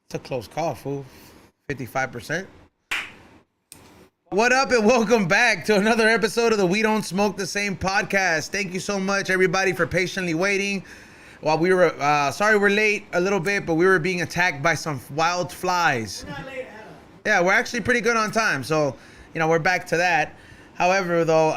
It's a close call, fool. 55%. What up and welcome back to another episode of the We Don't Smoke the Same podcast. Thank you so much, everybody, for patiently waiting. While we were, sorry we're late a little bit, but we were being attacked by some wild flies. We're not late, Adam. Yeah, we're actually pretty good on time, so, we're back to that. However, though,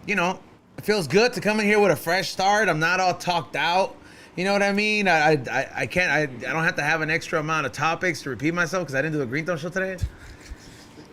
it feels good to come in here with a fresh start. I'm not all talked out. You know what I mean? I don't have to have an extra amount of topics to repeat myself because I didn't do a Green Thumb show today.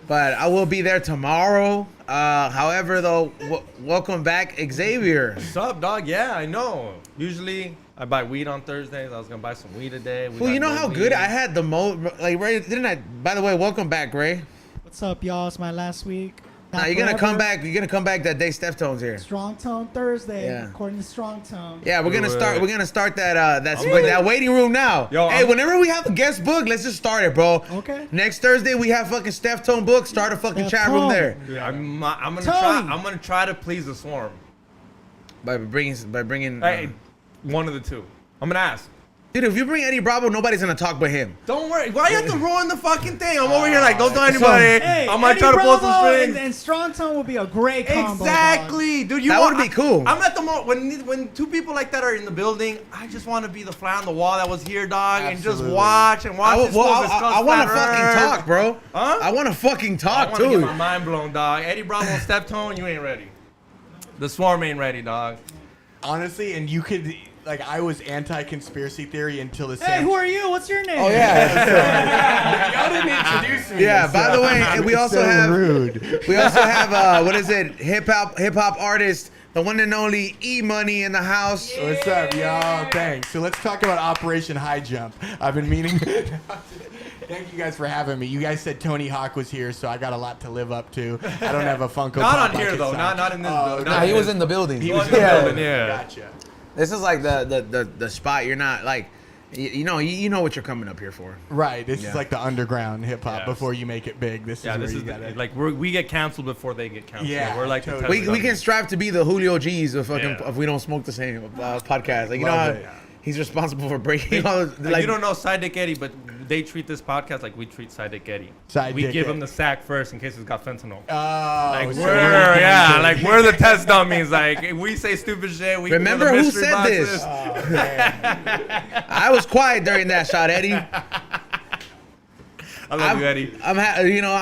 But I will be there tomorrow. However, though, welcome back, Xavier. What's up, dog? Yeah, I know. Usually, I buy weed on Thursdays. I was gonna buy some weed today. Well, you know how good I had the most. Like, Ray, didn't I? By the way, welcome back, Ray. What's up, y'all? It's my last week. Nah, you're gonna come back. You're gonna come back that day. Steph Tone's here. Strong Tone Thursday, Yeah. according to Strong Tone. Yeah, we're gonna start. We're gonna start that waiting room now. Yo, hey, whenever we have a guest book, let's just start it, bro. Okay. Next Thursday we have fucking Steph Tone book. Start a fucking Steph chat room Tone. there. Dude, I'm gonna Tony. try. I'm gonna try to please the swarm. By bringing. Hey, one of the two. I'm gonna ask. Dude, if you bring Eddie Bravo, nobody's gonna talk but him. Don't worry. Why you have to ruin the fucking thing? I'm over here like, don't tell anybody. Hey, I'm gonna Eddie try to pull some Bravo strings. and Strong Tone would be a great combo. Exactly, dude. That would be cool. I'm at the moment when two people like that are in the building. I just want to be the fly on the wall that was here, dog, and just Absolutely. watch this. I want to flat fucking earth. talk, bro. Huh? I want to fucking I talk want to too. get my mind blown, dog. Eddie Bravo and Steph Tone, you ain't ready. The swarm ain't ready, dog. Honestly, and you could, like, I was anti-conspiracy theory until the Hey, who are you? What's your name? Oh yeah. Y'all didn't introduce me. Yeah. By the way, and we also So have rude. we also have what is it? Hip hop artist, the one and only E Money in the house. What's up, y'all? Thanks. So let's talk about Operation High Jump. I've been meaning. Thank you guys for having me. You guys said Tony Hawk was here, so I got a lot to live up to. I don't have a Funko Not Pop on here I could though. sign. Not in this Oh, building. no, Not He in was this- in the building. He was in the Yeah. building, yeah. Gotcha. This is like the spot you're not like, you know what you're coming up here for. Right. This Yeah. is like the underground hip hop Yes. before you make it big. This Yeah, is this where is you gotta. like we get canceled before they get canceled. Yeah, We're like the totally. We can strive to be the Julio G's of fucking Yeah. if we don't smoke the same podcast. Like you know Love how it. he's responsible for breaking all. Like, you don't know Sidekick Eddie, but they treat this podcast like we treat Sidekick Eddie. Sidekick We give him Eddie. the sack first in case it's got fentanyl. Oh, so We're the test dummies. Like if we say stupid shit. We Remember we're the who mystery said boxes. this? Oh, man. I was quiet during that shot, Eddie. I love you, Eddie. I'm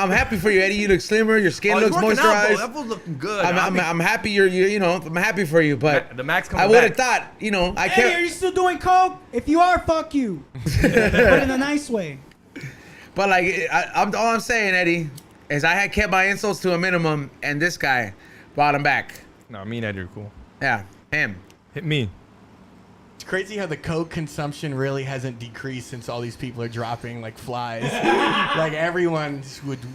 happy for you, Eddie. You look slimmer. Your skin Oh, looks he's working out, bro. moisturized. That fool's looking good. I'm happy I'm happy for you, but The Max coming I would have back. thought, I Hey, are can't. you still doing coke? If you are, fuck you. But in a nice way. But like, all I'm saying, Eddie, is I had kept my insults to a minimum, and this guy brought him back. No, me and Eddie are cool. Yeah, him. Hit me. It's crazy how the coke consumption really hasn't decreased since all these people are dropping like flies. Like everyone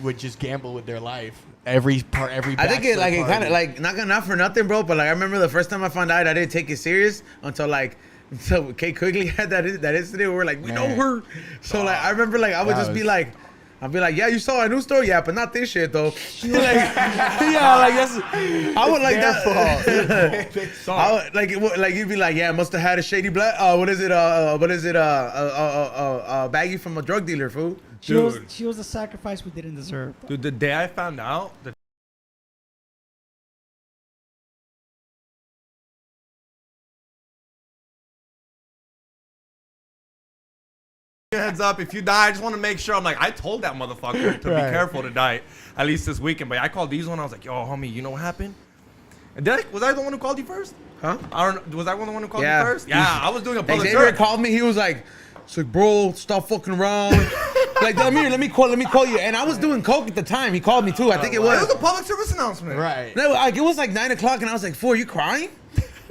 would just gamble with their life. Every I think bachelor it kind party. of like not for nothing, bro. But like I remember the first time I found out, I didn't take it serious until Kate Quigley had that incident where we're like, we know Man. her. So like I remember like I would That just be was- like. I'll be like, yeah, you saw a new store, yeah, but not this shit though. Like, yeah, like that's. I would like Their that. fault. I would, like you'd be like, yeah, must have had a shady black. What is it? Baggie from a drug dealer, fool. She was the sacrifice we didn't deserve. Dude, the day I found out that heads up, if you die, I just want to make sure. I'm like, I told that motherfucker to Right. be careful to die, at least this weekend. But I called Diesel and I was like, yo, homie, you know what happened? And was I the one who called you first? Huh? I don't know. Was I the one who called Yeah. you first? Yeah, I was doing a public Xavier search. called me. He was like, bro, stop fucking around. Like, Amir, let me call you. And I was doing coke at the time. He called me too. I think it It was. was a public service announcement. Right. No, like it was like 9 o'clock, and I was like, "Fool, are you crying?"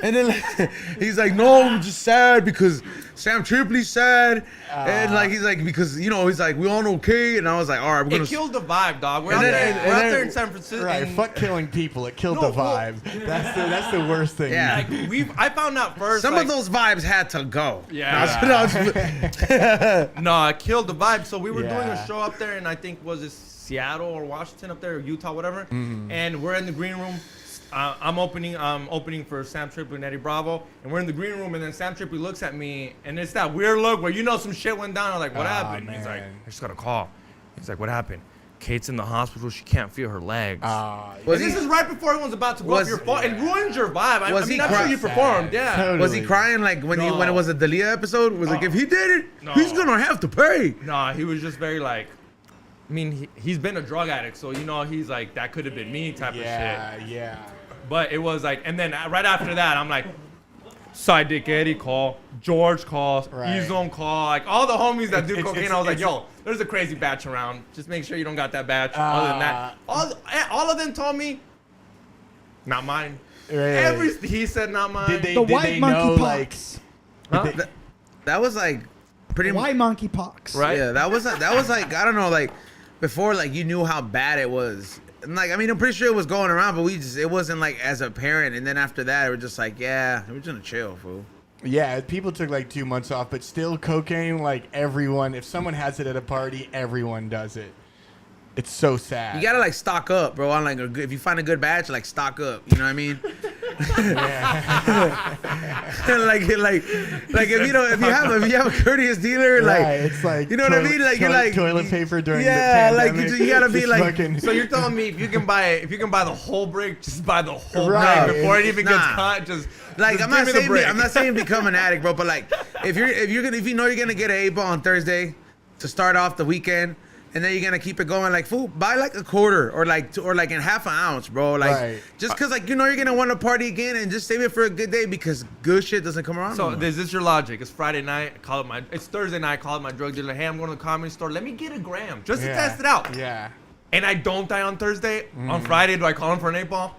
And then like, he's like, "No, I'm just sad because Sam Tripoli's sad." And like he's like, because he's like, "We all okay." And I was like, "All right, we're gonna." It killed the vibe, dog. We're And out then- there. and We're out then- there in San Francisco. Right. and- Fuck killing people. It killed No, the well- vibe. That's the worst thing. Yeah. Like I found out first. Some like, of those vibes had to go. Yeah. No, it killed the vibe. So we were doing Yeah. a show up there, and I think was it Seattle or Washington up there, or Utah, whatever. Mm-hmm. And we're in the green room. I'm opening for Sam Tripoli and Eddie Bravo, and we're in the green room, and then Sam Tripoli looks at me, and it's that weird look where some shit went down. I'm like, what happened? Man. He's like, I just got a call. He's like, what happened? Kate's in the hospital. She can't feel her legs. This is right before everyone's about to go off your phone. It ruins your vibe. I mean, I'm sure you performed. Yeah. Totally. Was he crying like when it was a Dalia episode? Was like, if he did it, he's gonna have to pay. No, he was just very like. I mean, he's been a drug addict, so he's like, that could have been me type of shit. Yeah. But it was like, and then right after that, I'm like, Side Dick Eddie call, George calls, E-Zone call, like all the homies that do cocaine. I was like, yo, there's a crazy batch around. Just make sure you don't got that batch. Other than that, all of them told me, not mine. He said not mine. Did they white know, monkey like, pox. That was like pretty much. White monkey pox. Right? Yeah, that was like I don't know, like before, like you knew how bad it was. And like, I mean, I'm pretty sure it was going around, but it wasn't like as a parent. And then after that, we're just like, yeah, we're just gonna chill, fool. Yeah, people took like 2 months off, but still cocaine, like everyone, if someone has it at a party, everyone does it. It's so sad. You gotta like stock up, bro. On like if you find a good batch, like stock up. You know what I mean? like if you have a courteous dealer, like it's like you know what I mean? Like you're like toilet paper during the like pandemic. you gotta be like. So you're telling me if you can buy the whole brick, just buy the whole Right. brick before it even gets Nah. caught. Just Like just I'm not give me the saying brick. I'm not saying become an addict, bro. But like if you know you're gonna get an 8-ball on Thursday to start off the weekend, and then you're gonna keep it going. Like, fool, buy like a quarter or like in half an ounce, bro. Like just cause like you're gonna want to party again, and just save it for a good day because good shit doesn't come around. So no more. is this your logic? It's Friday night. It's Thursday night. I call it my drug dealer. Hey, I'm going to the comedy store. Let me get a gram just to test it out. Yeah. And I don't die on Thursday. On Friday, do I call him for an 8-ball?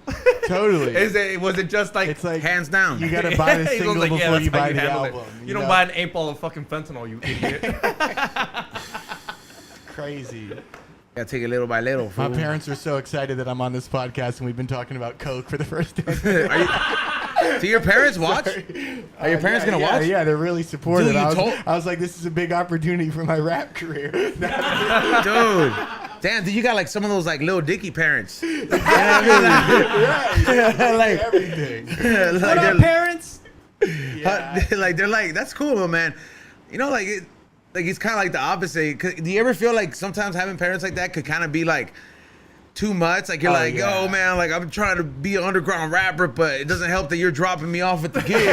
Totally. Was it just like? It's like hands down. you gotta buy the He was single like, before that's you how buy the handle it. album. You don't buy an 8-ball of fucking fentanyl, you idiot. Crazy. Gotta take it little by little, My fool. parents are so excited that I'm on this podcast and we've been talking about coke for the first time. Do your parents watch? Are your parents gonna watch? Yeah, they're really supportive. Dude, I was like, this is a big opportunity for my rap career. Dude. Damn, dude, you got like some of those like Lil Dicky parents. You know what I mean? Like everything. What up, parents? Like they're like, that's cool, man. You know, like it's kind of like the opposite. Do you ever feel like sometimes having parents like that could kind of be like too much? Like you're oh man, like I'm trying to be an underground rapper, but it doesn't help that you're dropping me off at the gig.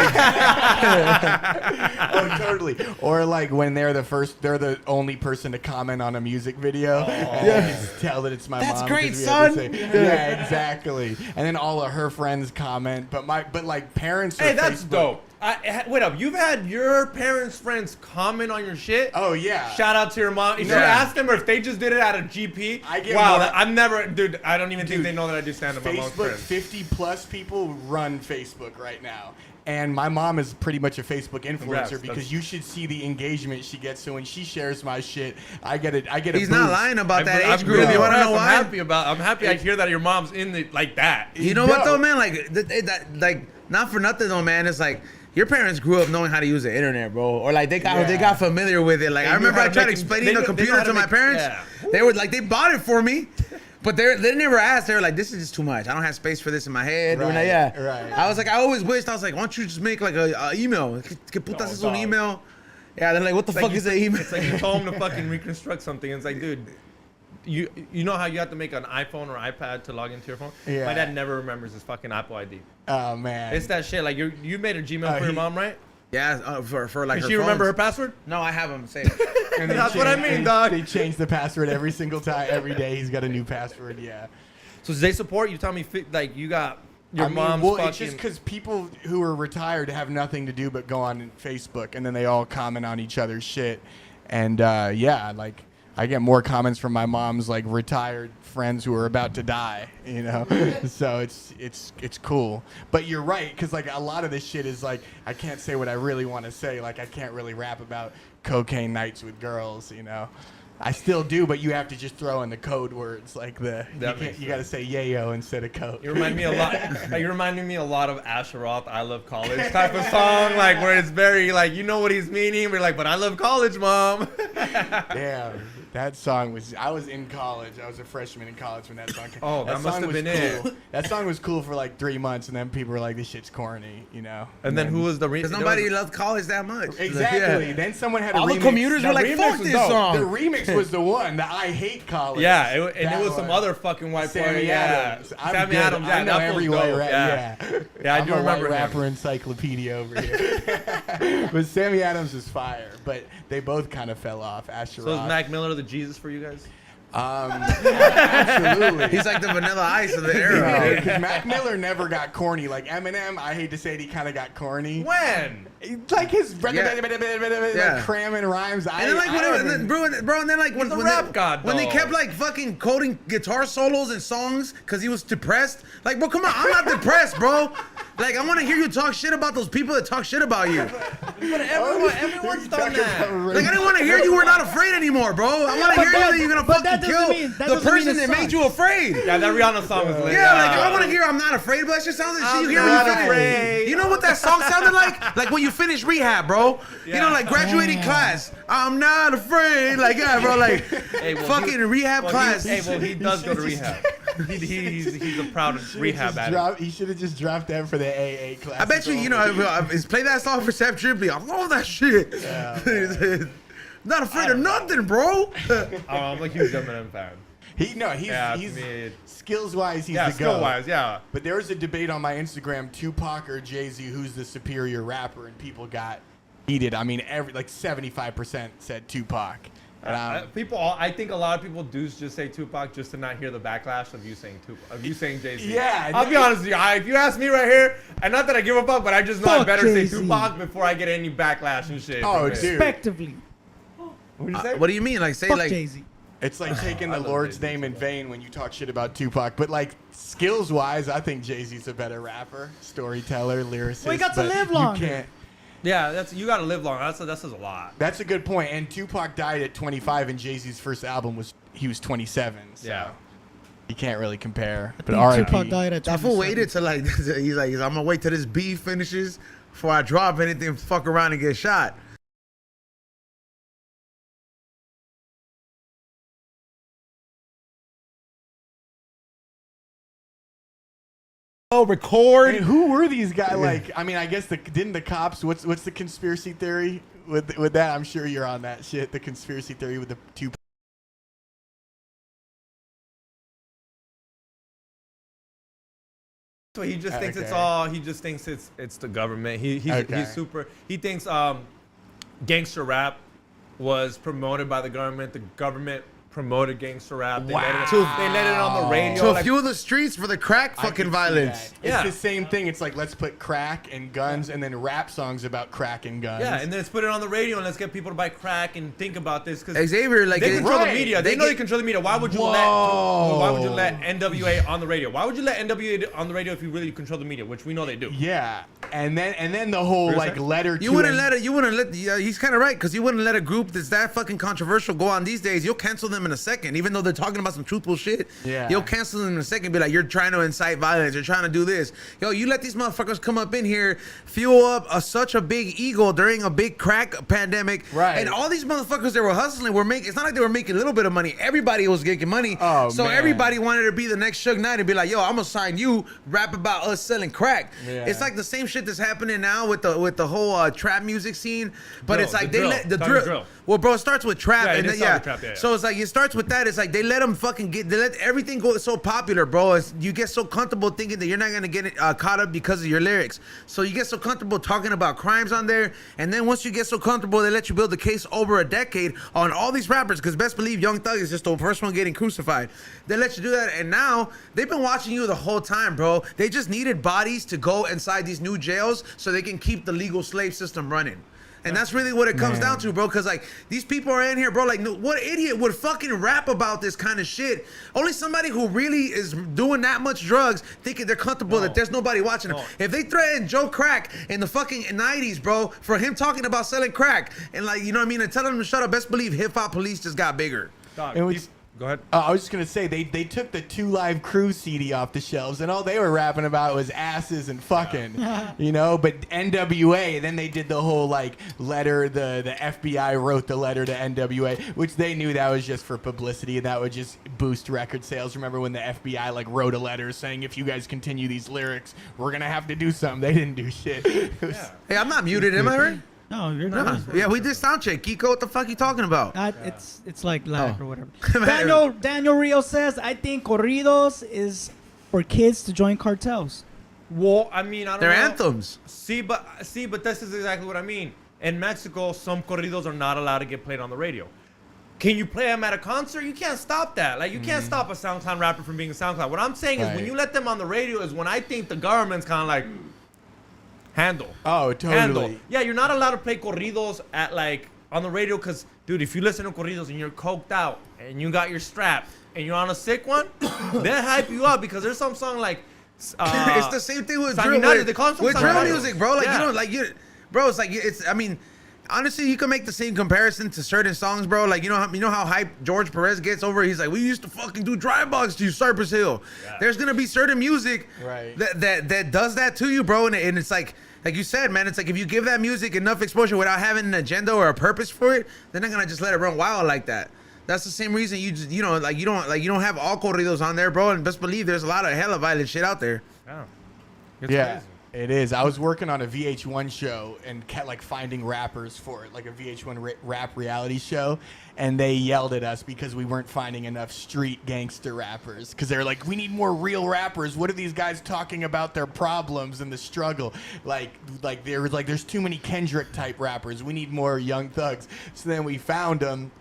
Oh, totally. Or like when they're the only person to comment on a music video. And you just tell that it's my That's mom. great, 'cause we had to son. yeah, exactly. And then all of her friends comment, but like parents. Hey, or that's Facebook- dope. Wait up, you've had your parents' friends comment on your shit? Oh yeah. Shout out to your mom. You should ask them if they just did it at a GP. I get wow, more- I've never, dude. I don't even think they know that I do stand up. My mom's Facebook, friends. 50+ people run Facebook right now. And my mom is pretty much a Facebook influencer Congrats. because you should see the engagement she gets. So when she shares my shit, I get it. He's not lying about that age group. Really You want to know impressed. why? I'm happy I hear that your mom's in it like that. You know what though, man? Like not for nothing though, man. It's like your parents grew up knowing how to use the internet, bro, or like they got familiar with it. Like I remember I tried explaining the computer to my parents. They were like, they bought it for me. But they never asked. They were like, this is just too much. I don't have space for this in my head. Right, right. I was like, I always wished. I was like, why don't you just make like a email? Que putas es un dog. email? Yeah, they're like, what the fuck is an email? It's like you told them to fucking reconstruct something. It's like, dude, you know how you have to make an iPhone or iPad to log into your phone? Yeah. My dad never remembers his fucking Apple ID. Oh man. It's that shit. Like you made a Gmail for your mom, right? Yeah, for like Does her she remember her phones. password? No, I have them saved. And they That's what I mean, dog. They change the password every single time. Every day he's got a new password. Yeah. So they support you? Tell me, like you got your I mean, mom's well, fucking. it's just because people who are retired have nothing to do but go on Facebook, and then they all comment on each other's shit. And yeah, like I get more comments from my mom's like retired friends who are about to die, you know. So it's cool. But you're right, because like a lot of this shit is like I can't say what I really want to say. Like I can't really rap about cocaine nights with girls, you know. I still do, but you have to just throw in the code words like you got to say yayo instead of coke. You remind me a lot. Like, you're reminding me a lot of Asher Roth, "I Love College" type of song, like where it's very like you know what he's meaning. We're like, but I love college, mom. Yeah, That song was. I was in college. I was a freshman in college when that song came. Oh, that must song have was been cool. it. That song was cool for like 3 months, and then people were like, "This shit's corny," you know. And then who was the Because nobody loved college that much. Exactly. Yeah. Then someone had a All remix. the commuters were like, remix fuck was this dope. song. The remix was the one that I hate college. Yeah, and That it was some one. other fucking white Sammy boy. Adams. Yeah, I'm Sammy good. Adams. Yeah, I know that every was white dope. rap. Yeah, yeah, I I'm do a remember white him. rapper encyclopedia over here. But Sammy Adams is fire. But they both kind of fell off. Asher So is Roth. Mac Miller the Jesus for you guys? Absolutely. He's like the Vanilla Ice of the era. Because Mac Miller never got corny. Like Eminem, I hate to say it, he kind of got corny. When? Like his Yeah. like cramming rhymes. And then like whatever, and then, bro, and then like when a when rap they, god, when they though. kept like fucking coding guitar solos and songs because he was depressed. Like, bro, come on, I'm not depressed, bro. Like, I want to hear you talk shit about those people that talk shit about you. But everyone's done that. Like, I didn't want to hear you were not afraid anymore, bro. I want to but hear that- that you're gonna but that fucking doesn't kill mean- that the doesn't mean person it that made sucks. you afraid. Yeah, that Rihanna song was lit. Yeah, like I want to hear I'm not afraid, but that shit sounds like shit you hear when not you finish. afraid. You know what that song sounded like? Like when you finish rehab, bro. You know, like graduating class. I'm not afraid. Like, yeah, bro, like Hey, well, fucking rehab class. He does go to rehab. He's a proud rehab addict. He should have just dropped that for the AA class. I bet you know, play that song for Sep Tripley. I love that shit. Not afraid of nothing, bro. I'm a huge Eminem fan. He's Yeah, he's mid. skills wise he's Yeah, the skill go. wise, yeah. But there was a debate on my Instagram, Tupac or Jay-Z, who's the superior rapper, and people got heated. I mean, like 75% said Tupac. And I think a lot of people do just say Tupac just to not hear the backlash of you saying Tupac, of you saying Jay-Z. Yeah, I'll be honest with you. If you ask me right here, and not that I give a fuck, but I just know I Fuck better Jay-Z. say Tupac before I get any backlash and shit. Oh, from it. dude. Respectively. What'd you say? What do you mean? Like say Fuck like Jay-Z. it's like taking I the love Lord's Jay-Z name in too. vain when you talk shit about Tupac. But like skills wise, I think Jay-Z's a better rapper, storyteller, lyricist. Well, he got to but live you longer. can't. Yeah, you gotta live long. That says a lot. That's a good point. And Tupac died at 25, and Jay-Z's first album was 27. So Yeah. you can't really compare. But Tupac R.I.P. died at that fool 27. waited till like he's like I'm gonna wait till this beef finishes before I drop anything. Fuck around and get shot. Oh, record. Hey, who were these guys? Like, I mean, I guess didn't the cops? What's the conspiracy theory with that? I'm sure you're on that shit. The conspiracy theory with the two. So he just thinks it's Okay. all. He just thinks it's the government. He's Okay. super. He thinks gangster rap was promoted by the government. The government promoted gangster rap. They let it on the radio. To like- fuel the streets for the crack I could fucking see violence. that. Yeah. It's the same thing. It's like let's put crack and guns, and then rap songs about crack and guns. Yeah, and then let's put it on the radio and let's get people to buy crack and think about this because Xavier, like they control Right. the media. They know they control the media. Why would you let NWA on the radio? Why would you let NWA on the radio if you really control the media, which we know they do? Yeah, and then the whole like letter. You wouldn't let it. You wouldn't let. Yeah, he's kind of right because you wouldn't let a group that's that fucking controversial go on these days. You'll cancel them in a second, even though they're talking about some truthful shit. Yeah. You'll cancel them in a second. Be like, you're trying to incite violence. You're trying to do this. Yo, you let these motherfuckers come up in here, fuel up such a big ego during a big crack pandemic. Right. And all these motherfuckers that were hustling were making. It's not like they were making a little bit of money. Everybody was getting money. Oh, so man. everybody wanted to be the next Suge Knight and be like, yo, I'm gonna sign you. Rap about us selling crack. Yeah. It's like the same shit that's happening now with the whole trap music scene, but Drill, it's like the they drill. let the Talking drill. drill. Well, bro, it starts with trap, Yeah, it and did then, start with trap, yeah. So it's like it starts with that. It's like they let them fucking they let everything go so popular, bro. You get so comfortable thinking that you're not gonna get caught up because of your lyrics. So you get so comfortable talking about crimes on there, and then once you get so comfortable, they let you build a case over a decade on all these rappers. Because best believe Young Thug is just the first one getting crucified. They let you do that, and now they've been watching you the whole time, bro. They just needed bodies to go inside these new jails so they can keep the legal slave system running. And that's really what it comes down to, bro. Because, like, these people are in here, bro. Like, what idiot would fucking rap about this kind of shit? Only somebody who really is doing that much drugs thinking they're comfortable that there's nobody watching them. If they threatened Joe Crack in the fucking 90s, bro, for him talking about selling crack and, like, you know what I mean, and telling him to shut up, best believe hip-hop police just got bigger. Dog, And Go ahead. I was just gonna say they took the 2 Live Crew CD off the shelves, and all they were rapping about was asses and fucking, you know. But NWA, then they did the whole like letter. The FBI wrote the letter to NWA, which they knew that was just for publicity, and that would just boost record sales. Remember when the FBI like wrote a letter saying if you guys continue these lyrics, we're gonna have to do something. They didn't do shit. Hey, I'm not muted, am I right? No, you're not. Yeah, we did sound check. Kiko, what the fuck you talking about? It's like lag or whatever. Man. Daniel Rio says, I think corridos is for kids to join cartels. Well, I mean, I don't They're know. anthems. See, but this is exactly what I mean. In Mexico, some corridos are not allowed to get played on the radio. Can you play them at a concert? You can't stop that. Like, you can't stop a SoundCloud rapper from being a SoundCloud. What I'm saying is when you let them on the radio is when I think the government's kind of like, handle. Oh, totally. Handle. Yeah, you're not allowed to play corridos at like on the radio because, dude, if you listen to corridos and you're coked out and you got your strap and you're on a sick one, they'll hype you up because there's some song like. It's the same thing with drill, United, they call it with drill United. music, bro. Like Yeah. you know, like you, bro. It's like it's. I mean, honestly, you can make the same comparison to certain songs, bro. Like you know how hype George Perez gets over. He's like, we used to fucking do dry box to Cypress Hill. Yeah. There's gonna be certain music that does that to you, bro. And it's like you said, man. It's like if you give that music enough exposure without having an agenda or a purpose for it, they're not gonna just let it run wild like that. That's the same reason you just you don't have all corridos on there, bro. And best believe there's a lot of hella violent shit out there. Yeah. Yeah, it is. I was working on a VH1 show and kept like finding rappers for it, like a VH1 rap reality show, and they yelled at us because we weren't finding enough street gangster rappers. Because they're like, we need more real rappers. What are these guys talking about their problems and the struggle? Like there was like there's too many Kendrick type rappers. We need more Young Thugs. So then we found them.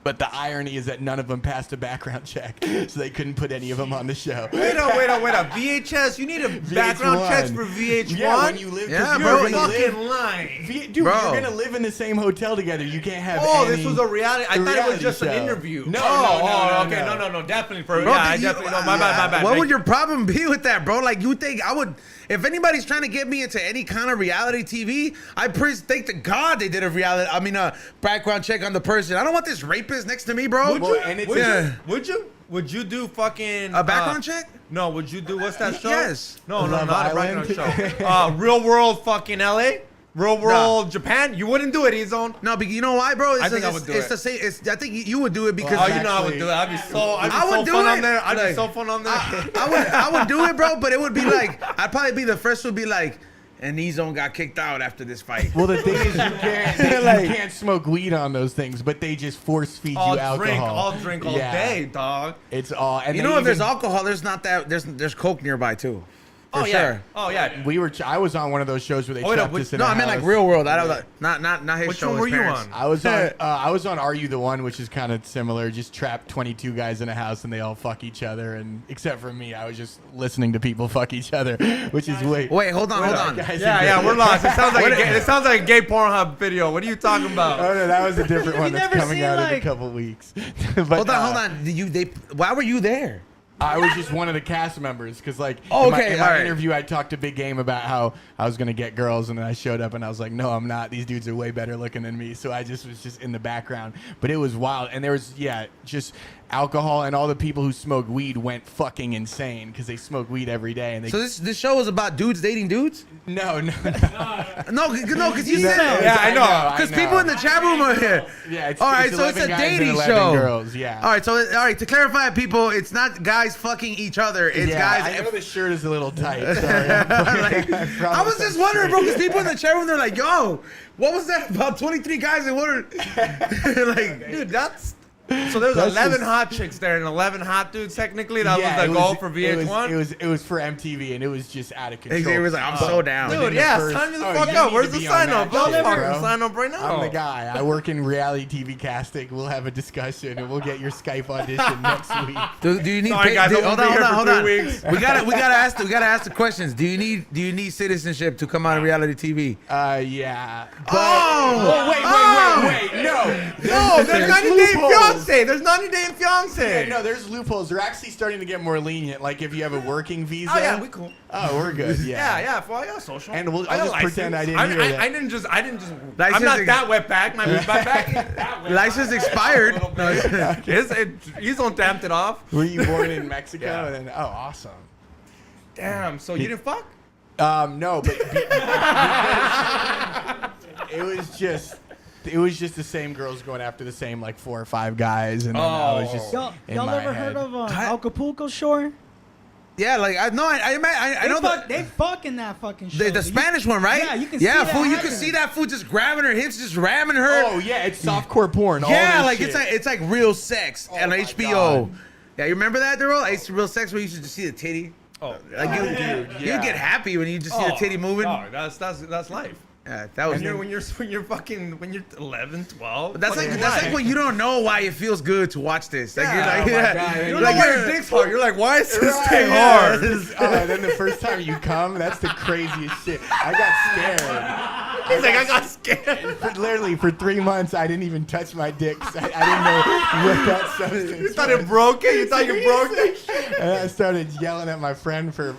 But the irony is that none of them passed a background check, so they couldn't put any of them on the show. Wait up. VHS, you need a background checks for VH1? Yeah, when you live, Yeah, You're bro, fucking lying. Dude, Bro. you're gonna live in the same hotel together. You can't have. Oh, any, this was a reality. I thought it was reality just show. an interview. No, Okay, no, definitely for Bro, yeah, I did you- definitely know. My bad. What would your problem be with that, bro? Like, you think I would, if anybody's trying to get me into any kind of reality TV, I thank to God they did a background check on the person. I don't want this rapist next to me, bro. Would you do fucking A background check? No, would you do what's that show? Yes. No, Love not Island? a background show. Real World fucking LA? Real World Japan? You wouldn't do it, E-Zone. No, but you know why, bro? I think I would do it's it. the same. I think you would do it because Oh, you know I would do it. I'd be so fun on there. I'd be so fun on there. I would do it, bro. But it would be like I'd probably be the first. Would be like, and E-Zone got kicked out after this fight. Well, the thing is, you can't smoke weed on those things, but they just force feed you alcohol. I'll drink all day, dog. It's all. And You know, if there's alcohol, there's not that. There's Coke nearby too. For sure. Oh yeah. I was on one of those shows where they Wait, trapped which- us in No, a I mean like house. Real World. I don't not his Which show. one his were you parents. on? I was on Are You the One, which is kind of similar. Just trapped 22 guys in a house and they all fuck each other, and except for me, I was just listening to people fuck each other, which is Wait, hold on. Guys, Yeah, we're lost. It sounds like a gay Pornhub video. What are you talking about? Oh no, that was a different one that's never coming seen, out in a like- couple weeks. But, Hold on. Why were you there? I was just one of the cast members because, like, Oh, in okay, my alright. interview, I talked to Big Game about how I was gonna get girls, and then I showed up and I was like, "No, I'm not. These dudes are way better looking than me." So I just was just in the background, but it was wild, and there was just alcohol, and all the people who smoke weed went fucking insane because they smoke weed every day, and they So this show was about dudes dating dudes? no. No, because you said No, Yeah, I know. because people in the chat room are here. Yeah, it's, All right, it's so it's 11 a guys and dating 11 show. Girls, yeah. All right, to clarify, people, it's not guys fucking each other. It's yeah, guys. I know the shirt is a little tight. Sorry. I was just wondering, bro, because people in the chat room, they're like, "Yo, what was that about 23 guys in one?" Like, Dude, that's so there's That's 11 just- hot chicks there and 11 hot dudes. Technically, that Yeah, was it the goal for VH1. It was for MTV, and it was just out of control. Xavier was like, "I'm so down." Dude, Within the yeah, first- sign me the Oh, fuck you up. need Where's to the be sign on up? that I'll shit, fucking bro. sign up right now. I'm the guy. I work in reality TV casting. We'll have a discussion, and we'll get your Skype audition next week. Do you need? Sorry, guys, I won't be here for 3 weeks. We gotta ask the questions. Do you need citizenship to come on reality TV? Yeah. But, Oh! wait. No. No, there's 90 Day loopholes. Fiance. There's 90 Day Fiance. Yeah, no, there's loopholes. They're actually starting to get more lenient. Like if you have a working visa. Oh yeah, we cool. Oh, we're good. Yeah, Yeah. yeah. Well, I got social. And I I'll got just pretend I didn't hear that. I didn't just. I'm License not that wet back. My back ain't that wet. License expired. No, He's on damped it off. Were you born in Mexico? Yeah. And then, oh, awesome. Damn. So you didn't fuck? No, but it was just the same girls going after the same like 4 or 5 guys, and then I was just Y'all in y'all my ever head. heard of Acapulco Shore? yeah, like I know They fuck in that fucking show. the Spanish one, right? Yeah, you can see Yeah, that fool, you can happening. see that fool just grabbing her hips, just ramming her. Oh yeah, it's softcore porn. all yeah, this like shit. it's like real sex on my HBO. God. Yeah, you remember that, Daryl? It's real sex where you should just see the titty. Oh, Like you, dude, you yeah. get happy when you just see the titty moving. Oh, that's life. Yeah, that was. When you're 11, 12. That's like fucking that's like life. when you don't know why it feels good to watch this. Like Yeah, you're like, oh my yeah, God, You you don't like know why you're- your dick's hard. You're like, why is this Right, thing yeah. hard? And then the first time you come, that's the craziest shit. I got scared. He's like, I got scared. Literally, for 3 months, I didn't even touch my dick. 'Cause I didn't know what that substance You thought it broke it? You thought you broke it? And I started yelling at my friend for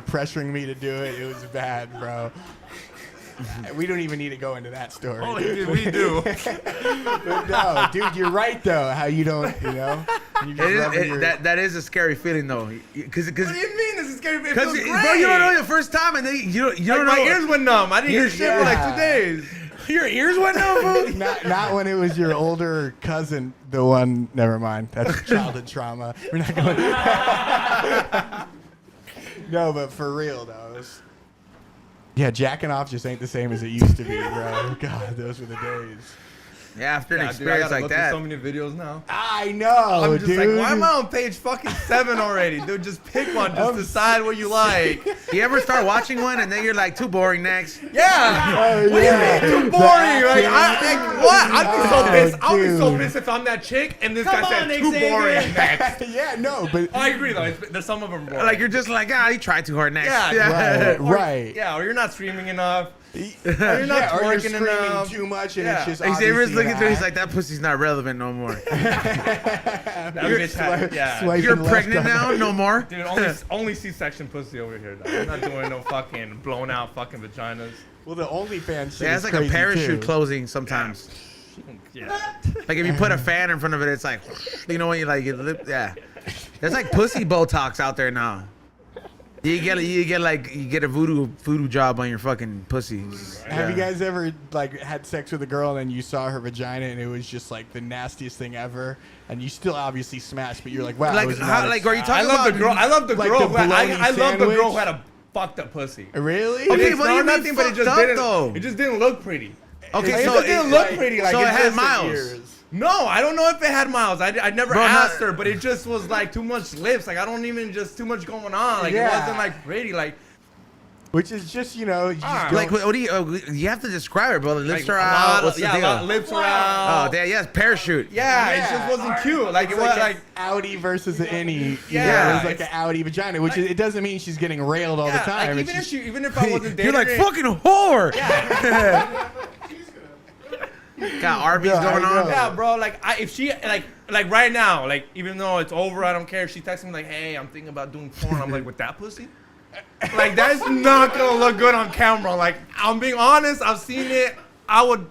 pressuring me to do it. It was bad, bro. We don't even need to go into that story. Oh, dude. dude, we do. But no, dude, you're right though. How you don't, you just rubbing your- that is a scary feeling though, because What do you mean? This is scary. It because feels great. bro, you don't know your first time, and then you don't Like, know my ears went numb. I didn't hear shit for like Yeah. 2 days. your ears went numb, fool. not when it was your older cousin, the one. Never mind. That's childhood trauma. We're not going. No, but for real though. Yeah, jacking off just ain't the same as it used to be, bro. God, those were the days. Yeah, after an Yeah, dude, I experience gotta like go through that. so many videos now. I know, I'm just dude. like, why am I on page fucking 7 already? Dude, just pick one. Just I'm decide what you like. You ever start watching one and then you're like, too boring, next? Yeah. Oh, What do you yeah. mean too boring? Like, what? I'd be so Oh, pissed. I'll be so dude. pissed if I'm that chick and this Come guy said on, too Xavier. boring next. Yeah, no, but I agree though. There's some of them boring. Like you're just like, you tried too hard next. Yeah, right. Yeah, or you're not streaming enough. Or you're not or you're twerking screaming enough. too much, and Yeah. it's just Xavier's obviously looking an through. He's act. like, that pussy's not relevant no more. That bitch had, yeah. swiping You're left pregnant on now, that. no more. Dude, only C-section pussy over here. Though. I'm not doing no fucking blown out fucking vaginas. Well, the OnlyFans shit Yeah, is it's like a crazy, parachute too. closing sometimes. Yeah. Like if you put a fan in front of it, it's like, you know when you like, yeah. There's like pussy Botox out there now. You get a voodoo job on your fucking pussy. Have you guys ever like had sex with a girl and then you saw her vagina and it was just like the nastiest thing ever, and you still obviously smashed, but you're like, wow. Like it was how? not Like are you I talking love about the girl. I love the like girl. the who had- bologna I love the girl sandwich? who had a fucked up pussy. Really? Okay, It's what do you not mean nothing, but it fucked just up, didn't. though? It just didn't look pretty. Okay, It so just didn't look pretty. Like so it had just- miles. No, I don't know if it had miles. I never Bro, asked not- her, but it just was like too much lips. Like I don't even just too much going on. Like Yeah. it wasn't like pretty. Like Which is just you just Ah. don't- Like what do you have to describe it, bro? The lips like are a out. lot What's of, the yeah, deal? a lot of lips are Oh, out. damn, yes, parachute. Yeah, Yeah. it just wasn't cute. Like it It's was like like. an outie versus an innie. Yeah, it was like an outie vagina, which is, it doesn't mean she's getting railed all the Yeah, time. like It's even if I wasn't dating You're like her, fucking whore. Got Arby's Yeah, going I on. know. Yeah, bro. Like, if she like right now, like even though it's over, I don't care. If she texts me like, "Hey, I'm thinking about doing porn," I'm like, "With that pussy?" Like that's not gonna look good on camera. Like I'm being honest. I've seen it. I'm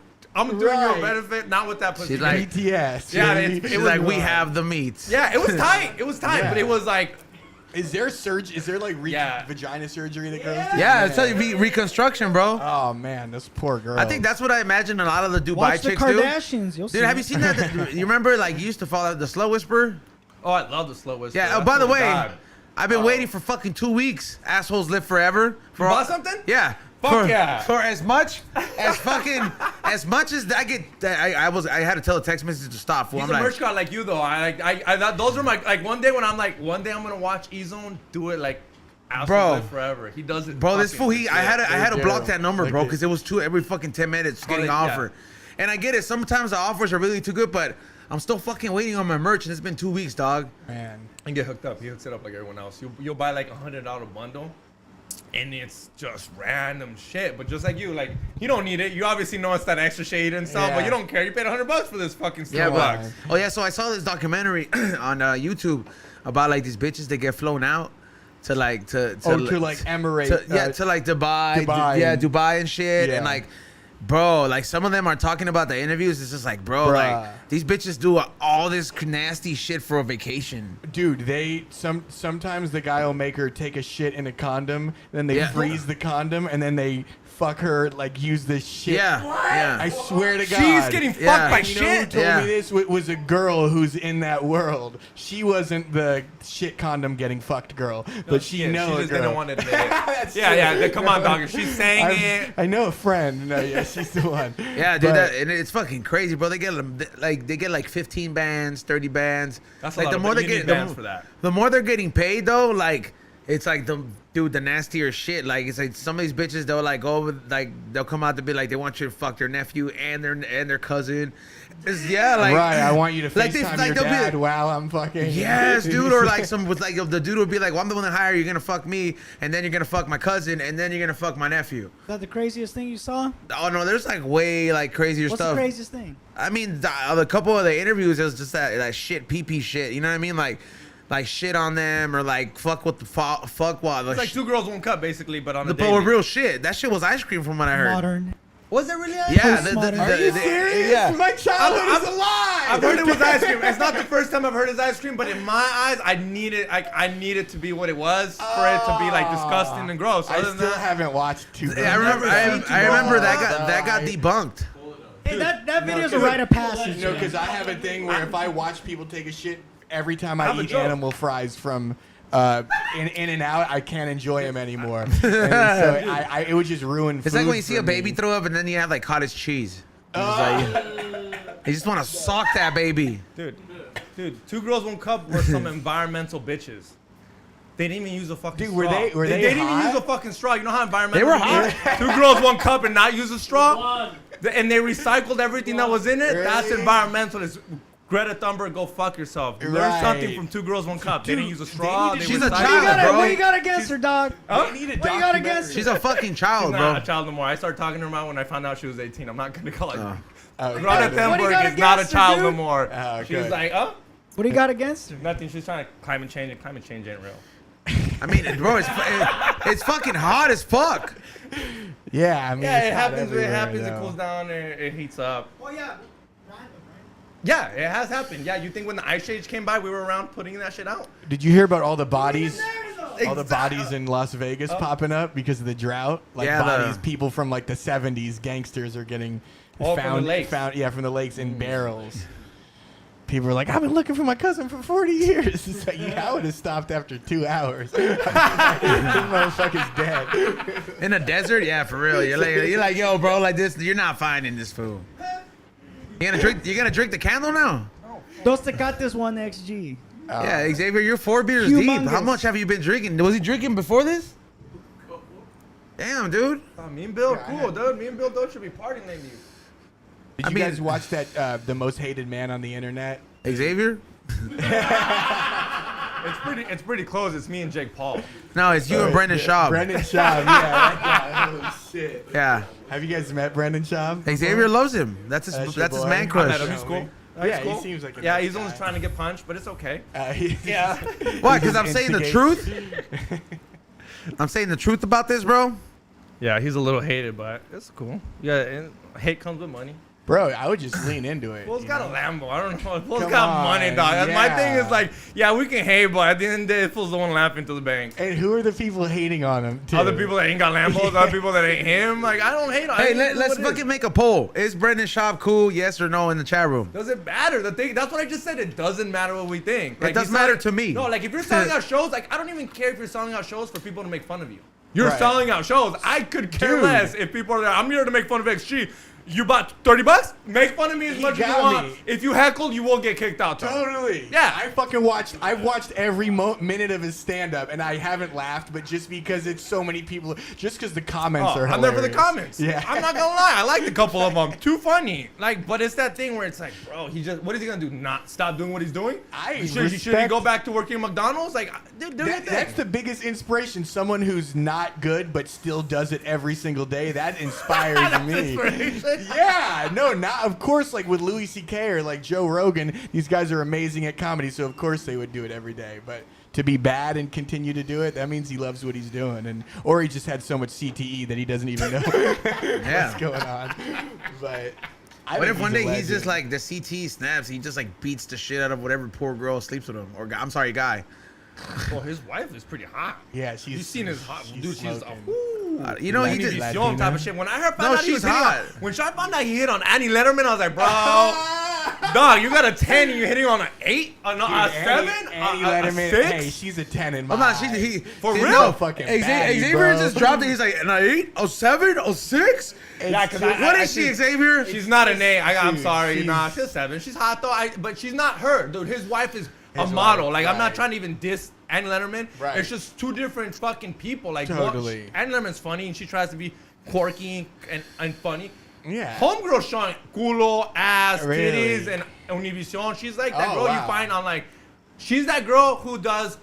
doing you a Right. benefit, not with that pussy. She's like- BTS. Yeah, you know? it She's was like, we wild. have the meats. Yeah, it was tight. It was tight, Yeah. but it was like, Is there Is there like Yeah. vagina surgery that girls do? Yeah, it's like reconstruction, bro. Oh man, this poor girl. I think that's what I imagine a lot of the Dubai Watch the chicks do. Kardashians. You'll see. Dude, have you seen that? You remember, like, you used to follow the Slow Whisper? oh, I love the slow whisper. Yeah. Oh, That's by the my way, vibe. I've been Oh. waiting for fucking 2 weeks. Assholes live forever. For You all- bought something? Yeah. Fuck for, yeah. For as much as I get, I had to tell a text message to stop. Fool. He's I'm a like, merch guy like you though. Those are my like one day when I'm like one day I'm gonna watch E-Zone do it like Assholes Bro. Live Forever. He does it. bro, this fucking fool, I had to They block do. that number, Like bro, they- because it was every fucking 10 minutes getting they- an yeah. offer. And I get it. Sometimes the offers are really too good, but I'm still fucking waiting on my merch, and it's been 2 weeks, dog. man. and get hooked up. He hooks it up like everyone else. You'll buy like $100 bundle. and it's just random shit. But just like you, like you don't need it. You obviously know it's that extra shade and stuff, but you don't care. You paid $100 for this fucking Starbucks. Oh yeah, so I saw this documentary on YouTube about like these bitches that get flown out to like to like Emirates. to like Dubai, Dubai. Dubai and shit, Yeah. and like. Bro, like some of them are talking about the interviews. It's just like, bro, like these bitches do all this nasty shit for a vacation. Dude, sometimes the guy will make her take a shit in a condom, then they freeze the condom, and then they fuck her, like use this shit. Yeah. I swear to God. She's getting fucked by You know who shit. told me this was a girl who's in that world. She wasn't the shit condom getting fucked girl, but she knows. She just didn't want to admit it. That's Yeah. Come on, dog. If she's saying it. I know a friend. No, yeah, she's the one. Yeah, dude, and it's fucking crazy, bro. They get like 15 bands, 30 bands. That's like a lot the of more they you need get, bands for that. the more they're getting paid though. Like it's like the nastier shit. Like it's like some of these bitches they'll like go with like they'll come out to be like they want you to fuck their nephew and their cousin. Like right, I want you to like FaceTime your dad while I'm fucking. Yes, dude, or like some with like the dude would be like, well, I'm the one that hired you. You're gonna fuck me, and then you're gonna fuck my cousin, and then you're gonna fuck my nephew. Is that the craziest thing you saw? Oh no, there's like way like crazier What's stuff. the craziest thing? I mean, the couple of the interviews, it was just that shit, pee shit. You know what I mean? Like shit on them or like fuck what the fuck what. It's like 2 girls, 1 cup, basically, but on the but with real shit. That shit was ice cream from what I heard. Modern. Was it really? Yeah. Are you serious? Yeah. My childhood is a lie. I've heard it was ice cream. It's not the first time I've heard it's ice cream, but in my eyes, I need it to be what it was for it to be like disgusting and gross. I still haven't watched 2 girls. I remember that got debunked. Hey, that video's a rite of passage. No, because I have a thing where if I watch people take a shit every time I have a eat joke. animal fries from in and out, I can't enjoy them anymore. And so it would just ruin food. It's like when you see for a baby me. throw up and then you have like cottage cheese. You just want to sock that baby. Dude, 2 girls, 1 cup were some environmental bitches. They didn't even use a fucking straw. Were they didn't hot? even use a fucking straw. You know how environmental They were it is? hot. 2 girls, 1 cup and not use a straw? And they recycled everything that was in it? Really? That's environmental. It's Greta Thunberg, go fuck yourself. Learn Right. something from 2 girls, 1 cup. They didn't use a straw. She's a recycled. child, bro. What you got against her, dog? Huh? They need a What you got against documentary. She's a fucking She's child, not bro. a child no more. I started talking to her about when I found out she was 18. I'm not gonna call her. Oh, Greta good. What do you Thunberg got is not a against her, child no dude? more. Oh, She was good. like, oh, What do you got against her? nothing. She's trying to climate change, and climate change ain't real. I mean, bro, it's fucking hot as fuck. Yeah, I mean, Yeah, it's it not happens. It everywhere, happens. It though. cools down. It heats up. Oh yeah. Yeah, it has happened. Yeah, you think when the ice age came by, we were around putting that shit out? Did you hear about all the bodies? All the Exactly. bodies in Las Vegas popping up because of the drought. Like Yeah, bodies, people from like the 70s, gangsters are getting Oh, from the lakes. found from the lakes in barrels. People are like, I've been looking for my cousin for 40 years. It's like, yeah, I would have stopped after 2 hours. This motherfucker's dead. In the desert, yeah, for real. You're like, yo, bro, like this, you're not finding this food. You gonna drink the candle now? Dos Tecates 1XG. Yeah, Xavier, you're 4 beers deep. Humongous. How much have you been drinking? Was he drinking before this? Damn, dude. Me and Bill, Yeah, I cool, had- dude. Me and Bill don't should be partying lately. Did I you mean- guys watch that The Most Hated Man on the Internet? Xavier? It's pretty close. It's me and Jake Paul. No, it's you and Brendan Schaub. Brendan Schaub, yeah. That guy, holy shit. Yeah. Have you guys met Brendan Schaub? Xavier loves him. That's his That's your man boy. I crush. met him. He's cool. Yeah, He's cool. he seems like a Yeah, nice he's only guy. trying to get punched, but it's okay. Yeah. Why? Because I'm He saying the instigates. truth? I'm saying the truth about this, bro? Yeah, he's a little hated, but it's cool. Yeah, and hate comes with money. Bro, I would just lean into it. Fool's you got know? a Lambo. I don't know. Fool's Come got money, on, dog. My thing yeah. is like, yeah, we can hate, but at the end of the day, Fool's the one laughing to the bank. And who are the people hating on him? Too? Other people that ain't got Lambos, other people that ain't him. Like, I don't hate on Hey, him. let's fucking make a poll. Is Brendan Schaub cool? Yes or no in the chat room? Doesn't matter. The thing, that's what I just said. It doesn't matter what we think. It does he's matter selling- to me. No, like if you're selling out shows, like I don't even care if you're selling out shows for people to make fun of you. You're Right. selling out shows. I could care Dude. less if people are there. I'm here to make fun of XG. You bought $30? Make fun of me as much as you got want. me. If you heckled, you will get kicked out. Tom. Totally. Yeah. I've watched every minute of his stand-up, and I haven't laughed, but just because it's so many people, just because the comments are hilarious. I'm there for the comments. Yeah. I'm not gonna lie. I liked a couple of them. Too funny. Like, but it's that thing where it's like, bro, what is he gonna do? Not stop doing what he's doing? Should he go back to working at McDonald's? Like, dude, do your thing. That's the biggest inspiration. Someone who's not good but still does it every single day. That inspires me. Inspiration. Yeah, no, not of course. Like with Louis C.K. or like Joe Rogan, these guys are amazing at comedy, so of course they would do it every day. But to be bad and continue to do it, that means he loves what he's doing, or he just had so much CTE that he doesn't even know what's going on. But what if one day he's just like the CTE snaps, he just like beats the shit out of whatever poor girl sleeps with him, or I'm sorry, guy. Well, his wife is pretty hot. Yeah, she's. You seen his hot dude? She's You know, he just young type of shit. When I heard found out he she's was hitting hot. when I found out he hit on Annie Letterman, I was like, bro, dog, you got a 10 and you're hitting on an 8, a 7, Annie a Letterman. 6. Hey, she's a 10 in my I'm not. eyes. For real? No, fucking Xavier baddie, bro. just dropped it. He's like an 8, a 7, a 6. Yeah, 'cause What is she, Xavier? She's not an 8. I'm Dude, sorry. she's- Nah, she's a 7. She's hot though. But she's not her, dude. His wife is a His model. wife, Like, I'm not right. trying to even diss Annie Letterman. Right. It's just two different fucking people. Like, Totally. Annie Letterman's funny and she tries to be quirky and funny. Yeah. Homegirl showing culo, ass, Really? titties, and Univision. She's like that Oh, girl wow. you find on like, she's that girl who does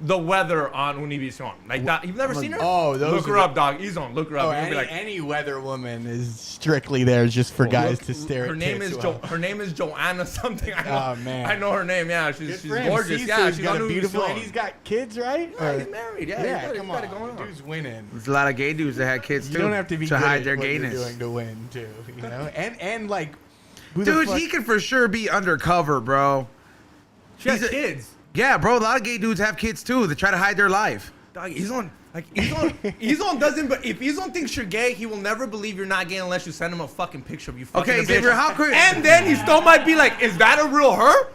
the weather on Univision. Like that. You've never seen her? Oh, those look are her up, dog. Izon, look her up. Oh, You'll be like, any weather woman is strictly there just for guys look, to stare her at name tits is while- her name is Joanna something. I know, Oh, man. I know her name. Yeah, Good she's for him. gorgeous. See, Yeah, so she's he's got on a beautiful, and Univision. he's got kids, right? Yeah, Or- he's married. Yeah, yeah, he's come got on, it going on. dude's winning. There's a lot of gay dudes that had kids too. You don't have to be to good hide at their what you're gayness. doing to win too, you know. And like, who the Dude, fuck? he could for sure be undercover, bro. She has He's a- kids. Yeah, bro. A lot of gay dudes have kids too. They try to hide their life. Dog, Izon doesn't. But if Izon thinks you're gay, he will never believe you're not gay unless you send him a fucking picture of you fucking Okay, a bitch. Xavier, how could? And then he still might be like, "Is that a real her?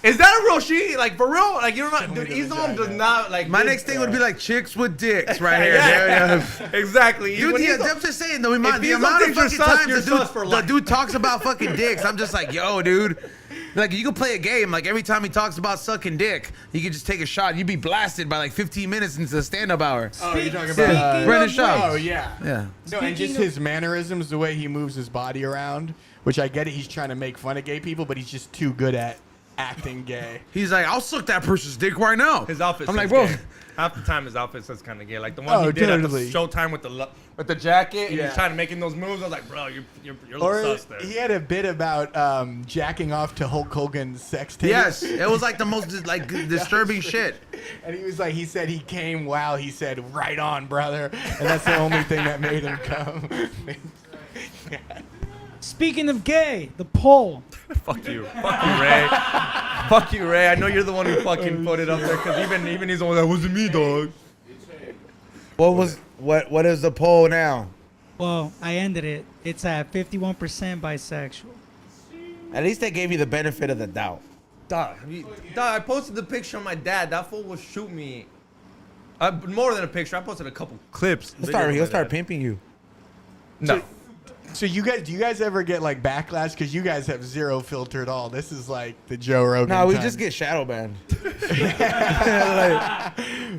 Is that a real she? Like for real? Like you don't know, dude. me the Izon does vagina. not like." My this- next thing would be like chicks with dicks right here. Yeah, Yeah. exactly. Dude, When yeah, Izon- I'm just saying though. The amount Izon of thinks you're fucking sus, times you're sus for the life. dude talks about fucking dicks, I'm just like, yo, dude. Like you could play a game. Like every time he talks about sucking dick, you could just take a shot. You'd be blasted by like 15 minutes into the stand-up hour. Oh, you're talking Speaking about of Brendan which- Schaub. Oh yeah. Yeah. No, and just Speaking of- his mannerisms, the way he moves his body around, which I get it. He's trying to make fun of gay people, but he's just too good at acting gay. He's like, I'll suck that person's dick right now. His outfit. I'm says like, bro. gay. Half the time his outfit says kind of gay. Like the one Oh, he did totally. at the Showtime with the jacket, and Yeah. he's trying to making those moves. I was like, bro, you're a little Or sus there. he had a bit about jacking off to Hulk Hogan's sex tape. Yes, it was like the most like disturbing shit. And he was like, he said he came while he said, right on, brother. And that's the only thing that made him come. Speaking of gay, the poll. Fuck you, Ray. Fuck you, Ray. I know you're the one who fucking put it up there because even he's the one that wasn't me, dog. What is the poll now? Well, I ended it. It's at 51% bisexual. At least they gave you the benefit of the doubt. Dog, I posted the picture of my dad. That fool will shoot me. More than a picture. I posted a couple clips. He'll start pimping you. No. So do you guys ever get like backlash? Because you guys have zero filter at all. This is like the Joe Rogan. No, we time. just get shadow banned.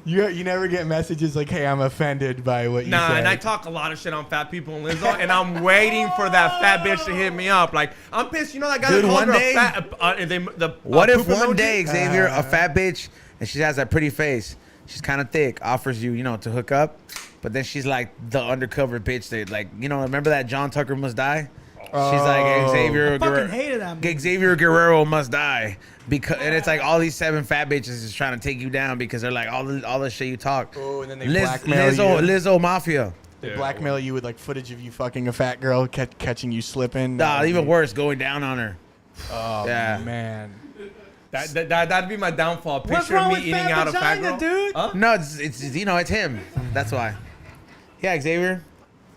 You never get messages like, "Hey, I'm offended by what you Nah, said." and I talk a lot of shit on fat people and Lizzo, and I'm waiting for that fat bitch to hit me up. Like, I'm pissed. You know that guy Dude, that called one her day- a fat... What if poop one emoji? day, Xavier, a fat bitch, and she has that pretty face, she's kind of thick, offers you, to hook up, but then she's like the undercover bitch that, like, remember that John Tucker Must Die? She's like Xavier Fucking hated that movie. Xavier Guerrero must die and it's like all these 7 fat bitches is trying to take you down because they're like all the shit you talk. Oh, and then they blackmail you. Lizzo Mafia. They blackmail you with like footage of you fucking a fat girl, catching you slipping. Nah, even worse, going down on her. Oh Yeah. man. That'd be my downfall. What's Picture wrong me with eating fat out a fat vagina, girl. dude? Huh? No, it's him. That's why. Yeah, Xavier.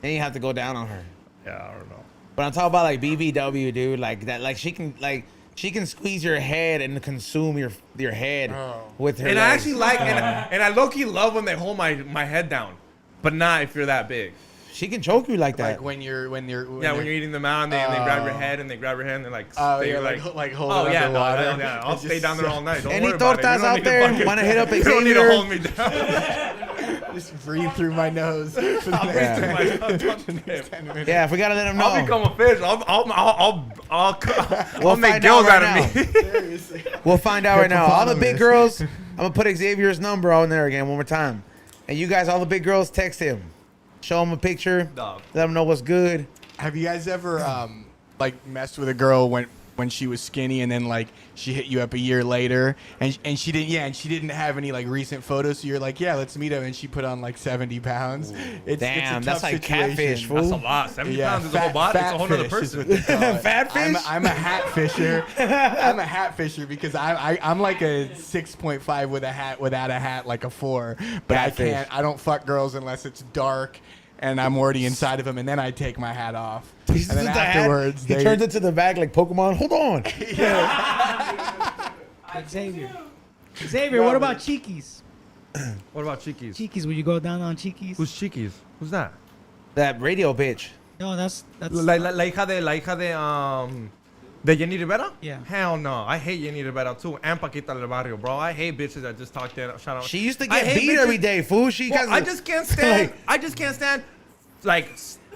Then you have to go down on her. Yeah, I don't know. But I'm talking about like BBW, dude. Like that. Like she can squeeze your head and consume your head with her. And I legs. actually like, and I low-key love when they hold my head down. But not if you're that big. She can choke you like that. Like when you're when you're eating them out and they grab your head and they grab your hand and they're like, yeah, like hold it underwater. Yeah, I'll stay down there all night. Don't Any worry about it. tortas out there want to hit up You don't need to Xavier? hold me down. Just breathe through my nose. I'll breathe through my nose. Yeah, if we gotta let him know. I'll become a fish. I'll make find gills out out right of me. Seriously. We'll find out right now. All the big Hippopotamus. girls, I'm gonna put Xavier's number on there again one more time. And you guys, all the big girls, text him. Show him a picture. Dog. Let him know what's good. Have you guys ever like messed with a girl when she was skinny and then like she hit you up a year later and she didn't have any like recent photos, so you're like, yeah, let's meet up, and she put on like 70 pounds. It's Damn, a that's tough like situation. catfish, fool. That's a lot. 70 pounds is a whole body. It's a whole nother fish is person. what they call it. Fat fish? I'm a hat fisher. I'm a hat fisher because I'm like a 6.5 with a hat without a hat, like a 4. But Catfish. I don't fuck girls unless it's dark and I'm already inside of them, and then I take my hat off. And He's then just the hat. afterwards, He turns it to the back like Pokemon. Hold on. Xavier, what about Cheekies? What about Chiquis? Cheekies, would you go down on Cheekies? Who's Chiquis? Who's that? That radio bitch. No, that's La hija de Jenny Rivera? Yeah. Hell no. I hate Jenny Rivera too. And Paquita del Barrio, bro. I hate bitches that just talk that. Shout out. She used to I get hate beat bitches- every day, fool. She Well, got. I just can't stand. Like- I just can't stand like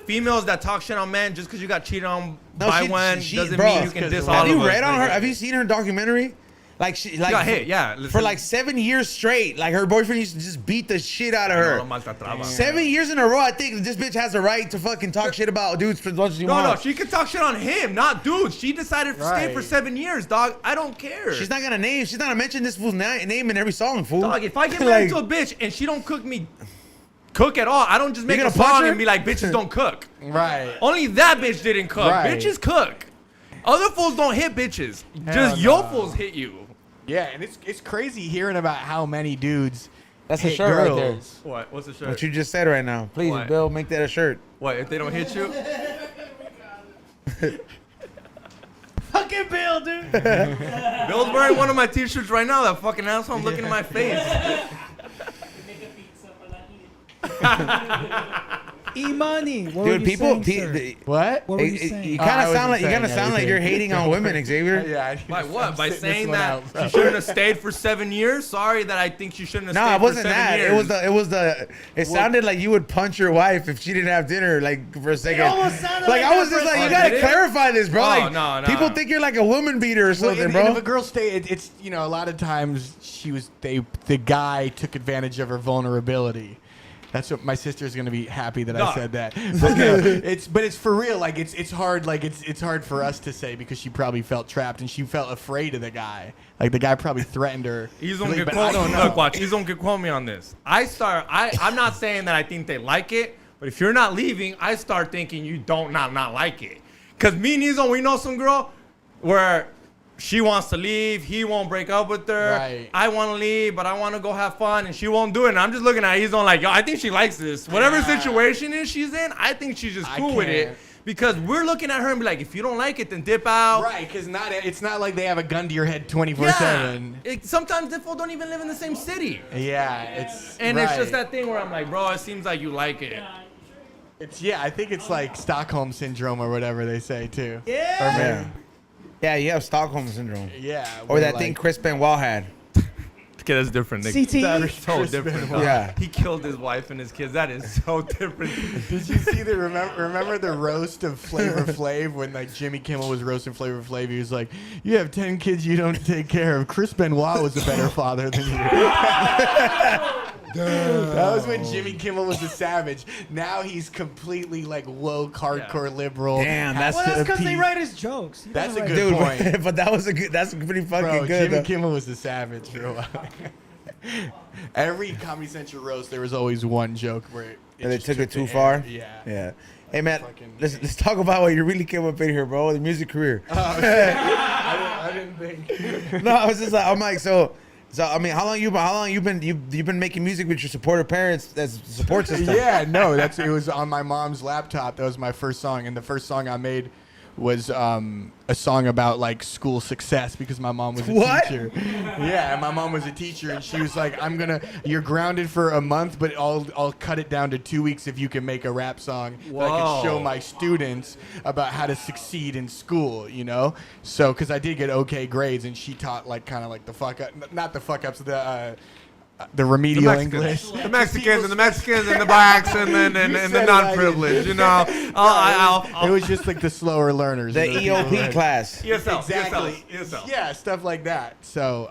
females that talk shit on men just because you got cheated on No, by she- one she- doesn't bro, mean you can diss all Have of you us. read on her? Like, Have you seen her documentary? Like she like got hit, yeah. for like 7 years straight. Like her boyfriend used to just beat the shit out of No, her. no, maltrataba. 7 years in a row. I think this bitch has the right to fucking talk shit about dudes for as much as you No, want. no, she can talk shit on him, not dudes. She decided to stay Right. for 7 years, dog. I don't care. She's not gonna name. She's not gonna mention this fool's name in every song, fool. Dog, if I get married Like- to a bitch and she don't cook at all, I don't just make gonna a punch song her? and be like, bitches don't cook. Right. Only that bitch didn't cook. Right. Bitches cook. Other fools don't hit bitches. Hell Just yo no. fools hit you. Yeah, and it's crazy hearing about how many dudes That's a hit shirt right there. girls. What? What's the shirt? What you just said right now. Please, What? Bill, make that a shirt. What, if they don't hit you? fucking Bill, dude. Bill's wearing one of my t-shirts right now. That fucking asshole looking in my face. E-money. What were Dude, you people, saying, sir? What? What were you saying? you kind I of wasn't sound like saying you're anything. hating on women, Xavier. Yeah. I need By to what? stop By sitting saying this one that out, bro. she shouldn't have stayed for 7 years? Sorry that I think she shouldn't have No, stayed it wasn't for 7 that. years. It was the. It sounded like you would punch your wife if she didn't have dinner, like for a second. almost sounded Like like I was that just for a like, you second. gotta Did it? clarify this, bro. Oh, Like no. people think you're like a woman beater or Well, something, and bro. if a girl it's a lot of times the guy took advantage of her vulnerability. That's what my sister's gonna be happy that I No. said that. But no, it's for real. Like it's hard. Like it's hard for us to say because she probably felt trapped and she felt afraid of the guy. Like the guy probably threatened her. He's gonna Really, get but I quote. don't know. Look, watch. He's gonna get quote me on this. I'm not saying that I think they like it, but if you're not leaving, I start thinking you don't not like it. Cause me and Nizo, we know some girl where she wants to leave, he won't break up with her. Right. I want to leave, but I want to go have fun, and she won't do it. And I'm just looking at He's on like, yo, I think she likes this. Whatever Yeah. situation is she's in, I think she's just I cool with it. can't. Because we're looking at her and be like, if you don't like it, then dip out. Right, because it's not like they have a gun to your head Yeah. 24/7. Sometimes the folks don't even live in the same city. Yeah, it's And right. it's just that thing where I'm like, bro, it seems like you like it. I think it's like Stockholm syndrome or whatever they say too. Yeah. Or Yeah. maybe, Yeah, you have Stockholm syndrome, yeah. or where, that like, thing Chris Benoit had. Okay, that's different. CTE. So different. Benoit. Yeah. He killed his wife and his kids. That is so different. Did you see the remember the roast of Flavor Flav when like Jimmy Kimmel was roasting Flavor Flav? He was like, "You have 10 kids you don't take care of. Chris Benoit was a better father than you." That was when Jimmy Kimmel was a savage. Now he's completely like woke, hardcore liberal. Damn, has Well, to that's because they appease- write his jokes. He That's doesn't a write- good Dude, point. but that was a good. That's pretty fucking Bro, good. Jimmy though. Kimmel was a savage for a while. Every Comedy Central roast, there was always one joke where it And they just took it too the far. air. Yeah. Yeah. Hey man, Fucking let's talk about what you really came up in here, bro. The music career. I didn't think. No, I was just like, I'm like, so I mean, how long you been making music with your supportive parents as a support system? Yeah, no, it was on my mom's laptop. That was my first song, and the first song I made was a song about like school success because my mom was a teacher. Yeah, and my mom was a teacher, and she was like, you're grounded for a month, but I'll cut it down to 2 weeks if you can make a rap song that I could show my students about how to succeed in school, you know? So, because I did get okay grades, and she taught like kind of like the fuck up, not the fuck ups, the remedial English. The Mexicans and the blacks and the non-privileged, you know. It was just like the slower learners. The EOP class. ESL. Exactly. ESL. Yeah, stuff like that. So,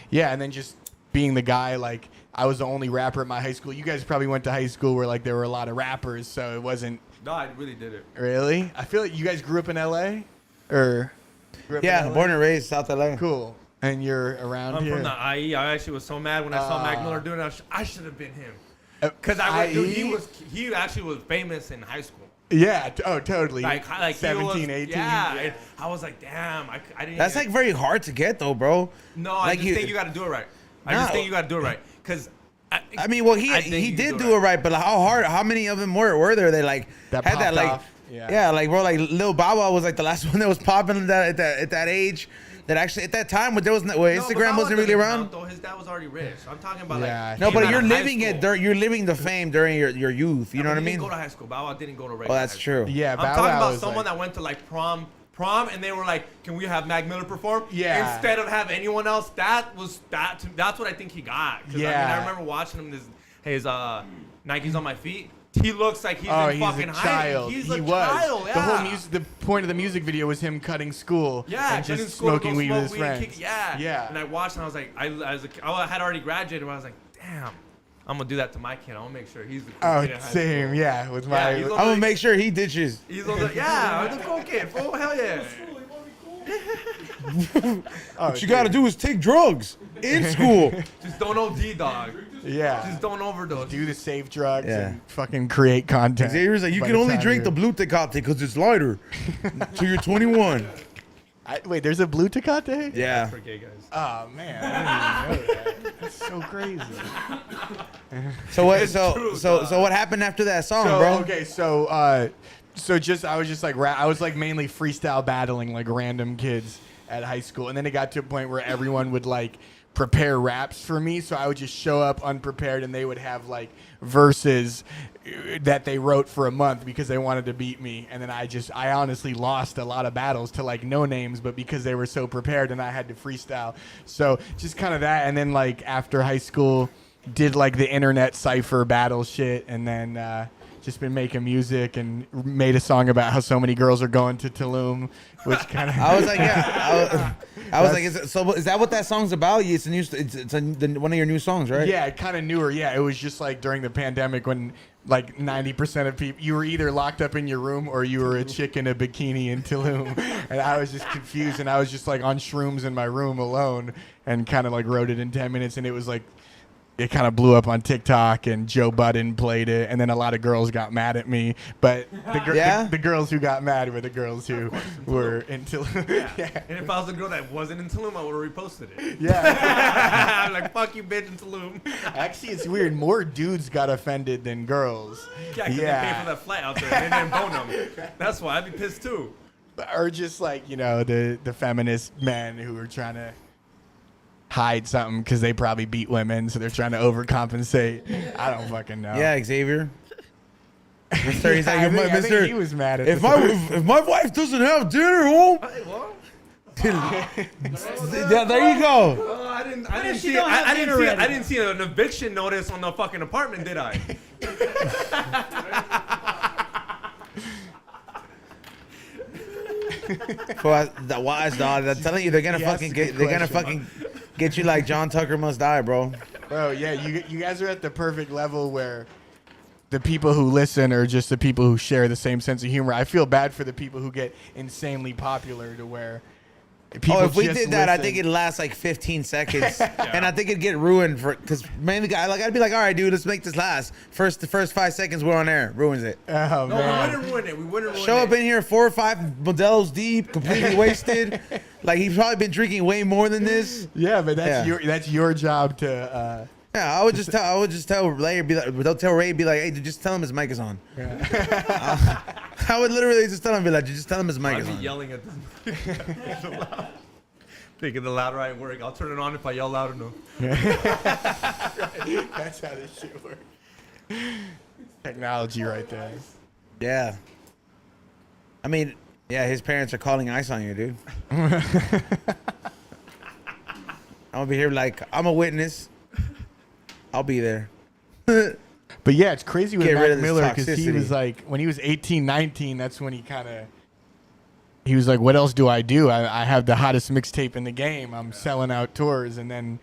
yeah, and then just being the guy, like, I was the only rapper at my high school. You guys probably went to high school where, like, there were a lot of rappers, so it wasn't... No, I really did it. Really? I feel like you guys grew up in L.A.? Or... Yeah, born and raised South LA. Cool. And you're around here? I'm from the IE. I actually was so mad when I saw Mac Miller doing it. I should have been him. Because he actually was famous in high school. Yeah, totally. Like 17, 18. Yeah. I was like, damn. I didn't. That's like very hard to get though, bro. No, I just think you got to do it right. I just think you got to do it right. Because I mean, well, he did do it right, but how hard? How many of them were there? They like that had that like off. Yeah, like bro, like Lil Bow Wow was like the last one that was popping at that age. That actually at that time when there was Instagram wasn't really around. Though his dad was already rich. I'm talking about like no, but you're living it. You're living the fame during your youth. You know what I mean? He didn't go to high school. Bow Wow didn't go to regular. Oh, that's true. Yeah, I'm talking about someone that went to like prom, and they were like, "Can we have Mac Miller perform?" Yeah. Instead of have anyone else. That's what I think he got. Yeah. I remember watching him. His Nikes on my feet. He looks like he's in fucking high. He's a child. Yeah. The point of the music video was him cutting school. Yeah, and just smoking weed with his friends. Yeah. And I watched and I was like, I had already graduated. And I was like, damn, I'm gonna do that to my kid. I'm gonna make sure he's the cool kid in high same. school. Yeah, with my. I'm gonna make sure he ditches. He's on the the cool kid. Oh hell yeah. What you gotta do is take drugs in school. Just don't OD, dog. Yeah. Just don't overdose. Do the safe drugs and fucking create content. Xavier's like, you can only drink the Blue Tecate because it's lighter till you're 21. Wait, there's a Blue Tecate? Yeah. For gay guys. Oh man, I didn't even know that. That's so crazy. So what? So what happened after that song, bro? Okay, so I was just like I was like mainly freestyle battling like random kids at high school, and then it got to a point where everyone would like prepare raps for me, so I would just show up unprepared, and they would have like verses that they wrote for a month because they wanted to beat me, and then I honestly lost a lot of battles to like no names, but because they were so prepared and I had to freestyle. So just kind of that, and then like after high school did like the internet cypher battle shit, and then just been making music and made a song about how so many girls are going to Tulum, which kind of. I was like, yeah. I was like, is that what that song's about? It's one of your new songs, right? Yeah, kind of newer. Yeah, it was just like during the pandemic when like 90% of people, you were either locked up in your room or you were a chick in a bikini in Tulum, and I was just confused, and I was just like on shrooms in my room alone, and kind of like wrote it in 10 minutes, and it was like. It kind of blew up on TikTok, and Joe Budden played it, and then a lot of girls got mad at me. But the girls who got mad were the girls who were in Tulum. Yeah. And if I was a girl that wasn't in Tulum, I would have reposted it. Yeah. I'm like, fuck you, bitch, in Tulum. Actually, it's weird. More dudes got offended than girls. Yeah, because they paid for that flight out there, and then bone them. That's why I'd be pissed, too. Or just like, the feminist men who were trying to hide something because they probably beat women, so they're trying to overcompensate. I don't fucking know. Yeah, Xavier. I think he was mad at if my wife doesn't have dinner home. Yeah, there you go. Oh, I didn't see an eviction notice on the fucking apartment, did I? For the wise dog, I'm telling you, they're gonna fucking get you like John Tucker Must Die, bro. Bro, yeah, you guys are at the perfect level where the people who listen are just the people who share the same sense of humor. I feel bad for the people who get insanely popular to where people if we just did that, listen. I think it'd last like 15 seconds, and I think it'd get ruined because mainly I'd be like, all right, dude, let's make this last. The first 5 seconds we're on air, ruins it. Oh, no, man. we wouldn't ruin it. Show up in here 4 or 5 Modelos deep, completely wasted. Like he's probably been drinking way more than this. Yeah, but that's your job to. Yeah, I would just tell Ray, don't tell Ray, be like, hey, dude, just tell him his mic is on. Yeah. I would literally just tell him, be like, just tell him his mic I'd is be on. yelling at this. Thinking the louder I work. I'll turn it on if I yell loud enough. That's how this shit works. Technology right there. Yeah. I mean, yeah, his parents are calling ice on you, dude. I'm gonna be here like, I'm a witness. I'll be there. But yeah, it's crazy with Get rid Mac of this Miller because he toxicity. was like, when he was 18, 19, that's when he kind of, he was like, what else do? I have the hottest mixtape in the game. I'm selling out tours. And then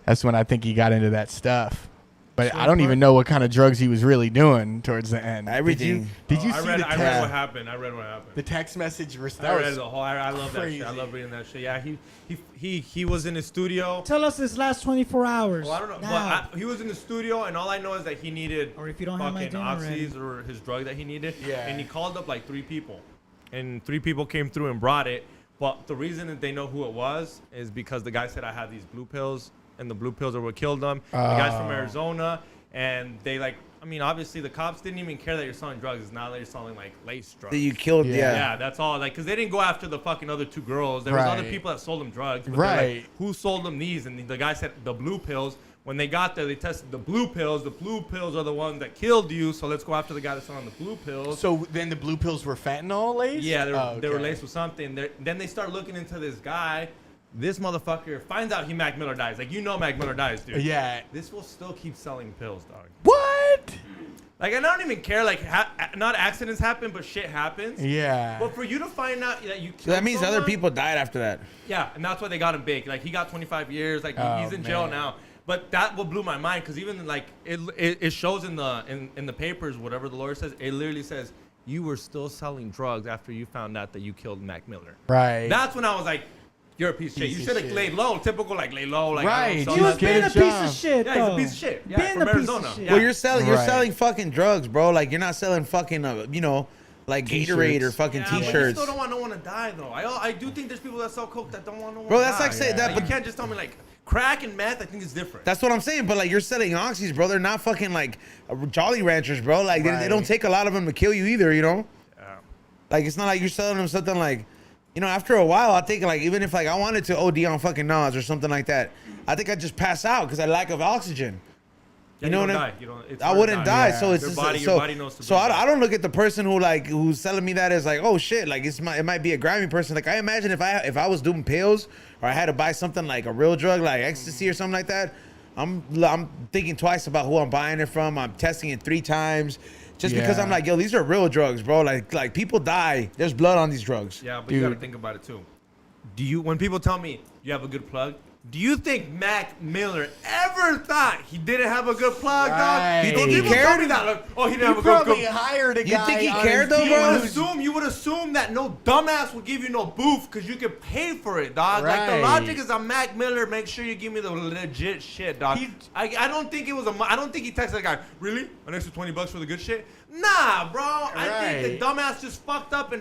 that's when I think he got into that stuff. But I don't even know what kind of drugs he was really doing towards the end. Everything. Did you I see read, the I text? read what happened. I read what happened. The text message. I read the whole. I love that crazy. shit. I love reading that shit. Yeah, he was in his studio. Tell us this last 24 hours. Well, I don't know. Now. But he was in the studio, and all I know is that he needed Or if you don't have my fucking dinner ready. oxys or his drug that he needed. Yeah. And he called up like 3 people, and 3 people came through and brought it. But the reason that they know who it was is because the guy said I had these blue pills, and the blue pills are what killed them. The guy's from Arizona, and they like. I mean, obviously the cops didn't even care that you're selling drugs. It's not that you're selling like lace drugs. That you killed, Yeah. Yeah, that's all. Like, cause they didn't go after the fucking other 2 girls. There was other Right. people that sold them drugs. But they're like, Right. who sold them these? And the guy said the blue pills. When they got there, they tested the blue pills. The blue pills are the ones that killed you. So let's go after the guy that's selling the blue pills. So then the blue pills were fentanyl laced? Yeah, they were okay. laced with something. Then they start looking into this guy. This motherfucker finds out Mac Miller dies. Like, you know Mac Miller dies, dude. Yeah. This will still keep selling pills, dog. What? Like, I don't even care. Like, not accidents happen, but shit happens. Yeah. But for you to find out that you killed So that means other someone- people died after that. Yeah, and that's why they got him big. Like, he got 25 years. Like, Oh, he's in jail man. now. But that what blew my mind, because even like it shows in the papers, whatever the lawyer says, it literally says you were still selling drugs after you found out that you killed Mac Miller. Right. That's when I was like, you're a piece of shit. Piece You of should have shit. laid low. Typical, like, lay low. Like, Right, I don't you sell He was nothing. get being a a piece job. of shit, Yeah, he's a though. piece of shit. Yeah, Being from a piece of Arizona. shit. Yeah. Well, you're Right. selling fucking drugs, bro. Like, you're not selling fucking, like Gatorade or T-shirts. fucking Yeah, but you T-shirts. still don't want no one to die, though. I do think there's people that sell coke that don't want no one Bro, to that's die. like saying that, You but can't just tell me, like, crack and meth, I think it's different. that's what I'm saying. But like, you're selling oxys, bro. They're not fucking like Jolly Ranchers, bro. Like, they don't Right. take a lot of them to kill you either, you know? Yeah. Like, it's not like you're selling them something like, after a while, I think like, even if like I wanted to OD on fucking Nas or something like that, I think I'd just pass out because I lack of oxygen. Yeah, You know don't what I die. You don't, it's I hard to wouldn't die, Yeah. so it's Your just, body- so, your body knows to so breathe. I don't look at the person who's selling me that as like, oh shit, like it might be a grimy person. Like, I imagine if I was doing pills or I had to buy something like a real drug like ecstasy or something like that, I'm thinking twice about who I'm buying it from. I'm testing it 3 times just because Yeah. I'm like, yo, these are real drugs, bro. Like people die. There's blood on these drugs. Yeah, but you gotta Dude. think about it too. When people tell me you have a good plug, do you think Mac Miller ever thought he didn't have a good plug, Right. dog? You think he People tell cared? me that, like, oh, he didn't You have a good probably good. hired a You guy think he on cared, his though, team bro? who's- You would assume that no dumbass would give you no boof because you could pay for it, dog. Like, the Right. logic is, I'm Mac Miller. Make sure you give me the legit shit, dog. I don't think it was I don't think he texted that guy. Really? An extra $20 for the good shit? Nah, bro. I think the dumbass just fucked up.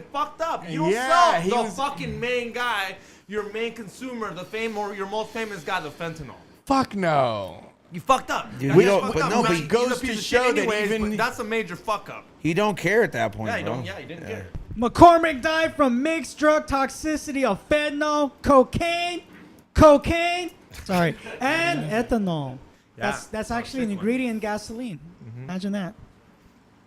You don't Yeah, he sell the was- fucking main guy, your main consumer, the fame or your most famous guy, the fentanyl. Fuck no. You fucked up. Dude, That's we just don't- fucked but up. no, but He's it a goes piece to of show shit that anyways, even- but that's a major fuck up. He don't care at that point, Yeah, he bro. don't. Yeah, he didn't care. McCormick died from mixed drug toxicity of fentanyl, cocaine, sorry, and ethanol. Yeah. That's actually an ingredient in gasoline. Imagine that.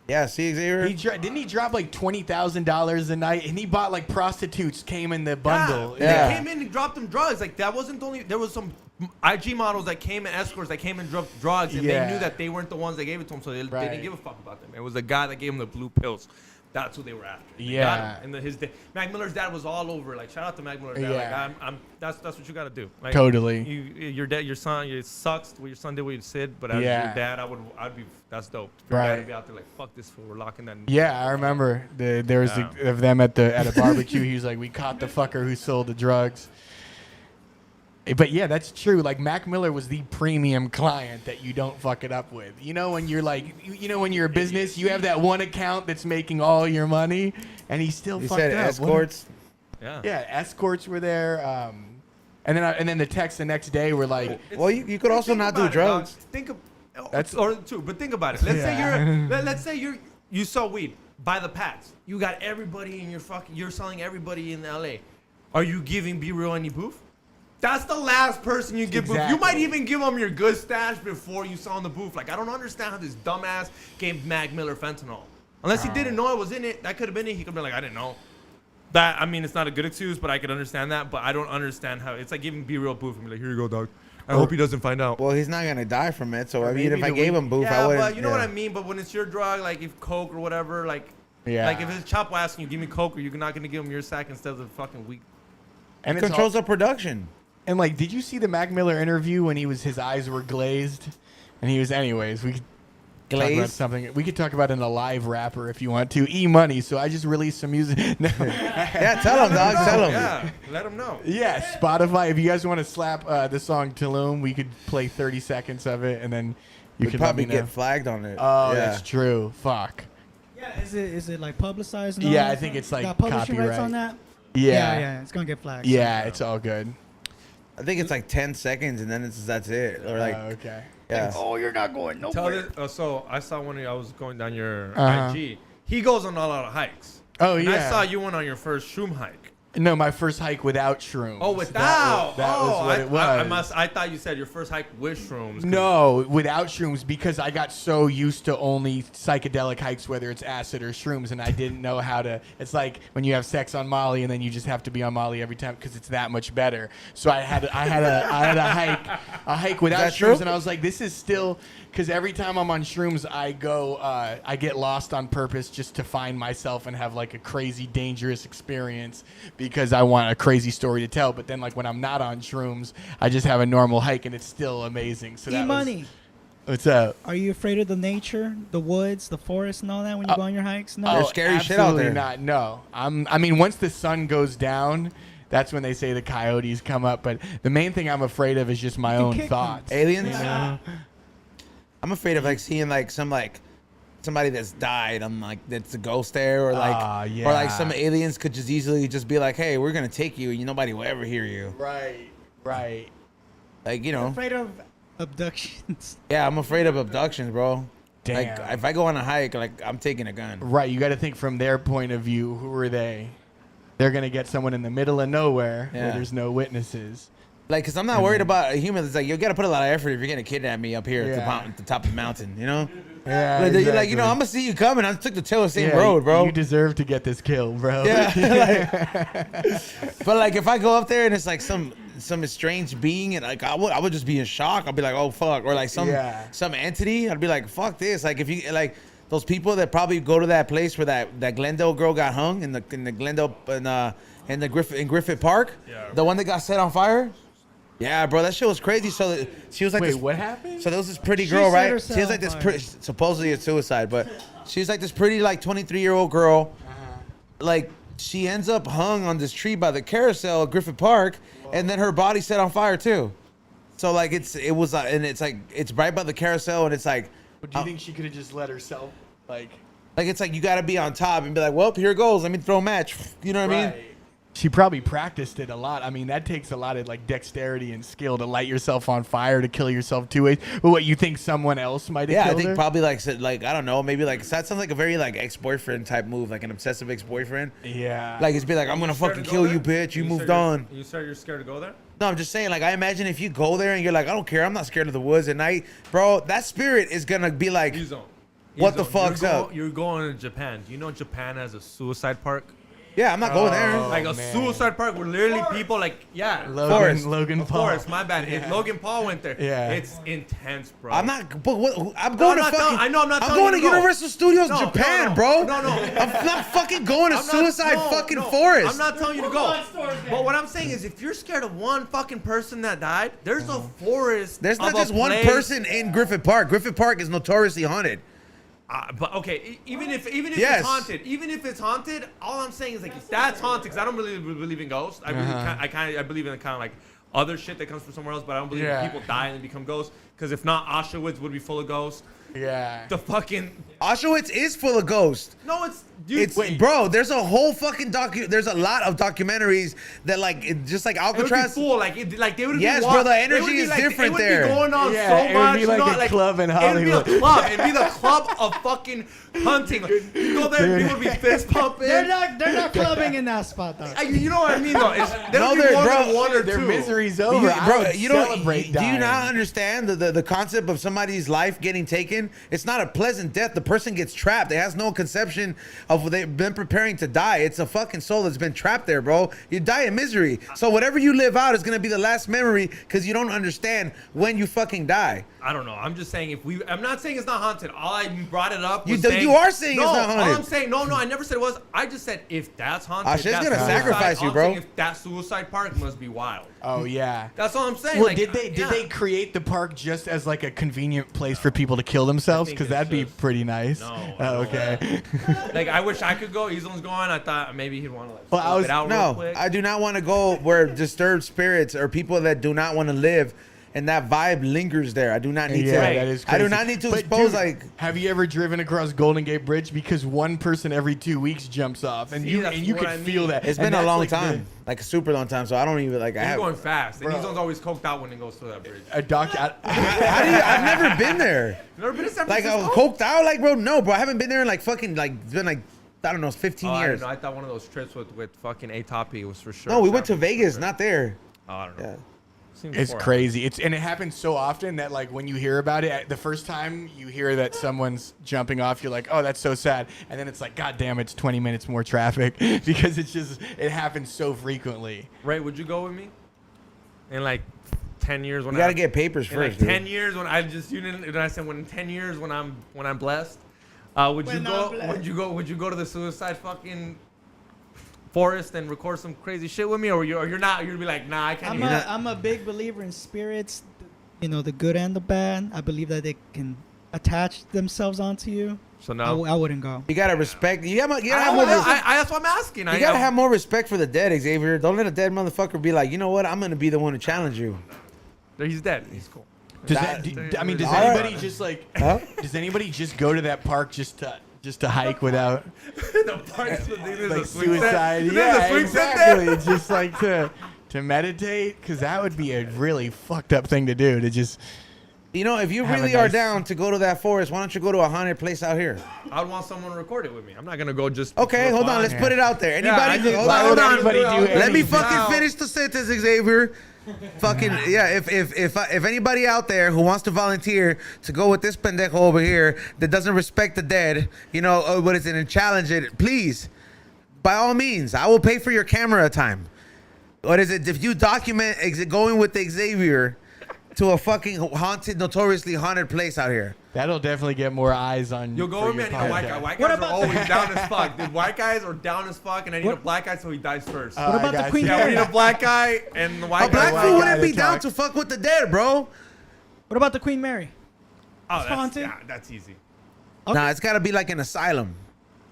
Yeah, see, Xavier. Didn't he drop like $20,000 a night? And he bought like prostitutes came in the bundle. Yeah. They came in and dropped them drugs. Like, that wasn't the only. There was some IG models that came in, escorts that came and dropped drugs, and Yeah. they knew that they weren't the ones that gave it to them, so they Right. didn't give a fuck about them. It was the guy that gave them the blue pills. That's who they were after. They Yeah. got him. And his Mac Miller's dad was all over. Like, shout out to Mac Miller's dad. Yeah. Like, that's what you got to do. Like, Totally. Your dad, your son, it sucks what your son did with your Sid, but as Yeah. your dad, I'd be. That's dope. For your dad to Right. be out there like, fuck this fool. We're locking that. Yeah, I remember there was Yeah. of them at a barbecue. He was like, "We caught the fucker who sold the drugs." But yeah, that's true. Like, Mac Miller was the premium client that you don't fuck it up with. You know, when you're like, when you're a business, you have that one account that's making all your money, and he still You fucked said up. escorts. Yeah. Yeah, escorts were there. And then the text the next day were like, Well, you could also Think not do about it, drugs. dog. Think of That's- or two, but think about it. Let's say Yeah. let's say you sell weed, by the Pats. You got everybody in your you're selling everybody in LA. Are you giving Be Real any booth? That's the last person you give booth. You might even give them your good stash before you sell in the booth. Like, I don't understand how this dumbass gave Mac Miller fentanyl. Unless he didn't know it was in it. That could have been it. He could be like, I didn't know. That, I mean, it's not a good excuse, but I could understand that. But I don't understand how. It's like giving Be Real booth and be like, here you go, dog. I hope he doesn't find out. Well, he's not gonna die from it. So I mean, if I gave him booth, I would. Yeah, but you know what I mean. But when it's your drug, like if Coke or whatever, like if it's Chapo asking you, give me Coke, or you're not gonna give him your sack instead of the fucking weed. And it controls the production. And like, did you see the Mac Miller interview when his eyes were glazed, and he was anyways? We could talk about something. We could talk about an alive rapper if you want to. E-Money. So I just released some music. No. Yeah, tell him, dog. Tell him. Yeah, let him know. Yeah, Spotify. If you guys want to slap the song Tulum, we could play 30 seconds of it, and then you could probably let me know. get flagged on it. Oh, that's true. Fuck. Yeah, is it like publicized? Yeah, I think it's like got publishing rights copyright on that. Yeah. Yeah, it's gonna get flagged. Yeah, it's all good. I think it's like 10 seconds, and then that's it. Or like, okay. yeah. Oh, you're not going nowhere. So I saw one of you. I was going down your Uh-huh. IG. He goes on a lot of hikes. Oh, and yeah. I saw you went on your first shroom hike. No, my first hike without shrooms. Oh, without. That was what it was. I thought you said your first hike with shrooms. No, without shrooms, because I got so used to only psychedelic hikes, whether it's acid or shrooms, and I didn't know how to. It's like when you have sex on Molly, and then you just have to be on Molly every time because it's that much better. So I had a hike without shrooms, and I was like, this is still. Because every time I'm on shrooms, I get lost on purpose just to find myself and have like a crazy, dangerous experience because I want a crazy story to tell. But then, like when I'm not on shrooms, I just have a normal hike and it's still amazing. So E-Money. What's up? Are you afraid of the nature, the woods, the forest, and all that when you go on your hikes? No. There's scary shit out there. Not. No. I mean, once the sun goes down, that's when they say the coyotes come up. But the main thing I'm afraid of is just my own thoughts. Aliens? Yeah. I'm afraid of like seeing like somebody that's died. I'm like, that's a ghost there, or like, or like some aliens could just easily just be like, hey, we're gonna take you, and nobody will ever hear you. Right. Like, I'm afraid of abductions. Yeah, I'm afraid of abductions, bro. Damn. Like, if I go on a hike, like, I'm taking a gun. Right. You got to think from their point of view. Who are they? They're gonna get someone in the middle of nowhere where there's no witnesses. Like, cause I'm not worried about a human. It's like, you gotta put a lot of effort if you're gonna kidnap me up here at the top of the mountain, you know? Yeah, like, exactly. You're like, I'm gonna see you coming. I took the tail of the same road, bro. You deserve to get this kill, bro. Yeah. But like, if I go up there and it's like some strange being, and like I would just be in shock. I'll be like, oh fuck, or like some entity. I'd be like, fuck this. Like, if you like those people that probably go to that place where that Glendale girl got hung in the Glendale in Griffith Park, the one that got set on fire. Yeah, bro, that shit was crazy. So she was like, wait, what happened? So there was this pretty girl, right? She was like this supposedly it's suicide, but she was like this pretty like 23-year-old girl. Like, she ends up hung on this tree by the carousel at Griffith Park, and then her body set on fire too. So like it's right by the carousel, and it's like. But do you think she could have just let herself like it's like you got to be on top and be like, well, here goes. Let me throw a match. You know what I mean? She probably practiced it a lot. I mean, that takes a lot of like dexterity and skill to light yourself on fire, to kill yourself 2 ways. But what, you think someone else might have killed her? I think probably like I don't know, maybe like that sounds like a very like ex-boyfriend type move, like an obsessive ex-boyfriend. Yeah. Like, it's be like, I'm gonna fucking kill you, bitch. You moved on. You said you're scared to go there? No, I'm just saying, like, I imagine if you go there and you're like, I don't care, I'm not scared of the woods at night, bro. That spirit is gonna be like, what the fuck's up? You're going to Japan. Do you know Japan has a suicide park? Yeah, I'm not going there. Like a suicide park where literally people Logan Paul. Forest, my bad. Logan Paul went there. Yeah. It's intense, bro. I'm not. But I'm going to fucking. I know I'm not. I'm going to Universal Studios Japan, bro. No. I'm not fucking going to suicide fucking forest. I'm not telling you to go. But what I'm saying is, if you're scared of one fucking person that died, there's a forest. There's not just one person in Griffith Park. Griffith Park is notoriously haunted. But okay, even if it's haunted, all I'm saying is like if that's haunted, because I don't really believe in ghosts. I believe in kind of like other shit that comes from somewhere else, but I don't believe people die and they become ghosts. Because if not, Auschwitz would be full of ghosts. Yeah. The fucking Auschwitz is full of ghosts. no, it's dude. It's bro. There's a whole fucking There's a lot of documentaries that just like it would be Alcatraz. full, like they would. Yes, be bro, the they energy would be is like, different it there. would be going on Yeah, so it would much. be like you know, a club in Hollywood. It would be a club. It'd be the club of fucking hunting. Like, you go there, people would be fist pumping. They're not clubbing in that spot though. You know what I mean, though? There No, would be they're- more bro, than one or Their two. misery's You, over. I bro, would you don't. celebrate Do you dying. not understand the concept of somebody's life getting taken? It's not a pleasant death. The person gets trapped. It has no conception of they've been preparing to die. It's a fucking soul that's been trapped there, bro. You die in misery. So whatever you live out is gonna be the last memory because you don't understand when you fucking die. I don't know. I'm just saying I'm not saying it's not haunted. All I brought it up. You Was do- saying, you are saying no, it's not haunted. All I'm saying, no, I never said it was. I just said if that's haunted, shit's that's gonna suicide. sacrifice you, I'm bro. saying if that suicide park must be wild. Oh yeah. That's all I'm saying. Well, like, did they create the park just as like a convenient place for people to kill themselves? think Because it's that'd be just- pretty nice. No, Oh, okay. Like I wish I could go. Izon's going. I thought maybe he'd want to like Well, I flip was- it out real No, quick. I do not want to go where disturbed spirits or people that do not want to live and that vibe lingers there. I do not need to. Yeah, that is I do crazy. not need to But, expose dude, like. Have you ever driven across Golden Gate Bridge? Because one person every 2 weeks jumps off, and See, you that's and you what can I feel mean. that. It's And been a that's long like time, like a super long time. So I don't even like. I He's have. going fast, and Bro. Izon's always coked out when he goes through that bridge. A doc. How do you? I've never been there. You never been to San Like Francisco? coked out, like bro. No, bro. I haven't been there in like fucking like it's been like I don't know, 15 Oh, I years. don't know. I thought one of those trips with fucking Atopi was for sure. No, we went to San Vegas, Francisco. not there. Oh, I don't know. Yeah. Seems It's 4 hours. crazy. And it happens so often that like when you hear about it, the first time you hear that someone's jumping off, you're like, oh, that's so sad. And then it's like, God damn, it's 20 minutes more traffic because it happens so frequently. Ray, would you go with me? In like 10 years when You gotta get papers in like first, dude. 10 years when I just you didn't when I said when in 10 years when I'm blessed, would you When go? I'm blessed. Would you go to the suicide fucking forest and record some crazy shit with me, or you're not? You'd be like, nah, I can't. I'm a big believer in spirits, you know, the good and the bad. I believe that they can attach themselves onto you. So no. I wouldn't go. You gotta respect. You gotta I, have more. that's what I'm asking. You gotta have more respect for the dead, Xavier. Don't let a dead motherfucker be like, you know what? I'm gonna be the one to challenge you. He's dead. He's cool. Does That- I mean, does All right. anybody just like? Huh? Does anybody just go to that park just to hike without The parts with like suicide? Yeah, exactly. It's just like to meditate, because that would be a really fucked up thing to do. To just You know, if you Have a really are nice- down to go to that forest, why don't you go to a haunted place out here? I would want someone to record it with me. I'm not gonna go just. Okay, for hold fun. on. Let's Yeah. put it out there. Yeah, I Anybody? just- hold why on, would hold on. anybody do Let me anything? fucking Now. finish the sentence, Xavier. Fucking yeah. If anybody out there who wants to volunteer to go with this pendejo over here that doesn't respect the dead, you know, what is it, and challenge it, please, by all means, I will pay for your camera time. What is it? If you document going with Xavier to a fucking haunted, notoriously haunted place out here. that'll definitely get more eyes on. You'll go for with me. your I need a white guy. podcast. White What guys are about- always down as fuck. Dude, white guys are down as fuck, and I need a black guy so he dies first. What about I the got Queen you. yeah, we Mary? need a black guy and the white A black guy. white fool guy wouldn't to be down talk. to fuck with the dead, bro. What about the Queen Mary? Oh, that's, haunted? yeah, that's easy. Okay. Nah, it's gotta be like an asylum.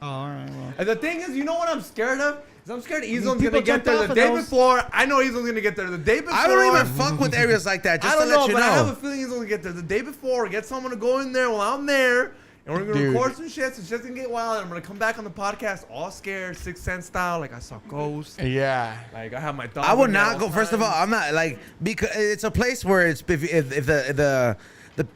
Oh, all right. Well. And the thing is, you know what I'm scared of? Is I'm scared Izon's people gonna get jumped there off the of day those. before. I know Izon's gonna get there the day before. I don't even fuck with areas like that. Just I don't to let know, you but I have a know. feeling Izon's gonna get there the day before. Get someone to go in there while I'm there. And we're gonna Dude. record some shit. So it's just gonna get wild. And I'm gonna come back on the podcast all scared, Sixth Sense style. Like I saw ghosts. Yeah. Like I have my dog. I would with me at not all go. First of all, times. I'm not like because it's a place where it's if the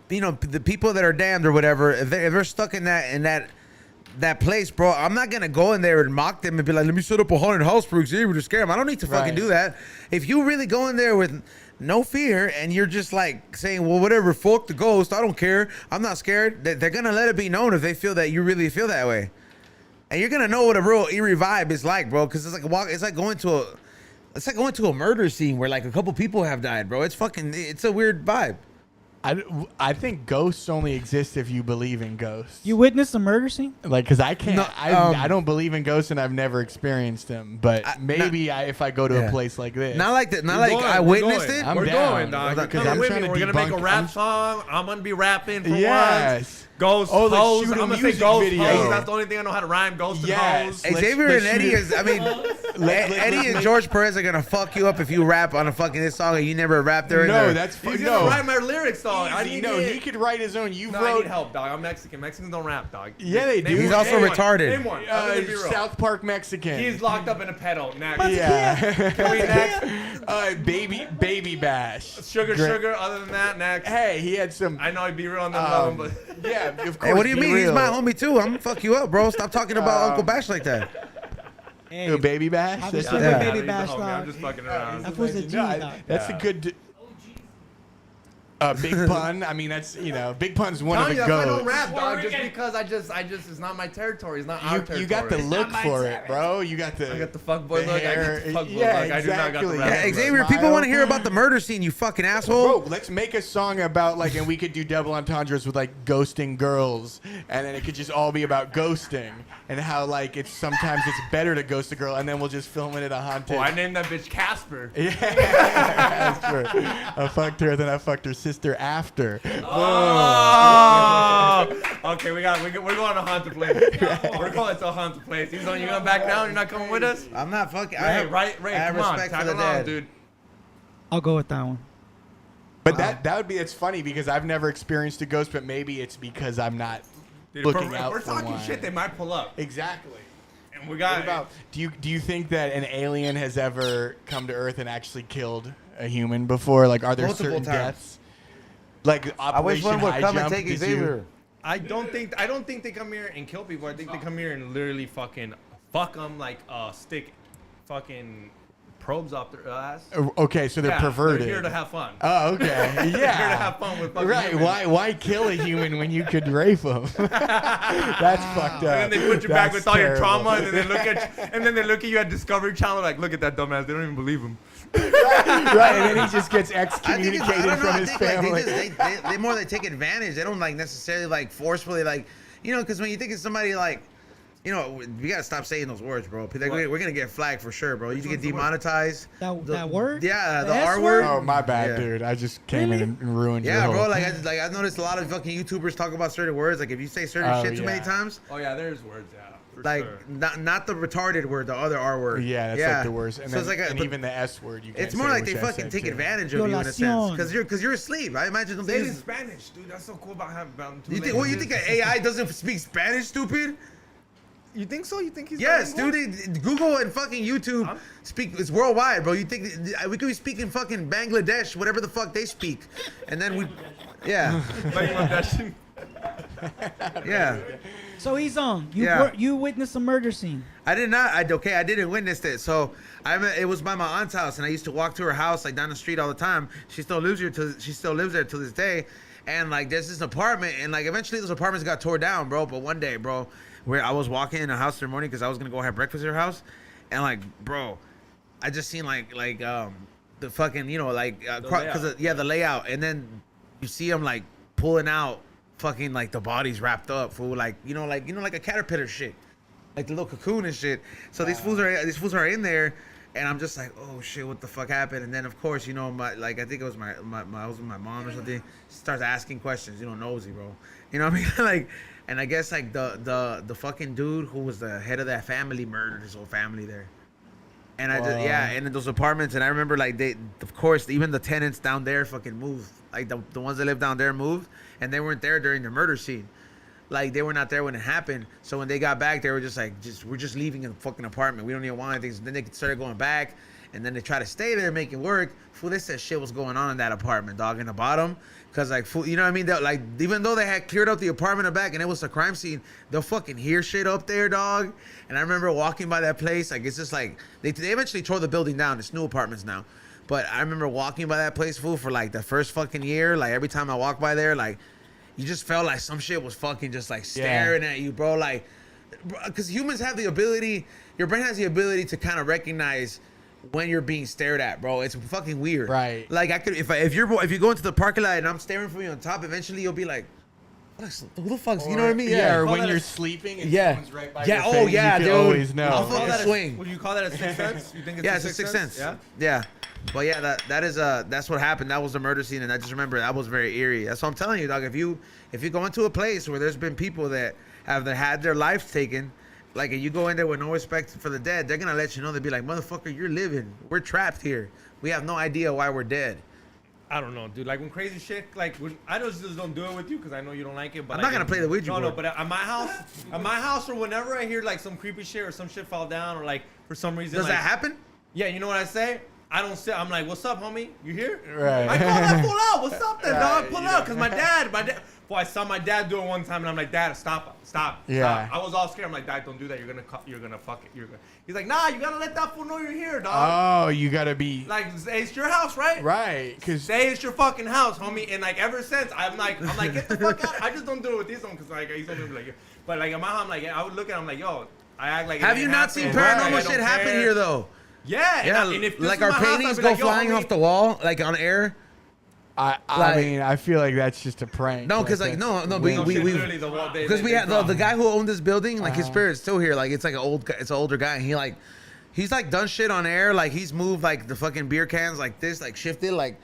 you know the people that are damned or whatever if they're stuck in that place, bro. I'm not gonna go in there and mock them and be like, let me set up a haunted house for Xavier to scare him. I don't need to fucking Right. do that. If you really go in there with no fear and you're just like saying, well, whatever, fuck the ghost, I don't care, I'm not scared. They're gonna let it be known if they feel that you really feel that way, and you're gonna know what a real eerie vibe is like, bro. Because it's like going to a murder scene where like a couple people have died, bro. It's a weird vibe. I think ghosts only exist if you believe in ghosts. You witnessed a murder scene? Like, cause I can't. No, I don't believe in ghosts, and I've never experienced them. But maybe if I go to Yeah. a place like this, Not like that. Not We're like going, I we're witnessed going. it. I'm We're down. going, dog. You're 'Cause coming I'm with trying me. to We're gonna make a debunk- rap I'm- song. I'm gonna be rapping for once. Yes. Ghost Oh, let's hoes. shoot I'm a gonna say music ghost video. hoes. That's the only thing I know how to rhyme. Ghost and Yes. hoes. Let's- Xavier let's and Eddie shoot is. I mean, let's Eddie and make- George Perez are gonna fuck you up if you rap on a fucking this song and you never rapped there. No, that's He's fucking gonna no. write my lyrics though. dog. I easy. need No, it. he could write his own. You No, I wrote need help, dog. I'm Mexican. Mexicans don't rap, dog. Yeah, they do. He's also Name one. retarded. Name one. I'm gonna be real. South Park Mexican. He's locked up in a pedal. Next. yeah. Can we next? Baby Bash. Sugar, Great. sugar. Other than that, next. Hey, he had some. I know he'd be real on that level, but Yeah, of course. Hey, what do you be mean? He's real. my homie too. I'm gonna fuck you up, bro. Stop talking about Uncle Bash like that. Hey, Who, Baby Bash? Have That's you Yeah. seen Baby he's a Bash, homie. dog? I'm just fucking around. That was a G, No, dog. that's a good. Big Pun. I mean, that's Big Pun's one Telling of you, the that's why I don't goats. rap, dog. Just because I just, it's not my territory. It's not our territory. You got the look for it, bro. You got the. I got the fuckboy look. I got the fuckboy Yeah, look. I do not got the exactly. rap. Yeah, look. Xavier, people want to hear about the murder scene, you fucking asshole. Bro, let's make a song about like, and we could do double entendres with like ghosting girls, and then it could just all be about ghosting and how like sometimes it's better to ghost a girl, and then we'll just film it at a haunted. Oh, I named that bitch Casper. Yeah, Casper. I fucked her, then I fucked her sister after. Oh! Okay, we're going to haunted place. We're going to a haunted place. He's on. You going back down? You're not coming with us? I'm not fucking. Ray, I have come on, respect tag for the along, dead. dude. I'll go with that one. But that would be. It's funny because I've never experienced a ghost, but maybe it's because I'm not Dude, looking if out we're for talking one. shit, they might pull up. Exactly. And we got What about? Do you think that an alien has ever come to Earth and actually killed a human before? Like, are there Multiple certain times. deaths? Like I wish Operation one would High come Jump, and take did Xavier. I don't think they come here and kill people. I think they come here and literally fucking fuck them, like stick fucking probes up their ass. Okay, so they're Yeah, perverted. They're here to have fun. Oh, okay. Yeah. They're here to have fun with fucking Right. humans. Why kill a human when you could rape them? That's fucked up. And then they put you back That's with all your terrible. trauma, and then they look at you, and then they look at you at Discovery Channel like, look at that dumbass. They don't even believe him. Right, and then he just gets I think it's, I excommunicated don't know, from I his think, like, family. they more they take advantage. They don't like necessarily like forcefully like, you know, because when you think of somebody like, you know, we gotta stop saying those words, bro. Like, we're gonna get flagged for sure, bro. You get demonetized. That word? Yeah, the S R word. Oh, my bad, Yeah. dude. I just came in and ruined your Yeah, whole... bro. Like I noticed a lot of fucking YouTubers talk about certain words. Like if you say certain shit too many yeah. times, Oh yeah, there's words, yeah. For like sure. not the retarded word, the other R word. Yeah, that's like the worst. And, So it's then, like and even the S word, you can't it's more say, like they which I fucking said take too. advantage of you in a sense, Violación. because you're asleep. I imagine them Say it in things. Spanish, dude. That's so cool about having two You think? What you think? An AI doesn't speak Spanish, stupid? You think so? You think he's Yes, bilingual? dude. Google and fucking YouTube speak. It's worldwide, bro. You think we could be speaking fucking Bangladesh, whatever the fuck they speak, and then we, yeah, Bangladesh. yeah. So he's on. Yeah. You witnessed a murder scene. I did not. I didn't witness it. So it was by my aunt's house, and I used to walk to her house like down the street all the time. She still lives there to this day, and like there's this apartment, and like eventually those apartments got tore down, bro. But one day, bro, where I was walking in a house in the morning because I was gonna go have breakfast at her house, and like, bro, I just seen like the fucking the layout, and then you see them like pulling out fucking like the bodies wrapped up, fool, like like a caterpillar shit. Like the little cocoon and shit. So these fools are in there, and I'm just like, oh shit, what the fuck happened? And then of course, I think it was my mom or something. She starts asking questions, nosy, bro. You know what I mean? Like, and I guess like the fucking dude who was the head of that family murdered his whole family there. And and in those apartments, and I remember like of course, even the tenants down there fucking moved. Like the ones that lived down there moved, and they weren't there during the murder scene. Like they were not there when it happened. So when they got back, they were just like, we're just leaving the fucking apartment. We don't even want anything. So then they started going back, and then they tried to stay there, make it work. Fool, they said shit was going on in that apartment, dog, in the bottom. Cause like, fool, you know what I mean? Like, even though they had cleared up the apartment in the back and it was a crime scene, they'll fucking hear shit up there, dog. And I remember walking by that place. Like it's just like they eventually tore the building down. It's new apartments now. But I remember walking by that place, fool, for like the first fucking year. Like every time I walked by there, like, you just felt like some shit was fucking just like staring at you, bro. Like, because humans have the ability, your brain has the ability to kind of recognize when you're being stared at, bro. It's fucking weird. Right. Like I could, if you go into the parking lot and I'm staring from you on top, eventually you'll be like, who the fuck's, you know what I mean? Yeah, or Call when that you're a- sleeping and Yeah. someone's right by Yeah, your oh, face, yeah, you can dude. always know. I'll fucking swing. Would you call that a sixth sense? You think it's Yeah, a it's a sixth sense. Yeah. Yeah. But yeah, that's what happened. That was the murder scene, and I just remember that was very eerie. That's what I'm telling you, dog. If you go into a place where there's been people that have had their lives taken, like, and you go in there with no respect for the dead, they're gonna let you know. They'll be like, motherfucker, you're living. We're trapped here. We have no idea why we're dead. I don't know, dude. Like when crazy shit, like when I just don't do it with you because I know you don't like it. But I'm not gonna play the Ouija board. No, but at my house, or whenever I hear like some creepy shit or some shit fall down or like for some reason. Does like, that happen? Yeah, you know what I say? I don't sit. I'm like, what's up, homie? You here? Right. I call that fool out. What's up, then, dog? Pull you out, know. cause my dad. Boy, I saw my dad do it one time, and I'm like, Dad, stop. Yeah. I was all scared. I'm like, Dad, don't do that. You're gonna fuck it. He's like, nah, you gotta let that fool know you're here, dog. Oh, you gotta be Like, it's your house, right? right, because Say it's your fucking house, homie. And like ever since, I'm like, get the fuck out. I just don't do it with this one, cause like he's only like, but like at my house, like I would look at him like, yo, I act like. Have you not seen paranormal shit happen here though? Yeah. Yeah, and if this like was our my house, I'd paintings be go like, yo, flying homie, off the wall, like on air. I Like- mean, I feel like that's just a prank. No, because like no, we literally the wall- because we had the guy who owned this building, like his Uh-huh. spirit's still here. Like it's like it's an older guy, and he's like done shit on air. Like he's moved like the fucking beer cans like this, like shifted. Like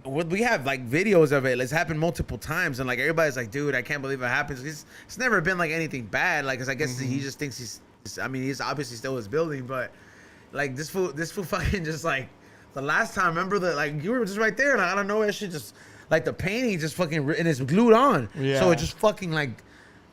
we have like videos of it. It's happened multiple times, and like everybody's like, dude, I can't believe it happens. It's never been like anything bad. Like, 'cause I guess he just thinks he's. I mean, he's obviously still his building, but like this fool fucking just like the last time. Remember that like you were just right there, and I don't know, that shit just like the painting just fucking and it's glued on. Yeah. So it just fucking like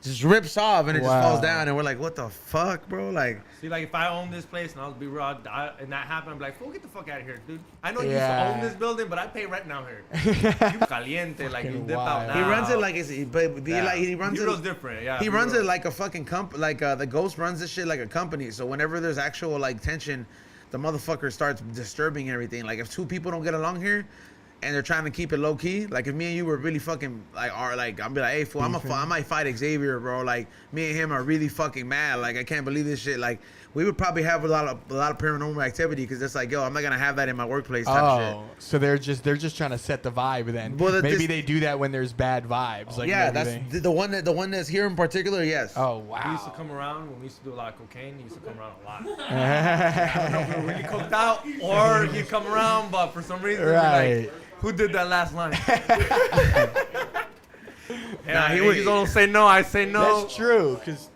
just rips off and it just Wow. falls down, and we're like, what the fuck, bro? Like. See, like if I own this place and I'll be raw, and that happened, I'm like, fool, get the fuck out of here, dude. I know you used to Yeah. own this building, but I pay rent now here. You caliente, like you Fucking dip out wild. now. He runs it like he runs Euro's it. different, yeah. He runs Euro. it like a fucking the ghost runs this shit like a company. So whenever there's actual like tension, the motherfucker starts disturbing everything. Like if two people don't get along here, and they're trying to keep it low key. Like if me and you were really fucking I'm be like, hey fool, I might fight Xavier, bro. Like me and him are really fucking mad. Like I can't believe this shit. Like we would probably have a lot of paranormal activity because it's like, yo, I'm not gonna have that in my workplace type shit. Oh, so they're just trying to set the vibe then. Well, Maybe they do that when there's bad vibes. Like Yeah, maybe that's they- the one that's here in particular. Yes. Oh He wow. used to come around when we used to do a lot of cocaine. He used to come around a lot. I don't know if we were really cooked out or he'd come around, but for some reason, we're Right. like, who did that last line? Nah, he he would- just don't say no. I say no. That's true, because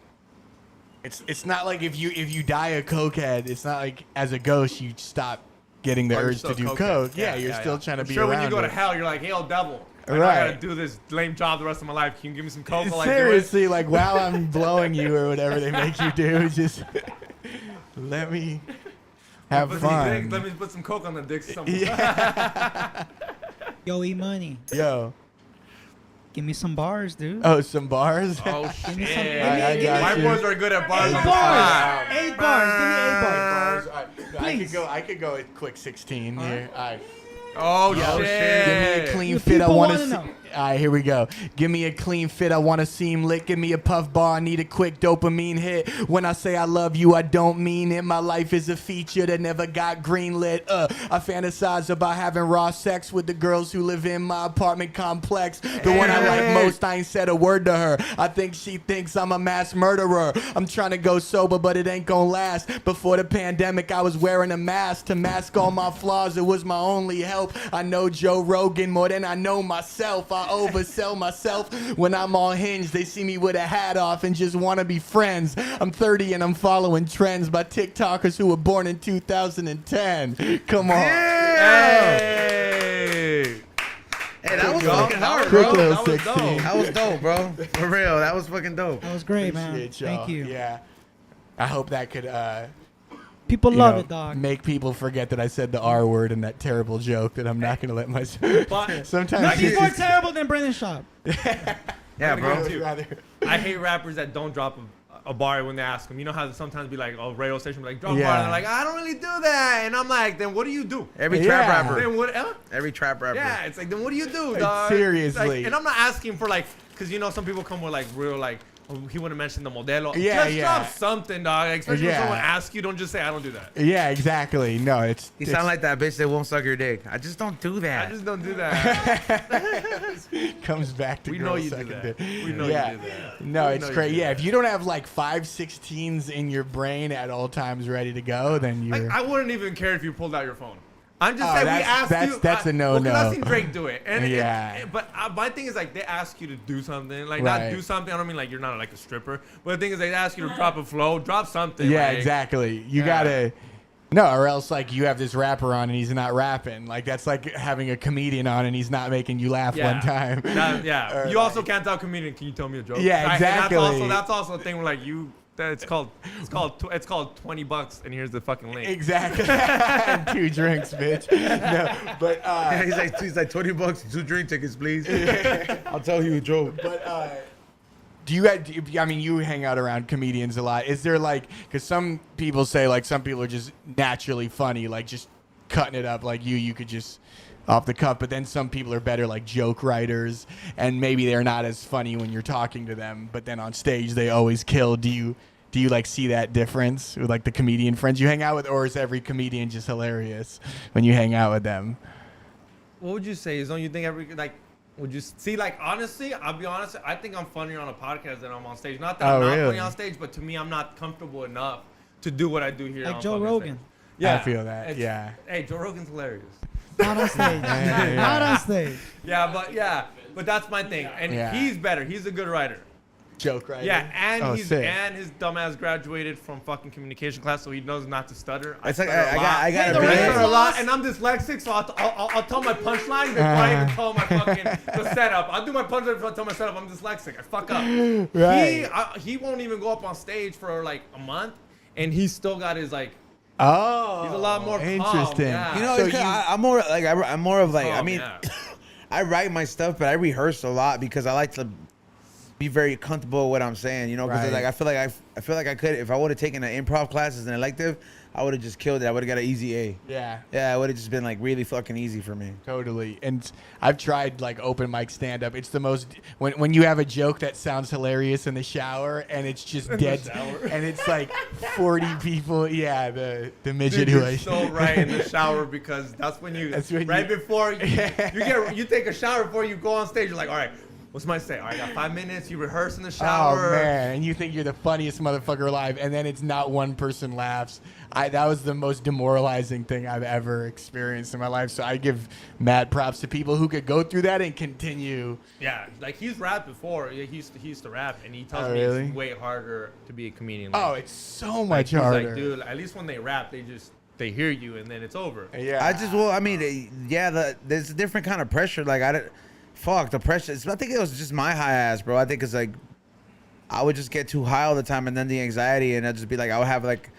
it's not like if you die a cokehead, it's not like as a ghost you stop getting the Or you're urge still to do cokehead. coke. Yeah, you're still trying to I'm be sure around when you go to it. hell, you're like, hey, old devil. I know I Right. gotta do this lame job the rest of my life. Can you give me some coke while I do it? Seriously, like while I'm blowing you or whatever they make you do, just let me have Put some dick- fun. Let me put some coke on the dick. Yo, E-Money. Yo, Give me some bars, dude. oh, some bars. Oh Give me some. shit! I got My you. boys are good at bars. 8 on the bars. spot. 8 bars. Give me 8 bars. Please. I could go a quick 16 here. All right. Oh Yo, shit! Give me a clean The fit. I people want wanna to. know. All right, here we go. Give me a clean fit. I want to seem lit. Give me a puff bar. I need a quick dopamine hit. When I say I love you, I don't mean it. My life is a feature that never got greenlit. I fantasize about having raw sex with the girls who live in my apartment complex. The one I like most, I ain't said a word to her. I think she thinks I'm a mass murderer. I'm trying to go sober, but it ain't gonna last. Before the pandemic, I was wearing a mask to mask all my flaws. It was my only help. I know Joe Rogan more than I know myself. I oversell myself when I'm all hinged. They see me with a hat off and just want to be friends. I'm 30 and I'm following trends by TikTokers who were born in 2010. Come on. Hey! Hey, that was Go. fucking hard, Quick bro. little That was 16. dope. That was dope, bro. For real, that was fucking dope. That was great, man. Appreciate y'all. Thank you. Yeah. I hope that could People you love know, it, dog. make people forget that I said the R word in that terrible joke that I'm not going to let myself. But Sometimes Nothing it's more just- terrible than Brendan Schaub. Yeah, I bro. would rather- I hate rappers that don't drop a bar when they ask them. You know how sometimes be like, oh, radio station be like, drop a Yeah. bar. And they're like, I don't really do that. And I'm like, then what do you do? Every trap Yeah. rapper. Then what? Every trap rapper. Yeah, it's like, then what do you do, Like, dog? seriously. Like, and I'm not asking for like, because you know some people come with like real like, oh, he wouldn't mention the modelo. Yeah, just yeah. drop something, dog. Like, especially Yeah. when someone asks you, don't just say I don't do that. Yeah, exactly. No, it's. You sound like that bitch that won't suck your dick. I just don't do I that. just don't do that. comes back to We girls know you do sucking that. dick. We know yeah. you do that. No, We it's know you great. do Yeah, that. if you don't have like 5/16s in your brain at all times ready to go, then you're. Like, I wouldn't even care if you pulled out your phone. I'm just Oh, saying we that's- asked that's- you. that's a no-no. Well, 'cause I've seen Drake do it. And Yeah. but my thing is like they ask you to do something, like Right. not do something. I don't mean like you're not like a stripper, but the thing is they ask you to drop a flow, drop something. yeah, like, exactly. You Yeah. gotta. No, or else like you have this rapper on and he's not rapping. Like that's like having a comedian on and he's not making you laugh one time. Yeah. You also can't tell a comedian. Can you tell me a joke? Yeah, exactly. And that's also a thing where like it's called $20 and here's the fucking link. Exactly. 2 drinks, bitch. No, but he's like $20, 2 drink tickets, please. I'll tell you a joke. But I mean, you hang out around comedians a lot. Is there like, because some people say like some people are just naturally funny, like just cutting it up like you could just off the cuff, but then some people are better like joke writers and maybe they're not as funny when you're talking to them, but then on stage they always kill. Do you like see that difference with like the comedian friends you hang out with, or is every comedian just hilarious when you hang out with them? What would you say? Don't you think would you see, like, honestly, I'll be honest, I think I'm funnier on a podcast than I'm on stage. Not that I'm not funny on stage, but to me, I'm not comfortable enough to do what I do here. Like Joe Rogan. Stage. Yeah. I feel that, yeah. Hey, Joe Rogan's hilarious. Not on stage. Not on stage. But that's my thing. And he's better. He's a good writer. Joke writer. Yeah, and his dumbass graduated from fucking communication class, so he knows not to stutter. It's like I got a lot, and I'm dyslexic, so I'll tell my punchline before I even tell my fucking the setup. I'll do my punchline before I tell my setup. I'm dyslexic. I fuck up. Right. He won't even go up on stage for like a month, and he's still got his like. Oh, he's a lot more calm. interesting. Yeah. You know, So I'm more like I'm more of like Oh, I mean, yeah. I write my stuff, but I rehearse a lot because I like to be very comfortable with what I'm saying. You know, because Right. like I feel like I could if I would have taken an improv class as an elective, I would have just killed it. I would have got an easy A. Yeah. Yeah, it would have just been like really fucking easy for me. Totally. And I've tried like open mic stand up. It's the most when you have a joke that sounds hilarious in the shower and it's just dead and it's like 40 people. Yeah, the midget Dude, who you're so right in the shower because that's when before you take a shower before you go on stage. You're like, all right, what's my say? All right, I got 5 minutes. You rehearse in the shower. Oh man, and you think you're the funniest motherfucker alive, and then it's not one person laughs. That was the most demoralizing thing I've ever experienced in my life. So I give mad props to people who could go through that and continue. Yeah, like he's rapped before. Yeah, he used to rap, and he tells Oh, me really? it's way harder to be a comedian. Oh, Like, it's so much he's harder. like, dude, at least when they rap, they hear you, and then it's over. Yeah. There's a different kind of pressure. Like the pressure. I think it was just my high ass, bro. I think it's like I would just get too high all the time, and then the anxiety, and I'd just be like, I would have like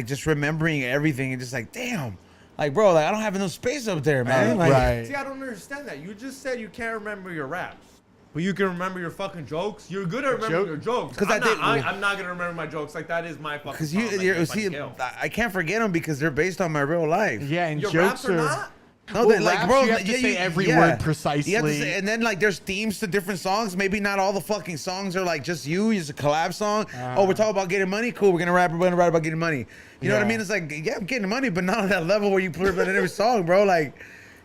just remembering everything, and just like, damn, like bro, like I don't have enough space up there, man. Like, Right. See, I don't understand that. You just said you can't remember your raps, but you can remember your fucking jokes. You're good at remembering your jokes. 'Cause I'm not gonna remember my jokes. Like that is my fucking. because I can't forget them because they're based on my real life. Yeah, and your jokes raps are are. not. No, Well, like raps, bro, you have to say every word precisely. You have to say, and then like there's themes to different songs. Maybe not all the fucking songs are like just you. It's a collab song. Oh, we're talking about getting money. Cool, we're gonna write about getting money. You know what I mean? It's like I'm getting money, but not on that level where you put it in every song, bro. Like,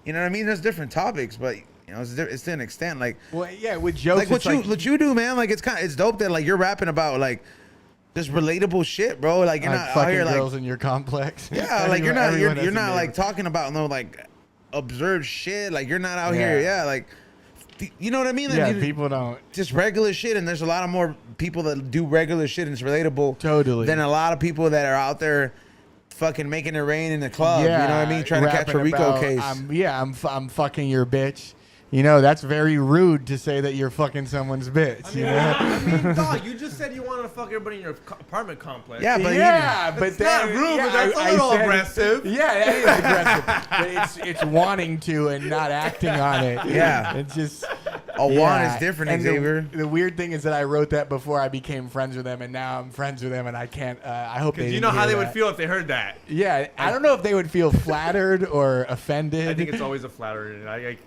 you know what I mean? There's different topics, but you know it's to an extent. Like, Well, yeah, with jokes, like what you do, man. Like it's dope that like you're rapping about like just relatable shit, bro. Like you're not out fucking here like girls in your complex. yeah, like you're not Everyone has a not name. like talking about no like observed shit. Like you're not out here, like you know what I mean? Like, Yeah, people don't. just regular shit, and there's a lot of more people that do regular shit and it's relatable Totally. than a lot of people that are out there fucking making it rain in the club. You know what I mean? Trying to catch a rapping Rico about, case. I'm fucking your bitch. You know, that's very rude to say that you're fucking someone's bitch. You know? I mean, dog, you just said you wanted to fuck everybody in your apartment complex. Yeah, but But he, not rude, but that's a little aggressive. Yeah, that is aggressive. But it's wanting to and not acting on it. Yeah. It's just a want is different, And Xavier. the weird thing is that I wrote that before I became friends with them, and now I'm friends with them, and I can't. I hope they. Because you didn't know how hear they would that. feel if they heard that. Yeah, I don't know if they would feel flattered or offended. I think it's always a flattery.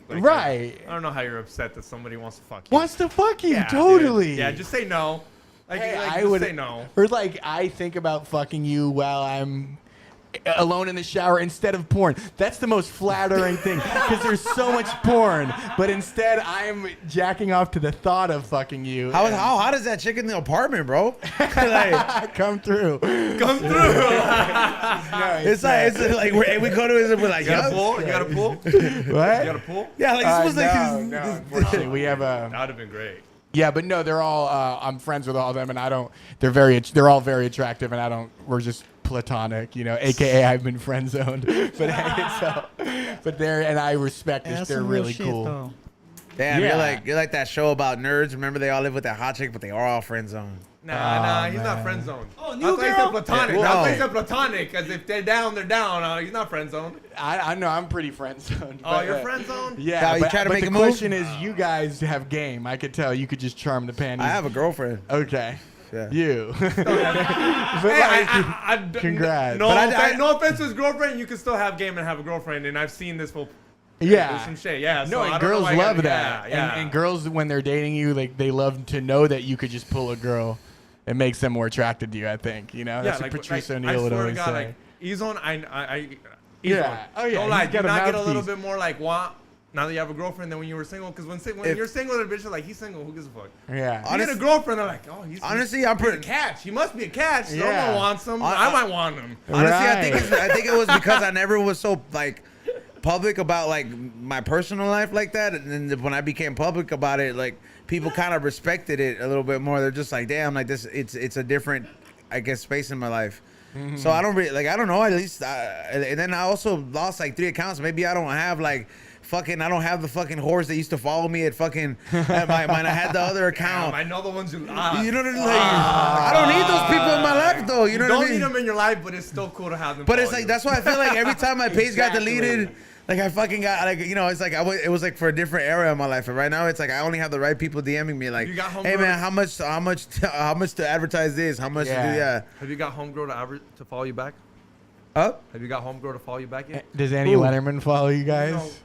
Right. I don't know how you're upset that somebody wants to fuck you. Wants to fuck you, Yeah, totally. dude. Yeah, just say no. Hey, I would say no. Or like I think about fucking you while I'm alone in the shower instead of porn. That's the most flattering thing because there's so much porn, but instead I'm jacking off to the thought of fucking you. how hot is that chick in the apartment, bro? Like, come through? Come through. No, it's like we go to it, we're like, You got a yeah, pool? You got a pool? what? You got a pool? yeah, like this was no, like no, unfortunately, we have a. That would have been great. Yeah, but no, they're all. I'm friends with all of them, and I don't. They're all very attractive, and I don't. We're just platonic, AKA I've been friend zoned. But and I respect this. That's They're some real really shit, cool. though. Damn, Yeah. you're like that show about nerds. Remember they all live with that hot chick, but they are all friend zoned. Nah, he's man. not friend zoned. Oh, new That's why he girl? said platonic. Yeah, That's why he whoa. said platonic, because if they're down, they're down. He's not friend zoned. I know I'm pretty friend zoned. Oh, you're friend zoned? Yeah, Now, you but, try to but make the a move? question is, you guys have game. I could tell you could just charm the panties. I have a girlfriend. Okay. Yeah. You. But Hey, congrats. No, But no offense to his girlfriend. You can still have game and have a girlfriend, and I've seen this for yeah. there's some shit. Yeah. No, so I and don't know girls why you love gotta- that. Yeah. And girls, when they're dating you, they love to know that you could just pull a girl. It makes them more attracted to you, I think. That's what Patrice O'Neal I would swear to always God, say. like Ezone, Yeah. Oh, yeah, Don't lie. he's got Do a not get a little mouthpiece. bit more like what? Now that you have a girlfriend than when you were single, because when If- you're single, the bitch is like, he's single. Who gives a fuck? Yeah. You get a girlfriend, they're like, oh, Honestly, I'm he's a pretty. catch. He must be a catch. Yeah. Someone wants him. I- I might want him. Honestly, Right. I think it was because I never was so like public about like my personal life like that, and then when I became public about it, like people kind of respected it a little bit more. They're just like, damn, like this, it's a different, I guess, space in my life. So I don't really like. I don't know. At least, and then I also lost like 3 accounts. Maybe I don't have like. I don't have the fucking whores that used to follow me at fucking at mine. I had the other account. I know the ones you. You know what I mean? Like, I don't need those people in my life though. You know don't what I mean? need them in your life, but it's still cool to have them. But it's follow like you. that's why I feel like every time my page got Exactly. deleted, like I fucking got like it's like it was like for a different era in my life. And right now it's like I only have the right people DMing me like, You got hey homegirls? man, how much to advertise this? How much to do Yeah. Have you got homegirl to follow you back? Up? Have you got homegirl to follow you back yet? Does Annie Ooh. Letterman follow you guys?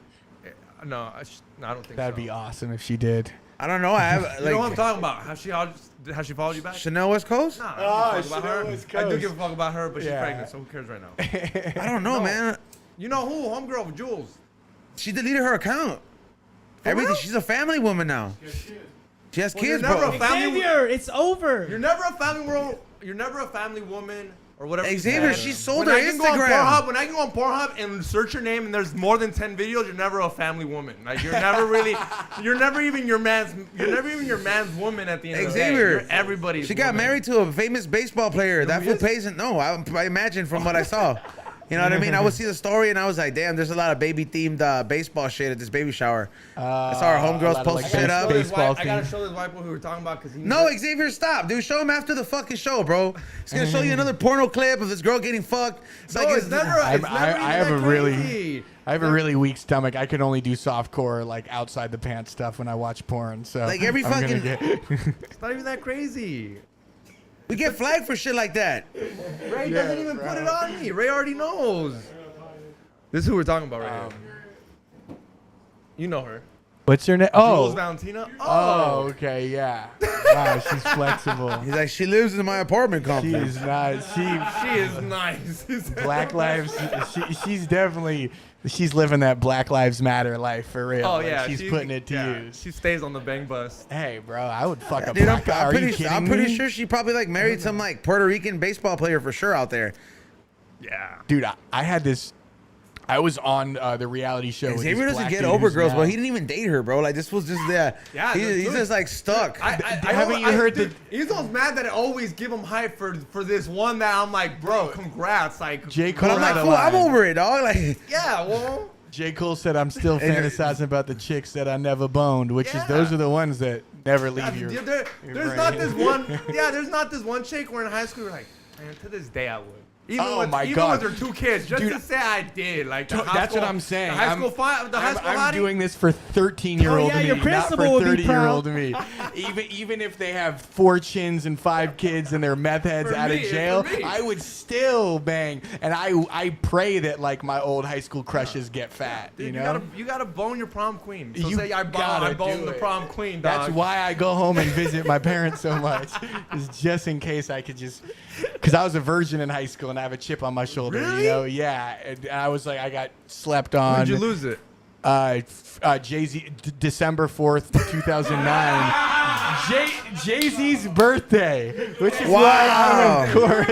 No, I don't think That'd so. be awesome if she did. I don't know. I have You know what I'm like talking about? Has she followed you back? Chanel West Coast. Nah, Oh, I don't give a fuck about Chanel her. West I do Coast. give a fuck about her, but she's Yeah. pregnant, so who cares right now? I don't know, No. man. You know who? Homegirl, Jules. She deleted her account. Everything. real? She's a family woman now. She has Well, you're kids, never bro. a family. Xavier, it's over. You're never a family world. You're never a family woman or whatever. you Xavier, said. she sold When her I can go on Instagram. Pornhub, when I can go on Pornhub and search your name and there's more than 10 videos, you're never a family woman. Like you're never really, you're never even your man's woman at the end of the day. Xavier, You're everybody's. She got woman. married to a famous baseball player. That he fool is? pays it. No, I imagine from what I saw. You know what I mean? I would see the story and I was like, damn, there's a lot of baby themed baseball shit at this baby shower. I saw our a homegirls lot of, post like, shit up. baseball I gotta thing. show this white boy who we were talking about because he. No, Xavier, stop, dude. Show him after the fucking show, bro. It's gonna show you another porno clip of this girl getting fucked. It's No, like it's never. I- It's never I even have that a really- crazy. I have a really weak stomach. I can only do softcore, like outside the pants stuff when I watch porn. So Like, every I'm gonna fucking- It's not even that crazy. we get flagged for shit like that. Ray doesn't even put it on me. Ray already knows. This is who we're talking about right here. You know her. What's her name? Jules Oh. Valentina. Oh, okay, yeah. Wow, she's flexible. He's like, she lives in my apartment She complex. is not. She is nice. Black Lives. She's definitely. She's living that Black Lives Matter life for real. Oh Like, yeah, she's putting it to use. She stays on the bang bus. Hey, bro, I would fuck a Dude, black guy. Are you kidding I'm me? pretty sure she probably like married some like Puerto Rican baseball player for sure out there. Yeah. Dude, I had this. I was on the reality show. with this Xavier doesn't black get dude over who's girls, now- bro. He didn't even date her, bro. Like this was just there. Yeah, he's dude. just like stuck. Haven't you heard dude, he's always mad that I always give him hype for this one that I'm like, bro, congrats. Like, J. but Cole I'm like, had a fool, I'm line. over it, dog. Like, yeah, well, J. Cole said, "I'm still And- fantasizing about the chicks that I never boned," which is Yeah. those are the ones that never leave you. there's brain. not this one. Yeah, there's not this one chick where in high school we're like, man, to this day I would. Even Oh with, my even God. with her 2 kids, just Dude, to say I did. Like the high That's school, what I'm saying. The high school, the high school I'm hottie? doing this for 13-year-old Oh, yeah, me, your not principal for would be 30-year-old me. Even if they have 4 chins and 5 kids and they're meth heads For out me, of it's jail, for me. I would still bang. And I pray that like my old high school crushes get fat. Dude, you know. you gotta bone your prom queen. So You say I gotta boned do the it. prom queen, dog. That's why I go home and visit my parents so much, is just in case I could just, because I was a virgin in high school and I have a chip on my shoulder. Really? You know, yeah. And I was like, I got slept on. When did you lose it? Jay-Z, December 4th, 2009. Jay-Z's birthday, which is why I record.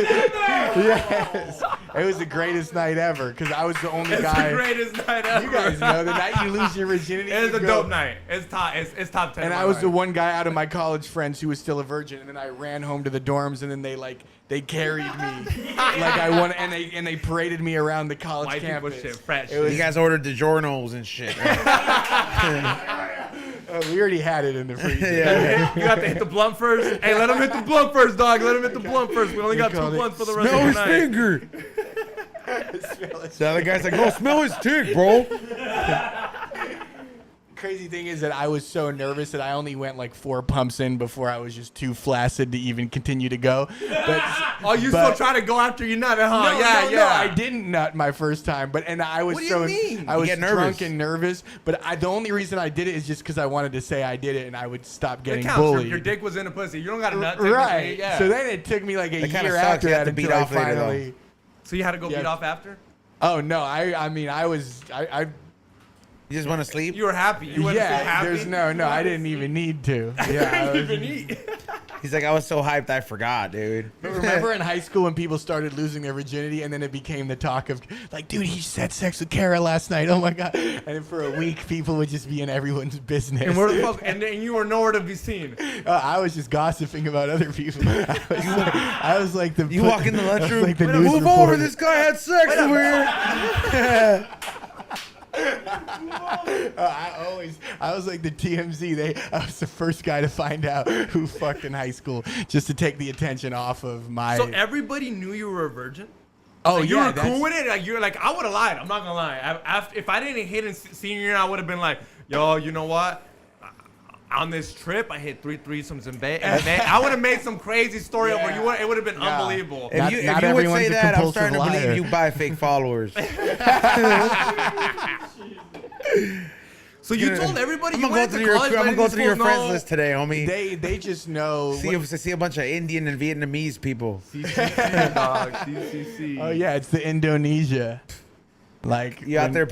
Yes. It was the greatest night ever because I was the only It's guy. the greatest night ever. You guys know the night you lose your virginity. It's you a go- dope night. It's top 10. And of I my was the life. one guy out of my college friends who was still a virgin. And then I ran home to the dorms, and then they They carried me like I won, and they paraded me around the college White people campus. shit, frat You shit. guys ordered DiGiorno's and shit. We already had it in the freezer. Yeah. You got to hit the blunt first. Hey, let him hit the blunt first, dog. Let him hit the blunt first. We only got 2 called it blunts for the rest Smell of his the night. finger. The other guy's like, no, smell his dick, bro. Crazy thing is that I was so nervous that I only went like 4 pumps in before I was just too flaccid to even continue to go. But Oh, you still trying to go after your nut, huh? no, I didn't nut my first time, and I was What do you so mean? I was You get nervous. drunk and nervous. But the only reason I did it is just because I wanted to say I did it, and I would stop It getting counts. bullied. Your dick was in a pussy. You don't got a nut. Right. technically. Yeah. So then it took me like a That kinda year sucks. after You have that to beat until I off later, though. finally. So you had to go Yeah. beat off after? Oh no! I mean I was I You just want to sleep? You were happy. You went yeah. so happy. There's no. I didn't even need to. Yeah. I was- even eat. He's like, I was so hyped, I forgot, dude. But remember in high school when people started losing their virginity, and then it became the talk of like, dude, he just had sex with Kara last night. Oh my god! And then for a week, people would just be in everyone's business. And where the fuck? And then you were nowhere to be seen. I was just gossiping about other people. I was like the. You walk in the lunchroom, like the "Wait, news move reporter. over, this guy had sex over here. I was like the TMZ. I was the first guy to find out who fucked in high school, just to take the attention off of my. So everybody knew you were a virgin? oh Like, you yeah, were that's- cool with it? Like, you're like, I would have lied. I'm not going to lie. After, if I didn't hit in senior year, I would have been like, yo, you know what? On this trip, I hit 3 threesomes in bed. And man, I would have made some crazy story Yeah. over you. It would have been Yeah. unbelievable. If Not- you, not if you would everyone's say a that, I'm compulsive starting to liar. believe you buy fake followers. So you told everybody I'm you gonna go went through to your, college. I'm gonna go letting through your these friends fools list today, homie. They just know. See a bunch of Indian and Vietnamese people. know. CCC, dog. CCC. Oh yeah, it's the Indonesia. Like You out when- there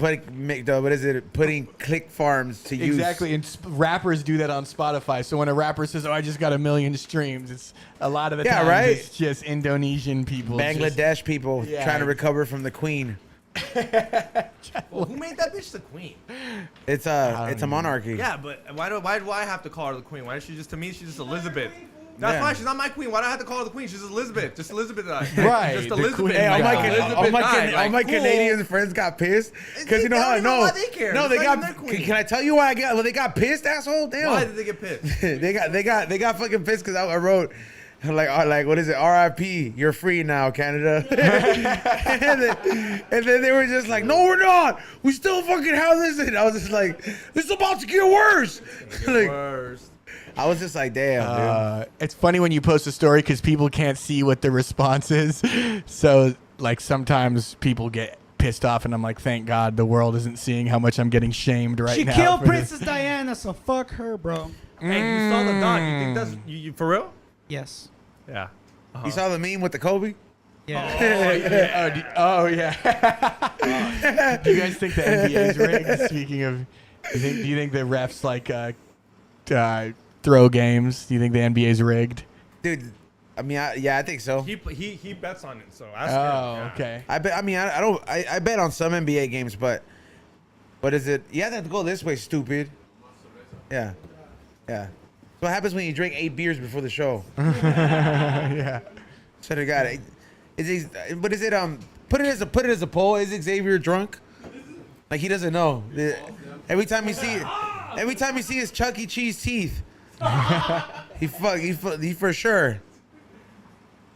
putting click farms to use. Exactly, and rappers do that on Spotify. So when a rapper says, "Oh, I just got 1 million streams," it's a lot of the Yeah, times right? it's just Indonesian people. Bangladesh people Yeah. trying to recover from the queen. Well, who made that bitch the queen? It's a monarchy. Yeah, but why do I have to call her the queen? Why is she just, to me, she's just Elizabeth. That's Yeah. fine. She's not my queen. Why do I have to call her the queen? She's Elizabeth. Just Elizabeth and I. Right, Just the Elizabeth. queen. Hey, all Yeah. my, Elizabeth all my, died. all my Cool. Canadian friends got pissed because you know They how I don't even know know. why they care. No, It's they not got. even their queen. Can I tell you why I got? Well, they got pissed, asshole. Damn. Why did they get pissed? they got fucking pissed because I wrote like what is it? R.I.P. You're free now, Canada. and then they were just like, no, we're not. We still fucking have this. And I was just like, this is about to get worse. Like, Worst. I was just like, damn, dude. It's funny when you post a story because people can't see what the response is. So like sometimes people get pissed off, and I'm like, thank God the world isn't seeing how much I'm getting shamed right She now. killed for this. Princess Diana, so fuck her, bro. Hey, you saw the doc. You think that's you for real? Yes. Yeah. You saw the meme with the Kobe? Yeah. Oh yeah. Do you guys think the NBA is rigged? Speaking of, do you think the refs like throw games? Do you think the NBA is rigged? Dude, I mean, I think so. He bets on it, so I Oh, okay. I bet. I mean, I bet on some NBA games, but is it? You have to go this way, stupid. Yeah, yeah. What happens when you drink 8 beers before the show? Yeah. Should have got it. But is it Put it as a poll. Is Xavier drunk? Like he doesn't know. Every time you see his Chuck E. Cheese teeth, he for sure.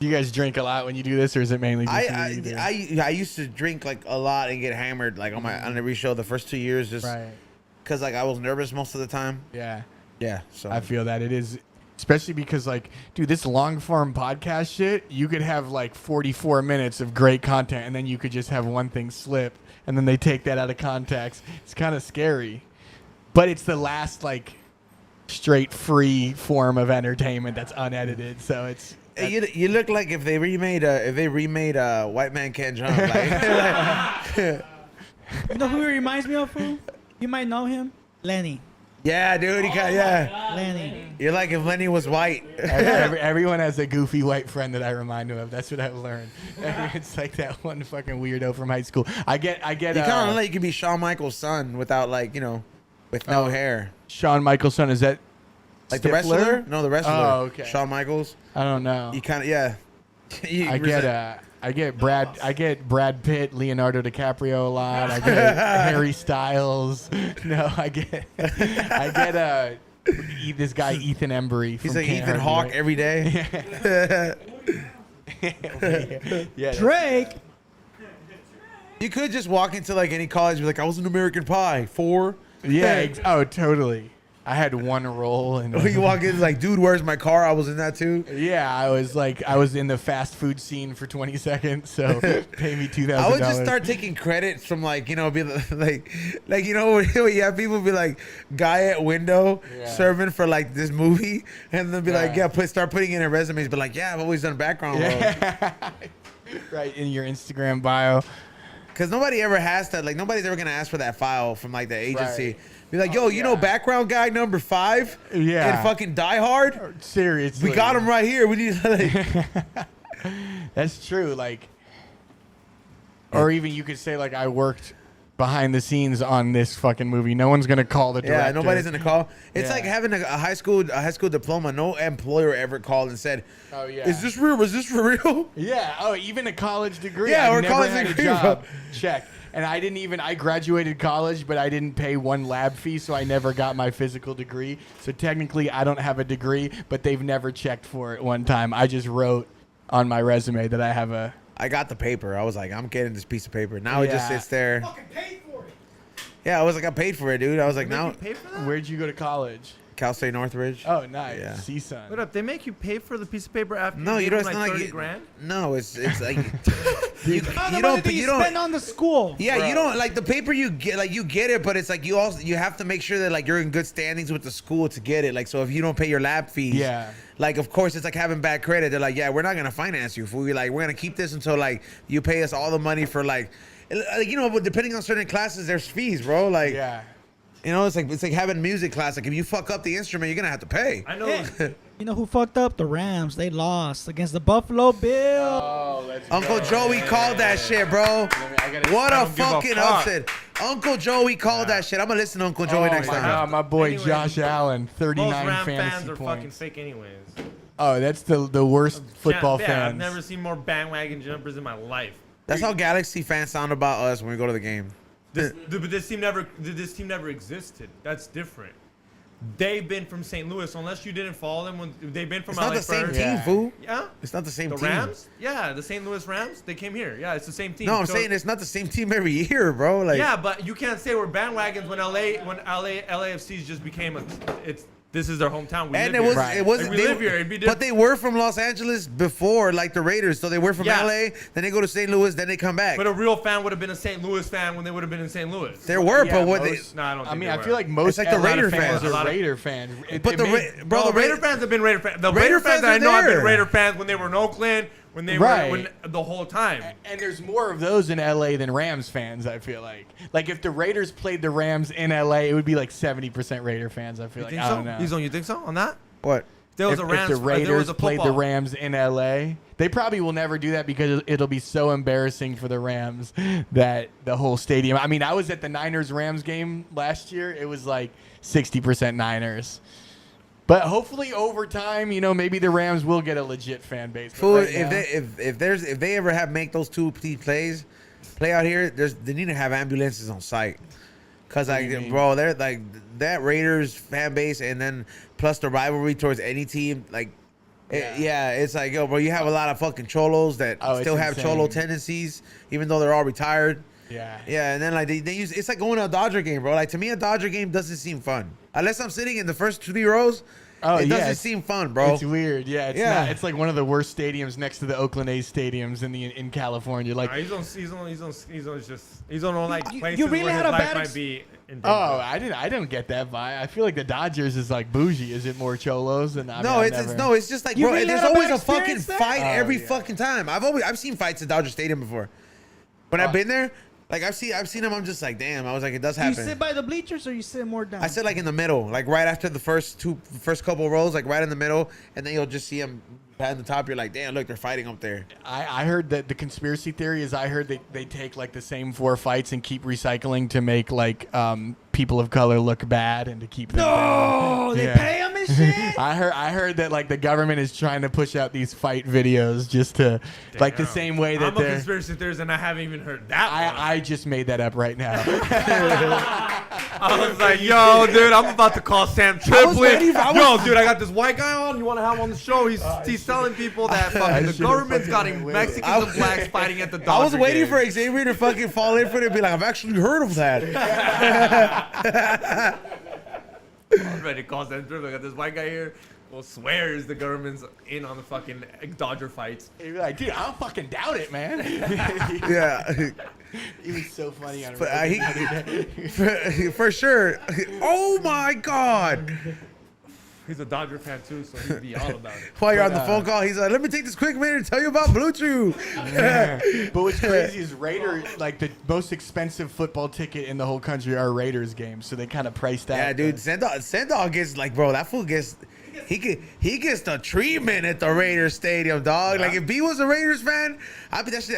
Do you guys drink a lot when you do this, or is it mainly just you do? I used to drink like a lot and get hammered like on every show the first 2 years just Right. because like I was nervous most of the time. Yeah. Yeah, so I feel that it is, especially because like, dude, this long form podcast shit, you could have like 44 minutes of great content, and then you could just have one thing slip, and then they take that out of context. It's kind of scary, but it's the last like straight free form of entertainment that's unedited. So it's. Hey, you look like if they remade White Man Can't Jump. Like, You know who he reminds me of? Who? You might know him. Lenny. yeah, dude, Lenny. You're like if Lenny was white. Everyone has a goofy white friend that I remind him of. That's what I've learned. It's like that one fucking weirdo from high school. I get. You kind of look like you could be Shawn Michaels' son without like with no hair. Shawn Michaels' son, is that Like Stifler? the wrestler? No, the wrestler. Oh, okay. Shawn Michaels. I don't know. You kind of I get Brad Pitt, Leonardo DiCaprio a lot. I get Harry Styles. No, I get this guy Ethan Embry. He's like Ethan Hawke every day. Yeah, Drake. You could just walk into like any college and be like, I was in American Pie 4. yeah. Oh, totally. I had one role, and You walk in like, dude, where's my car? I was in that too. yeah, I was in the fast food scene for 20 seconds. So pay me $2,000. I would just start taking credits from like, you know, be like you know, when you have people be like, guy at window serving for like this movie, and then be like, start putting in their resumes, but like, I've always done background roles. Right in your Instagram bio. Because nobody ever has to, like, nobody's ever gonna ask for that file from like the agency. Right. Be like, yo, you know, background guy number 5 Yeah. in fucking Die Hard. Seriously, We got him right here. We need like, That's true. Like, or even you could say like I worked behind the scenes on this fucking movie. No one's gonna call the director. yeah, nobody's gonna call. It's Yeah. like having a high school diploma. No employer ever called and said, Oh yeah. "Is this real? Was this for real?" Yeah. Oh, even a college degree. Yeah, I or never college had degree, a job. bro. Check. And I graduated college, but I didn't pay one lab fee, so I never got my physical degree. So technically, I don't have a degree, but they've never checked for it one time. I just wrote on my resume that I have a. I got the paper. I was like, I'm getting this piece of paper. Now it just Yeah. sits there. Fucking paid for it. Yeah, I was like, I paid for it, dude. I was like, They make now you pay for that? Where'd you go to college? Cal State Northridge. Oh, nice. Yeah. CSUN. What up? They make you pay for the piece of paper after No, you you give don't. them It's like not 30 like grand? No, it's like you How don't. much do You you don't. spend on the school? Yeah, you don't like the paper you get. Like you get it, but it's like you have to make sure that like you're in good standings with the school to get it. Like so, if you don't pay your lab fees, Yeah. like of course it's like having bad credit. They're like, yeah, we're not gonna finance you. Fool. We're gonna keep this until like you pay us all the money for like you know, but depending on certain classes, there's fees, bro. Like Yeah. you know, it's like having music class. Like if you fuck up the instrument, you're gonna have to pay. I know. Hey, you know who fucked up? The Rams. They lost against the Buffalo Bills. Oh, let's Uncle go. Joey called that shit, bro. What I a don't give a fucking fuck. upset. Uncle Joey called that shit. I'm gonna listen to Uncle Joey next my time. God. My boy Anyway, Josh Allen, Most 39 Ram fantasy fans are points. fucking fake anyways. Oh, that's the worst football Yeah, fans. I've never seen more bandwagon jumpers in my life. That's how Galaxy fans sound about us when we go to the game. But this team never existed. That's different. They've been from St. Louis, unless you didn't follow them when they've been from It's LA not the same first. team, Yeah. fool. Yeah, It's not the same the team. Rams. Yeah, the St. Louis Rams. They came here. Yeah, it's the same team. No, I'm So- saying it's not the same team every year, bro. Like, Yeah, but you can't say we're bandwagons when LAFC's just became this is their hometown. We and live it was here. Right. it wasn't. Like, we live here. It'd be But they were from Los Angeles before, like the Raiders. So they were from Yeah. LA. Then they go to St. Louis. Then they come back. But a real fan would have been a St. Louis fan when they would have been in St. Louis. There were, Yeah, but what they. most- No, I don't. I think mean, they I were. feel like most It's like the Atlanta Raider fans fans. A lot are of- Raider fans. But the Bro, the Raider Ra- fans have been Raider fans. The Raider Raider fans fans that I are know have been there. Raider fans when they were in Oakland, when they Right. were the whole time. And there's more of those in LA than Rams fans, I feel like. Like, if the Raiders played the Rams in LA, it would be like 70% Raider fans, I feel You like. think I so? don't know. You think so on that? What? There was If a Rams. the there Raiders was a played the football. Rams in LA, they probably will never do that because it'll be so embarrassing for the Rams that the whole stadium. I mean, I was at the Niners-Rams game last year. It was like 60% Niners. But hopefully over time, you know, maybe the Rams will get a legit fan base. But Fool, right if now- if they ever have make those two plays, play out here, they need to have ambulances on site. Cause What do you like, mean? bro, they're like that Raiders fan base, and then plus the rivalry towards any team, like, it's like, yo, bro, you have a lot of fucking cholos that Oh, it's still have insane. cholo tendencies, even though they're all retired. Yeah. Yeah, and then like they use it's like going to a Dodger game, bro. Like to me, a Dodger game doesn't seem fun unless I'm sitting in the first 3 rows. Oh, it yeah, doesn't it's- seem fun, bro. It's weird. Yeah, it's Yeah. not. It's like one of the worst stadiums next to the Oakland A's stadiums in California. Like, Nah, he's on like You places really where had his a life bad might be in danger. oh, I don't get that vibe. I feel like the Dodgers is like bougie. Is it more cholos? And I mean, No, I've it's never- it's just like, You bro, really there's had a always bad a fucking experience there? fight Oh, every yeah. fucking time. I've seen fights at Dodger Stadium before. When I've been there, like I've seen them. I'm just like, damn. I was like, it does Do you happen. sit by the bleachers or you sit more down? I sit like in the middle, like right after the first couple rows, like right in the middle, and then you'll just see them At the top, you're like, damn, look, they're fighting up there. I heard that the conspiracy theory is I heard they take like the same 4 fights and keep recycling to make like people of color look bad and to keep them down. They Yeah. pay them and shit. I heard that like the government is trying to push out these fight videos just to like the Damn. same way that I'm a they're. conspiracy theorist and I haven't even heard that one. I just made that up right now. I was like, yo, dude, I'm about to call Sam Triplett. waiting for- Yo, dude, I got this white guy on. You want to have him on the show? He's telling people that fucking the should've government's got fucking waited. Mexicans and blacks fighting at the Dodger I was waiting game. for Xavier to fucking fall in for it and be like, I've actually heard of that. I was ready to call Sam Triplett. I got this white guy here. Well, swears the government's in on the fucking Dodger fights. You're like, dude, I don't fucking doubt it, man. Yeah. He was so funny on But, Rogan. for sure. Oh my God. He's a Dodger fan too, so he'd be all about it. While you're on the phone call, he's like, let me take this quick minute to tell you about Blue Chew. But what's crazy is Raiders, like the most expensive football ticket in the whole country are Raiders games, so they kind of priced that. Yeah, dude, Sendog gets like, bro, that fool gets, he gets the treatment at the Raiders stadium, dog. Like if B was a Raiders fan,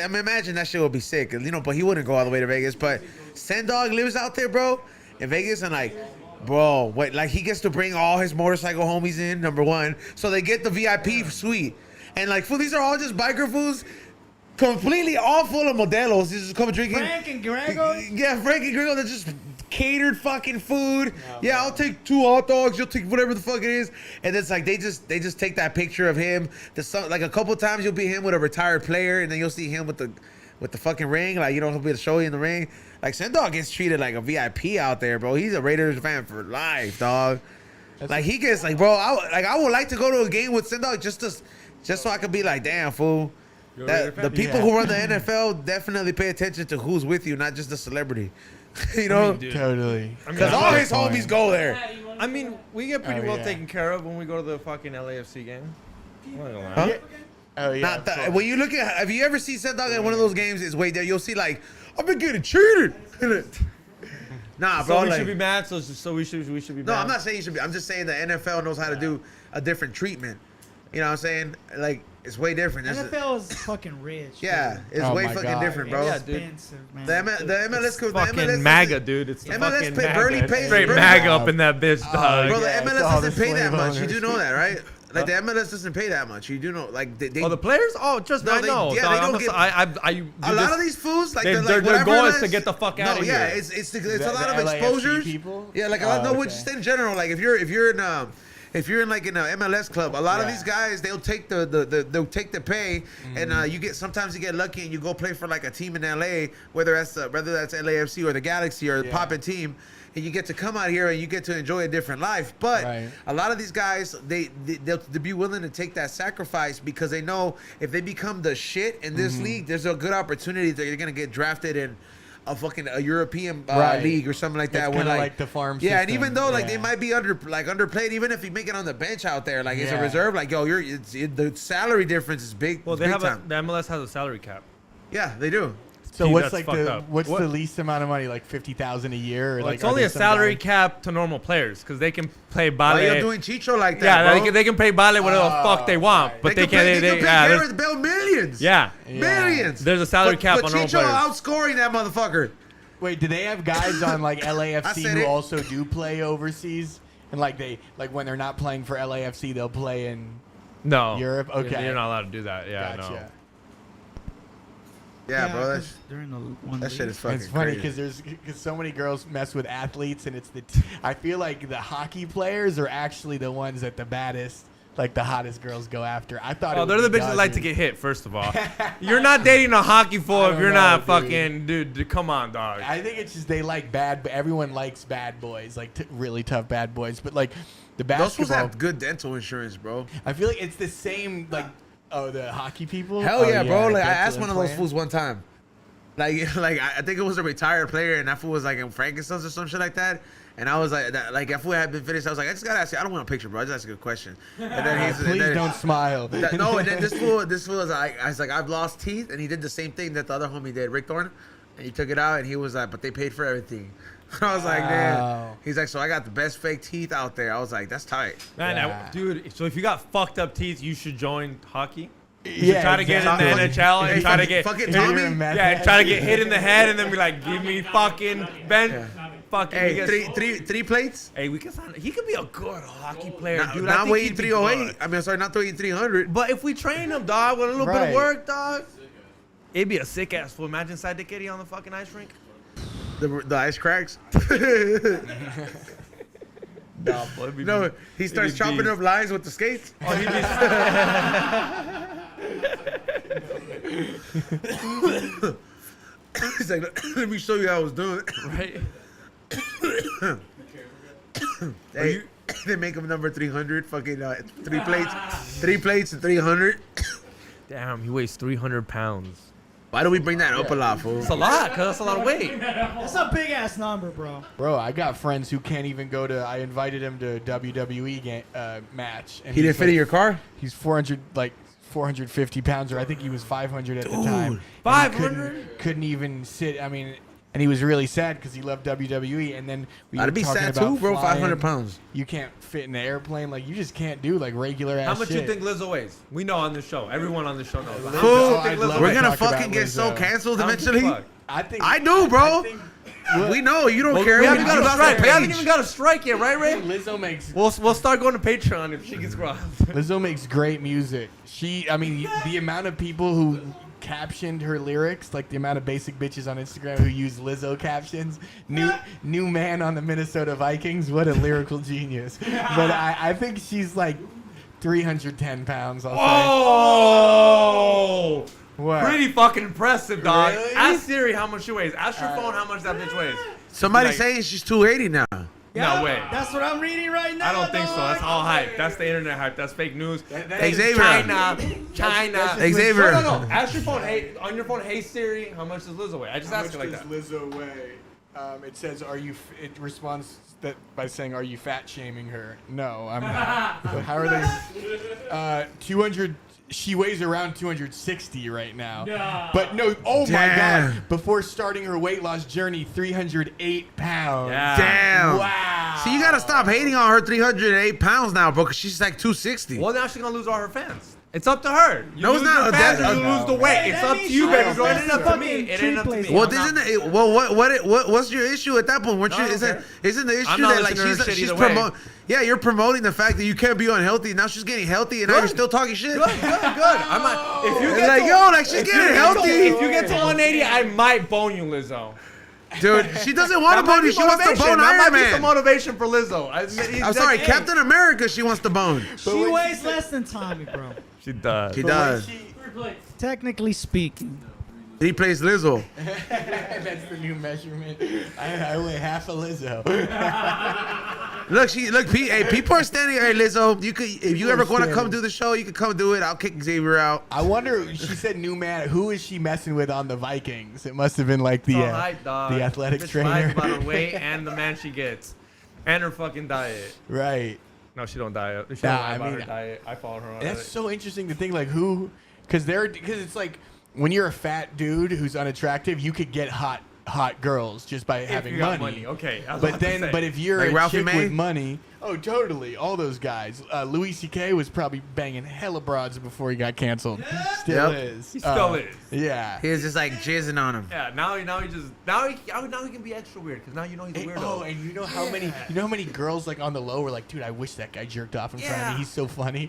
imagine that shit would be sick, you know. But he wouldn't go all the way to Vegas. But Sendog lives out there, bro, in Vegas, and like, bro, like he gets to bring all his motorcycle homies in. Number one, so they get the VIP suite, and like, fool, these are all just biker fools. Completely all full of modelos. He's just come drinking. Frank and Grego. Yeah, Frank and Grego. They're just catered fucking food. Yeah, I'll take 2 hot dogs. You'll take whatever the fuck it is. And it's like they just take that picture of him. Like a couple times you'll be him with a retired player, and then you'll see him with the fucking ring. Like, you know, he'll be able to show you in the ring. Like Sendog gets treated like a VIP out there, bro. He's a Raiders fan for life, dog. Like he gets like, bro. I would like to go to a game with Sendog just so I could be like, damn, fool. That, the people who run the NFL definitely pay attention to who's with you, not just the celebrity. You know, Totally. because all his homies go there. I mean, we get pretty Oh, well yeah. taken care of when we go to the fucking LAFC game. I'm not gonna lie. Huh? Oh yeah. Not of that, course. when you look at, have you ever seen Sendog at one of those games? It's way there. You'll see like, I've been getting cheated. Nah, So bro. we like, should be mad. So we should be mad. no, I'm not saying you should be. I'm just saying the NFL knows how to do a different treatment. You know what I'm saying? Like, it's way different. NFL is fucking rich. Yeah, it's Oh way my fucking God. different, bro. Yeah, dude. Expensive, man. The MLS the Fucking MLS MAGA, dude. It's the MLS fucking pay- MAGA. barely It's pays- straight barely- MAGA up in that bitch, dog. Bro, the Yeah, it's MLS all the doesn't pay that slave much. You owners. do know that, right? Like the MLS doesn't pay that much. You do know, like they Oh, the players? Oh, just No, I they- know. yeah, dog, they don't I'm get- a a lot of these fools, like They- they're their like whatever goal is it to get the fuck No, outta yeah, here. it's a The lot of LAFC exposures. people? Yeah, like a lot. Oh, No, okay. just in general. Like if you're in like in an MLS club, a lot of Yeah. these guys they'll take they'll take the pay, and sometimes you get lucky and you go play for like a team in LA, whether that's LAFC or the Galaxy or the Yeah. poppin' team. And you get to come out here and you get to enjoy a different life. But Right. a lot of these guys, they'll be willing to take that sacrifice because they know if they become the shit in this league, there's a good opportunity that you're gonna get drafted in a European Right. league or something like that. It's where kinda like the farm Yeah, and system. even though like Yeah. they might be underplayed, even if you make it on the bench out there, like it's a Yeah. reserve, like yo, the salary difference is big. Well, it's they big have time. the MLS has a salary cap. Yeah, they do. So Gee, what's that's like fucked up. what's What? the least amount of money? Like 50,000 a year? Or Well, like it's are only there a some salary guys- cap to normal players because they can play Why ballet. you doing Chicho like that? Yeah, bro? they can play ballet whatever the fuck they want, but they can't. They can pay Yeah, Gareth Bale millions. yeah. Millions. There's a salary cap but on normal Chicho players. outscoring that motherfucker. Wait, do they have guys on like I LAFC said who it. also do play overseas? And like when they're not playing for LAFC, they'll play in No, Europe? Okay. You're not allowed to do that. Yeah, Gotcha. no. Yeah, bro. 'cause they're in the one That shit league. is fucking It's funny crazy. because so many girls mess with athletes, and I feel like the hockey players are actually the ones that the baddest, like the hottest girls go after. I thought. Oh, it they're the would be bitches that like to Dodgers. get hit. First of all, you're not dating a hockey fool I if don't you're know, not dude. fucking dude. Come on, dog. I think it's just they like but everyone likes bad boys, like really tough bad boys. But like the Those fools basketball, have good dental insurance, bro. I feel like it's the same. Like the hockey people. Hell Oh, yeah, bro. Like I dental asked one of those implant. fools one time. Like I think it was a retired player, and that fool was like in Frankenstein's or some shit like that. And I was like, that fool had been finished. I was like, I just gotta ask you. I don't want a picture, bro. I just ask you a question. And then he's Please don't smile. No, and then this fool was like, I was like, I've lost teeth, and he did the same thing that the other homie did, Rick Thorne, and he took it out, and he was like, but they paid for everything. I was like, Wow. damn. He's like, so I got the best fake teeth out there. I was like, that's tight. Man, Yeah. dude. So if you got fucked up teeth, you should join hockey. You should Yeah, try to get in the exactly. NHL and Hey, try to get fucking hit- Tommy? Yeah, and try to get hit in the head and then be like, give me fucking Ben. Fucking. Hey, we get- three plates? Hey, we can sign. He could be a good hockey player, Not, dude. I not think weighing he'd be 308. good. I mean, sorry, not weighing 300. But if we train him, dog, with a little bit Right. of work, dog, it'd be a sick ass fool. Imagine Side Dick Eddie on the fucking ice rink. The ice cracks. Nah, boy, it'd be No, he starts be chopping beast. up lines with the skates. Oh, he'd be He's like, let me show you how I was doing it. right. Hey, they make him number 300. Fucking 3 plates and 300. Damn, he weighs 300 pounds. Why do we bring that up a lot, fool? It's a lot, cause that's a lot of weight. That's a big ass number, bro. Bro, I got friends who can't even go to. I invited him to a WWE match. And He didn't he's fit in your car? He's 450 pounds, or I think he was 500 at the time. And he 500? couldn't even sit. I mean, and he was really sad because he loved WWE. And then we were I'd be talking sad about too, bro. flying. 500 pounds. You can't fit in the airplane. Like you just can't do like regular ass. How much shit. you think Lizzo weighs? We know on the show. Everyone on the show knows. How much Fool, you think Lizzo we're weighs? gonna talk about fucking get so Lizzo. canceled How much the eventually. fuck? I think I do, bro. I think We know you don't care. We haven't got a Keep us strike. on We haven't page. even got a strike yet, right, Ray? Lizzo makes We'll start going to Patreon if she gets crossed. Lizzo makes great music. I mean, the amount of people who captioned her lyrics, like the amount of basic bitches on Instagram who use Lizzo captions. New man on the Minnesota Vikings. What a lyrical genius. But I think she's like 310 pounds. I'll say. Oh! What? Pretty fucking impressive, dog. Really? Ask Siri how much she weighs. Ask your phone how much that bitch weighs. Somebody Like- saying she's 280 now. No way. That's what I'm reading right now. I don't think so. dog. That's all hype. That's the internet hype. That's fake news. Xavier. China. Xavier. No. Ask your phone. Hey, on your phone. Hey Siri, how much does Lizzo weigh? I just How asked much it like does that. Lizzo weigh? It says, it responds that by saying, are you fat shaming her? No, I'm not. But how are they? 200. She weighs around 260 right now. No. But no, oh my Damn. God. Before starting her weight loss journey, 308 pounds. Yeah. Damn. Wow. So you gotta stop hating on her 308 pounds now, bro, because she's like 260. Well, now she's gonna lose all her fans. It's up to her. You No, it's lose not. your fans or you No. lose the weight. Hey, it's that up to means you, she baby has girl. It to ain't up to me. fucking It ain't up to me. treat Well, I'm not- isn't it? Well, what's your issue at that point? Weren't No, you? I don't Isn't care. the issue I'm not that like listening to her shit she's either way. promoting? Yeah, you're promoting the fact that you can't be unhealthy. Now she's getting healthy, and now Good. you're still talking shit. Good. I'm not. If you It's get like, to, yo, like she's if you getting get to- healthy, If you get to 180, I might bone you, Lizzo. dude. She doesn't want to That might bone be you. She wants to motivation. bone That Iron might be some Man. motivation for Lizzo. I'm sorry, Hey. Captain America. She wants to bone. She weighs less than Tommy, bro. She does. She But when does. she- Technically speaking. He plays Lizzo. That's the new measurement. I weigh half a Lizzo. Look, people are standing. Hey, Lizzo, you could, if you People ever are want to come standing. do the show, you could come do it. I'll kick Xavier out. I wonder. She said new man. Who is she messing with on the Vikings? It must have been like the It's all hype, dog. the athletic Bitch trainer. lies about her weight and the man she gets, and her fucking diet. Right. No, she don't diet. She Nah, don't lie I about mean, her diet. I follow her on That's it. so interesting to think. Like who? Because it's like when you're a fat dude who's unattractive, you could get hot girls just by If having you got money. Okay. I was But about to then, say. but if you're Like a Ralphie chick May? with money, oh, totally, all those guys. Louis C.K. was probably banging hella broads before he got canceled. Still Yep. is. He still is. Yeah. He was just like jizzing on him. Yeah, now he can be extra weird because now you know he's a And, weirdo. and you know how many girls like on the low were like, dude, I wish that guy jerked off in front of Yeah. me. He's so funny.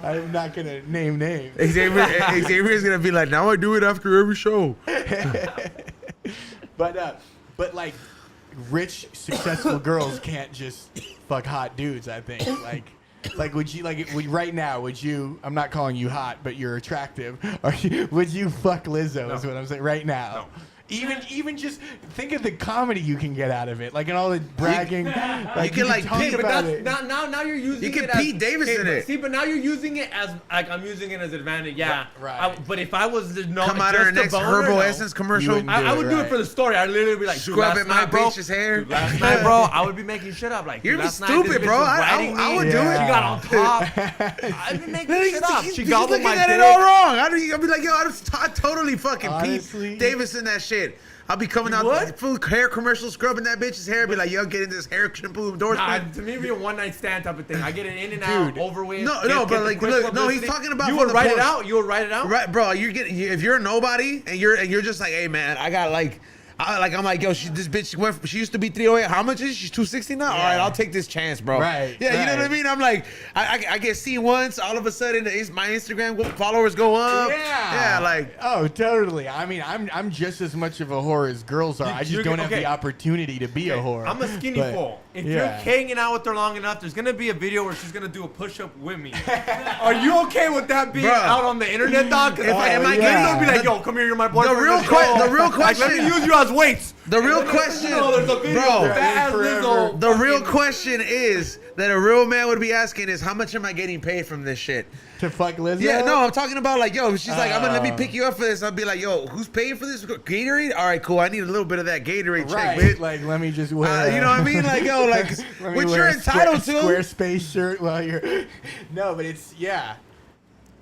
I'm not gonna name names. Xavier's gonna be like, now I do it after every show. But like rich, successful girls can't just fuck hot dudes. I think would you right now? Would you? I'm not calling you hot, but you're attractive. Would you fuck Lizzo? Is No. what I'm saying right now. No. Even just think of the comedy you can get out of it, like and all the bragging. you can, like, talk Pete, But about that's it. now you're using You can it as, Pete Davidson but it. See, but now you're using it as like I'm using it as advantage. Yeah, Right. But if I was to know Come out of just her a next boner, herbal no. essence commercial. wouldn't I would do it right. for the story. I'd literally be like, dude, Scrub last at my night, bro. bitch's hair. Dude, last night, bro, I would be making shit up. Like, You're dude, last night, stupid, this bitch bro. was I riding would me. do it. She got on top. I'd be making shit up. She He's gobbled looking my at dick. it all wrong. I'd be like, yo, I totally fucking Honestly. Pete Davidson that shit. I'll be coming out would? full hair commercial, scrubbing that bitch's hair. Be like, yo, getting this hair shampoo endorsement. To me, it'd be a one-night stand type of thing. I get it in and out, over with. But like, look, no, he's talking about. You would write it out. You would write it out. Right, bro. If you're a nobody and you're just like, hey man, I got like. I'm like, yo, this bitch she used to be 308. How much is she? She's 260 now? Yeah. All right, I'll take this chance, bro. Right. Yeah, right. You know what I mean? I'm like, I get seen once, all of a sudden my Instagram followers go up. Yeah. Yeah, like. Oh, totally. I mean, I'm just as much of a whore as girls are. I just don't have the opportunity to be a whore. I'm a skinny fool. If you're hanging out with her long enough, there's gonna be a video where she's gonna do a push-up with me. Are you okay with that being out on the internet, dog? Because am I gonna be like, yo, come here, you're my boyfriend. The real question. Like, let me use you as weights. The real question, bro. The real question is that a real man would be asking is, how much am I getting paid from this shit? To fuck Lizzo? Yeah, no, I'm talking about like, yo, she's like, I'm gonna let me pick you up for this. I'll be like, yo, who's paying for this? Gatorade? All right, cool. I need a little bit of that Gatorade check, bitch. Like, let me just wear. You know what I mean? Like, yo, like, what you're entitled to. Squarespace shirt while you're. No, but it's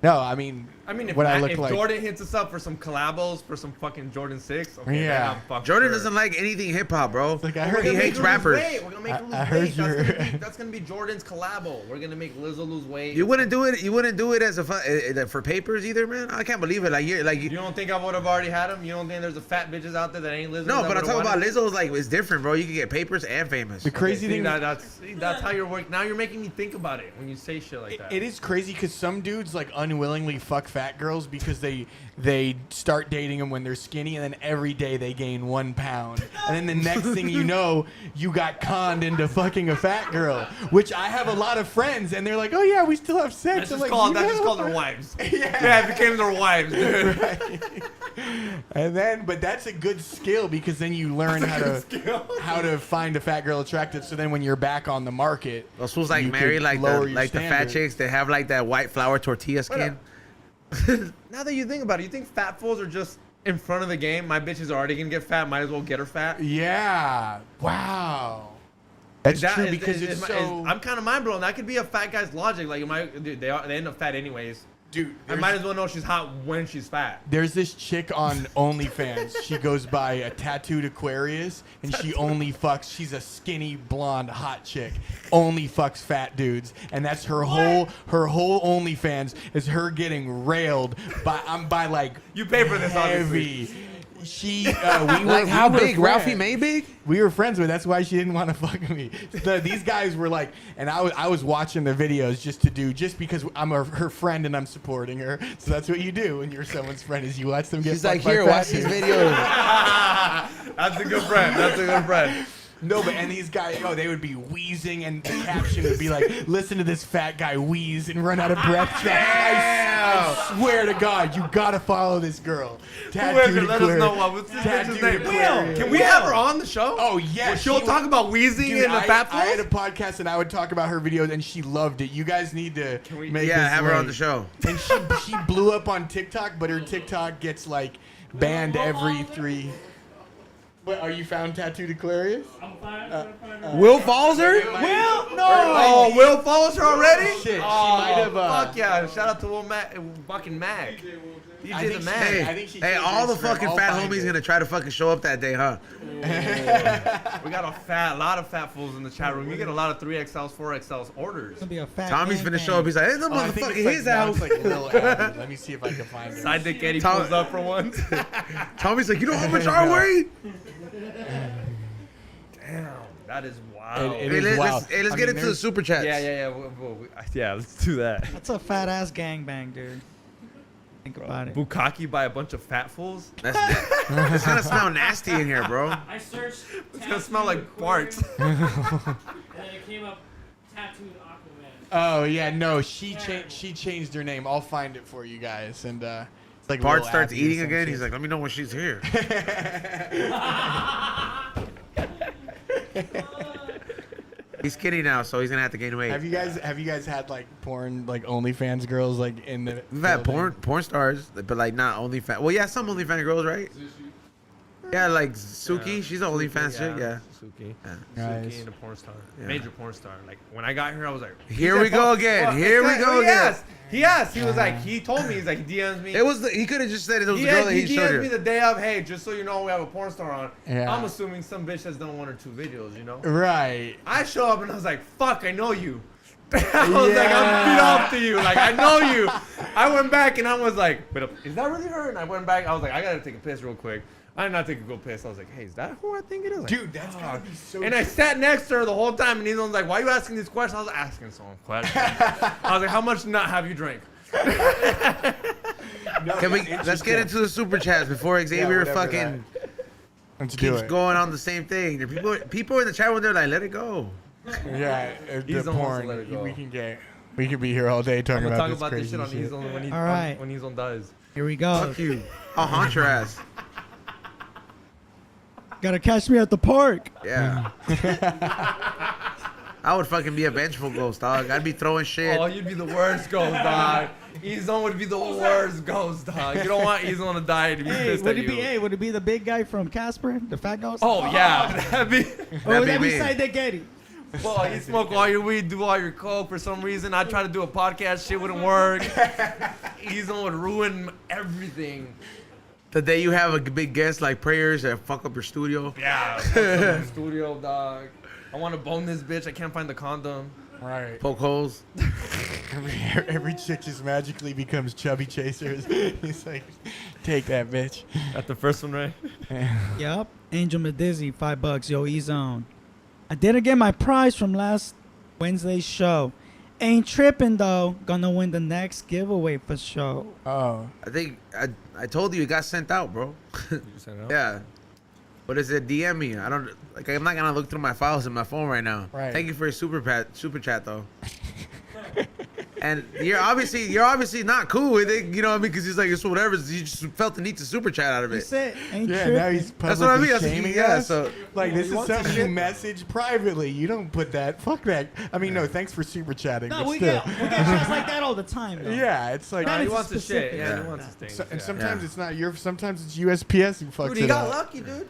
No, I mean, if, what I look like. Jordan hits us up for some collabos for some fucking Jordan 6, okay, yeah. I'm fucking Jordan doesn't like anything hip hop, bro. Like, I heard he hates rappers. We're gonna make him lose weight. That's gonna be Jordan's collabo. We're gonna make Lizzo lose weight. You wouldn't do it. You wouldn't do it as for papers either, man. I can't believe it. Like you don't think I would have already had him? You don't think there's a fat bitches out there that ain't Lizzo? No, but I'm talking about Lizzo's. Like, it's different, bro. You can get papers and famous. The crazy thing that's how you're working. Now you're making me think about it when you say shit like that. It is crazy because some dudes like unwillingly fuck fat girls because they start dating them when they're skinny, and then every day they gain 1 pound, and then the next thing you know, you got conned into fucking a fat girl. Which I have a lot of friends, and they're like, "Oh yeah, we still have sex." That's just called their wives. Yeah, it became their wives, dude. Right. And then, but that's a good skill because then you learn how to find a fat girl attractive. So then when you're back on the market, those fools like marry like the fat chicks. They have like that white flour tortilla skin. Now that you think about it, you think fat fools are just in front of the game? My bitch is already gonna get fat. Might as well get her fat. Yeah. Wow. That's true because I'm kind of mind blown. That could be a fat guy's logic. Like, they end up fat anyways. Dude, I might as well know she's hot when she's fat. There's this chick on OnlyFans. She goes by a tattooed Aquarius, and she only fucks. She's a skinny, blonde, hot chick. Only fucks fat dudes, and that's her whole OnlyFans is her getting railed by like you pay for this heavy. obviously. We were how big? friends. Ralphie May big? We were friends with. That's why she didn't want to fuck me. These guys were like, and I was watching the videos just because I'm her friend and I'm supporting her. So that's what you do when you're someone's friend is you watch them get. She's fucked like, by here, fat watch these dudes. videos. That's a good friend. That's a good friend. No, but and these guys, they would be wheezing, and the caption would be like, "Listen to this fat guy wheeze and run out of breath." I swear to God, you gotta follow this girl. Whoever, let us know what's this bitch's name. Can we have her on the show? Oh yeah, she'll talk about wheezing and the fat fools? I had a podcast and I would talk about her videos, and she loved it. You guys need to make this have her on the show. And she blew up on TikTok, but her TikTok gets like banned every 3. What, are you found tattooed Aquarius? I'm fine. Will follows her? Will? No. Oh, Will follows her already? Shit, she oh, might have. Fuck yeah! Shout out to Will fucking Mag. DJ the Mag. I think she Hey, all the fucking fat homies gonna try to fucking show up that day, huh? We got a lot of fat fools in the chat room. You get a lot of 3XLs, 4XLs orders. It's gonna be a fat Tommy's gang finna show up. He's like, hey, the I think motherfucker, it's his now house. it's like Lil Abby. Let me see if I can find her. Side dick Eddie pulls up for once. Tommy's like, you know how much I weigh? Damn, that is wild. It is wild. Let's get into the super chats. Yeah, let's do that. That's a fat ass gangbang, dude. Think about it. Bukkake by a bunch of fat fools. It's gonna smell nasty in here, bro. I searched. It's gonna smell like farts. And then it came up tattooed Aquaman. Oh yeah, no, she changed her name. I'll find it for you guys. And it's like Bart Lil starts Abby or eating some again. shit. He's like, let me know when she's here. He's skinny now, so he's gonna have to gain weight. Have you guys had like porn, like OnlyFans girls, like in the? We've had porn stars, but like not OnlyFans. Well, yeah, some OnlyFans girls, right? Yeah, like Suki. Yeah. She's an OnlyFans chick. Yeah. Suki. Yeah. Nice. Suki and a porn star. Yeah. Major porn star. Like, when I got here, I was like... Here we go again. Here we go again. He was like, he told me, he's like, he DMs me. It was. He could have just said it was the girl that he showed DMs me you. the day of, hey, just so you know, we have a porn star on. Yeah. I'm assuming some bitch has done 1 or 2 videos, you know? Right. I show up and I was like, fuck, I know you. I was like, I'm beat off to you. Like, I know you. I went back and I was like, but is that really her? And I went back. I was like, I gotta take a piss real quick. I did not take a good piss. I was like, hey, is that who I think it is? Like, Dude, that's gotta be so. and I sat next to her the whole time, and he's like, why are you asking these questions? I was asking someone questions. I was like, how much nut have you drank? Can we? Let's get into the super chats before Xavier whatever fucking Let's do keeps it. going on the same thing. People in the chat room, they're like, let it go. Yeah, He's the almost porn. let it go. We could be here all day talking I'm gonna about talk this about this crazy shit on shit. Easel when All right. when Easel does. Here we go. Fuck you. I'll haunt your ass. Gotta catch me at the park. Yeah. I would fucking be a vengeful ghost, dog. I'd be throwing shit. Oh, you'd be the worst ghost, dog. Easel would be the worst ghost, dog. You don't want Easel to die to be Hey, pissed would at it be? you. Hey, would it be the big guy from Casper, the fat ghost? Oh yeah, that'd be. or would that'd that be be me. Sidekick Eddie? Well, you smoke all your weed, do all your coke. For some reason, I tried to do a podcast, shit wouldn't work. Easel would ruin everything. The day you have a big guest like prayers that fuck up your studio. Yeah, fuck up the studio, dog. I want to bone this bitch. I can't find the condom. Right. Poke holes. Every chick just magically becomes chubby chasers. He's like, take that, bitch. That's the first one, right? Yep. Angel Medizzi, $5. Yo, E-Zone. I didn't get my prize from last Wednesday's show. Ain't tripping though. Gonna win the next giveaway for sure. Oh. I think I told you it got sent out, bro. Yeah. What is it? DM me. I don't like. I'm not gonna look through my files in my phone right now. Right. Thank you for your super chat though. And you're obviously not cool with it, you know what I mean? Because he's like, it's whatever. You just felt the need to super chat out of You it. said ain't Yeah, tripping. now he's That's what I mean. publicly That's shaming yeah. us. So Like, this is wants to something you shit. message privately. You don't put that. Fuck that. I mean, no, thanks for super chatting. No, but we still. get shots like that all the time. Though. Yeah, it's like. Not He It's wants to shit. specific. Yeah, Yeah. he wants to stink. So, and yeah. sometimes Yeah. it's not your. Sometimes it's USPS who fucks Dude, it you got up. lucky, dude.